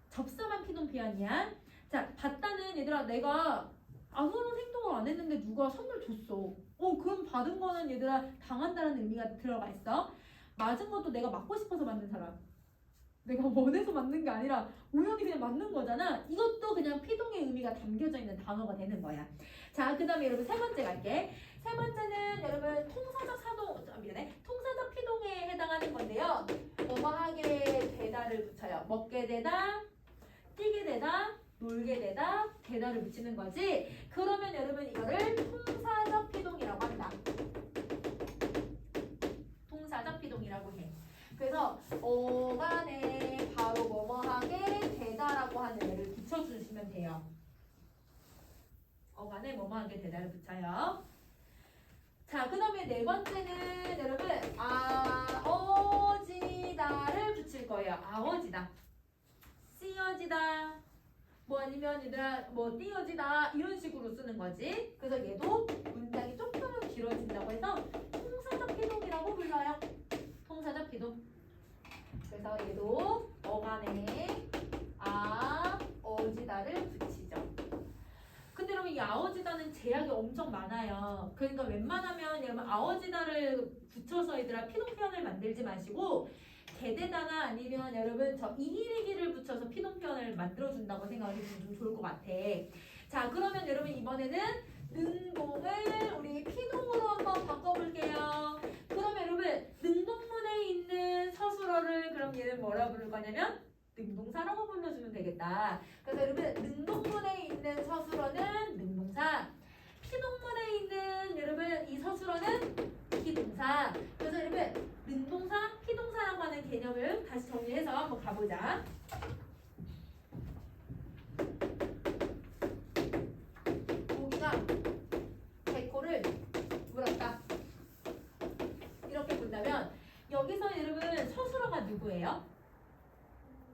접사만 피동 표현이야. 자, 받다는 얘들아 내가 아무런 행동을 안 했는데 누가 선물 줬어. 그럼 받은 거는 얘들아 당한다라는 의미가 들어가 있어. 맞은 것도 내가 맞고 싶어서 맞는 사람. 내가 원해서 맞는 게 아니라 우연히 그냥 맞는 거잖아. 이것도 그냥 피동의 의미가 담겨져 있는 단어가 되는 거야. 자, 그 다음에 여러분 3번째 갈게. 3번째는 여러분 통사적 피동에 해당하는 건데요. 뭐하게 되다를 붙여요. 먹게 되다, 뛰게 되다, 놀게 되다, 되다를 붙이는 거지. 그러면 여러분 이거를 통사적 피동이라고 한다. 통사적 피동이라고 해. 그래서 어간에 바로 뭐뭐하게 되다라고 하는 애를 붙여주시면 돼요. 어간에 뭐뭐하게 되다를 붙여요. 자, 그 다음에 4번째는 여러분 아어지다를 붙일 거예요. 아어지다, 쓰여지다, 뭐 아니면 얘들아 뭐 띄어지다 이런 식으로 쓰는 거지. 그래서 얘도 문장이 조금은 길어진다고 해서 통사적 피동이라고 불러요. 통사적 피동. 그래서 얘도 어간에 아어지다를 붙이죠. 근데 여러분 이 아어지다는 제약이 엄청 많아요. 그러니까 웬만하면 여러분 아어지다를 붙여서 얘들아 피동 표현을 만들지 마시고 게되다나 아니면 여러분 저 이히리기를 붙여서 피동 표현을 만들어준다고 생각을 해주면 좀 좋을 것 같아. 자, 그러면 여러분 이번에는 능동을 우리 피동으로 한번 바꿔볼게요. 그러면 여러분 능동문에 있는 서술어를 그럼 얘는 뭐라 부를 거냐면 능동사라고 불러주면 되겠다. 그래서 여러분 능동문에 있는 서술어는 능동사, 피동문에 있는 여러분 이 서술어는 피동사. 그래서 여러분 능동사, 피동사라고 하는 개념을 다시 정리해서 한번 가보자. 모기가 백호를 물었다. 이렇게 본다면 여기서 여러분 서술어가 누구예요?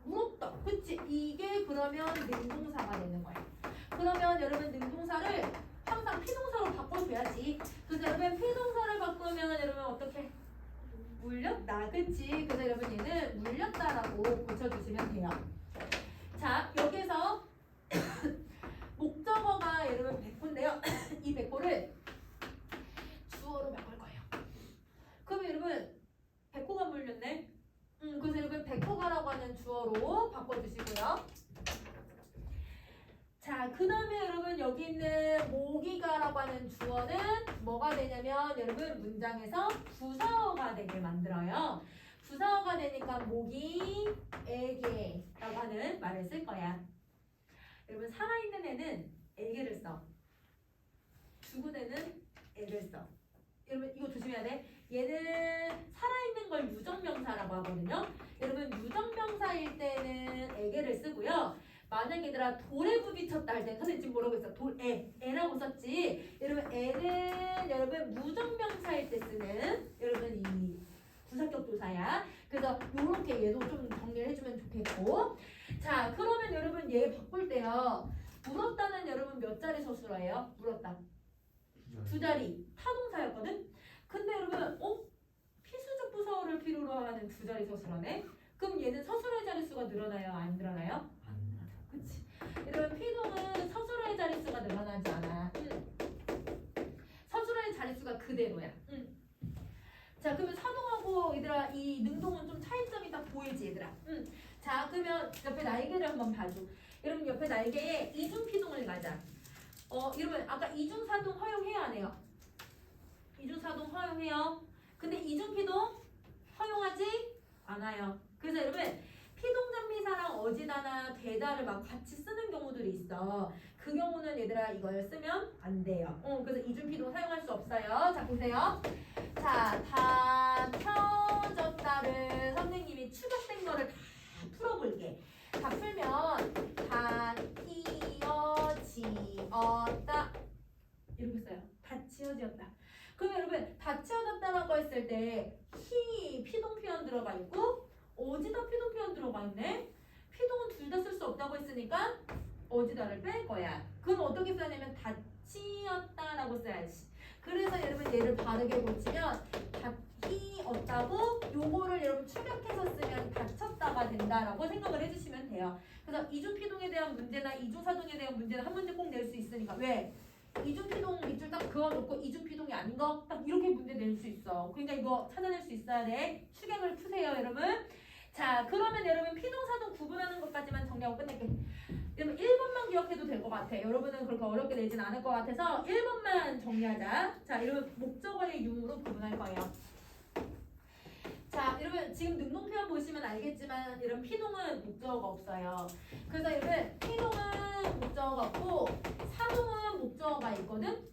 물었다. 그치? 이게 그러면 능동사가 되는 거예요. 그러면 여러분 능동사를 항상 피동사로 바꿔줘야지. 그래서 여러분 피동사를 바꾸면 여러분 어떻게? 물렸다. 그치? 그래서 여러분 얘는 물렸다라고 고쳐주시면 돼요. 자, 여기서 목적어가 여러분 백호인데요. 이 백호를 주어로 바꿀 거예요. 그러면 여러분 백호가 물렸네. 그래서 여러분 백호가라고 하는 주어로 바꿔주시고요. 자, 그 다음에 여러분 여기 있는 모기가라고 하는 주어는 뭐가 되냐면 여러분 문장에서 부사어가 되게 만들어요. 부사어가 되니까 모기에게라고 하는 말을 쓸 거야. 여러분 살아있는 애는 에게를 써. 죽은 애는 에를 써. 여러분 이거 조심해야 돼. 얘는 살아있는 걸 유정명사라고 하거든요. 여러분 유정명사일 때는 에게를 쓰고요. 만약에 얘들아 돌에 부딪혔다 할 때 선생님 지금 뭐라고 했어? 에라고 썼지. 여러분 에는 여러분 무정명사일 때 쓰는 여러분 이 부사격 조사야. 그래서 요렇게 얘도 좀 정리를 해주면 좋겠고. 자, 그러면 여러분 얘 바꿀 때요. 물었다는 여러분 몇 자리 서술어예요? 물었다. 두 자리 타동사였거든. 근데 여러분, 필수적 부서를 필요로 하는 두 자리 서술어네. 그럼 얘는 서술어의 자릿수가 늘어나요? 안 늘어나요? 안 늘어나. 그치? 여러분, 피동은 서술어의 자릿수가 늘어나지 않아. 서술어의 자릿수가 그대로야. 자, 그러면 사동하고 얘들아 이 능동은 좀 차이점이 딱 보이지 얘들아. 자, 그러면 옆에 날개를 한번 봐줘. 여러분 옆에 날개에 이중피동을 가자. 여러분 아까 이중사동 허용해요 안 해요? 이중사동 허용해요. 근데 이중피동 허용하지 않아요. 그래서 여러분 피동전미사랑 어지다나 되다를 막 같이 쓰는 경우들이 있어. 그 경우는 얘들아 이걸 쓰면 안 돼요. 그래서 이중피동 사용할 수 없어요. 자 보세요. 자, 다 펴졌다를 선생님이 추격된 거를 다 풀어볼게. 다 풀면 다 휘어지었다 이렇게 써요. 다 지어지었다. 그럼 여러분 다 지어졌다라고 했을 때 히 피동 표현 들어가 있고 어지다 피동 표현 들어가 있네. 피동은 둘 다 쓸 수 없다고 했으니까 어지다를 뺄 거야. 그럼 어떻게 써야냐면 다 치었다라고 써야지. 그래서 여러분 얘를 바르게 고치면 닫히었다고 요거를 여러분 추격해서 쓰면 닫혔다가 된다라고 생각을 해주시면 돼요. 그래서 이중피동에 대한 문제나 이중사동에 대한 문제는 한 문제 꼭 낼 수 있으니까. 왜? 이중피동 밑줄 딱 그어놓고 이중피동이 아닌 거 딱 이렇게 문제 낼 수 있어. 그러니까 이거 찾아낼 수 있어야 돼. 추격을 푸세요 여러분. 자 그러면 여러분 피동사동 구분하는 것까지만 정리하고 끝낼게. 여러분 1번만 기억해도 될 것 같아. 여러분은 그렇게 어렵게 내진 않을 것 같아서 1번만 정리하자. 자 여러분 목적어의 유무로 구분할 거예요. 자 여러분 지금 능동표현 보시면 알겠지만 여러분 피동은 목적어가 없어요. 그래서 여러분 피동은 목적어가 없고 사동은 목적어가 있거든.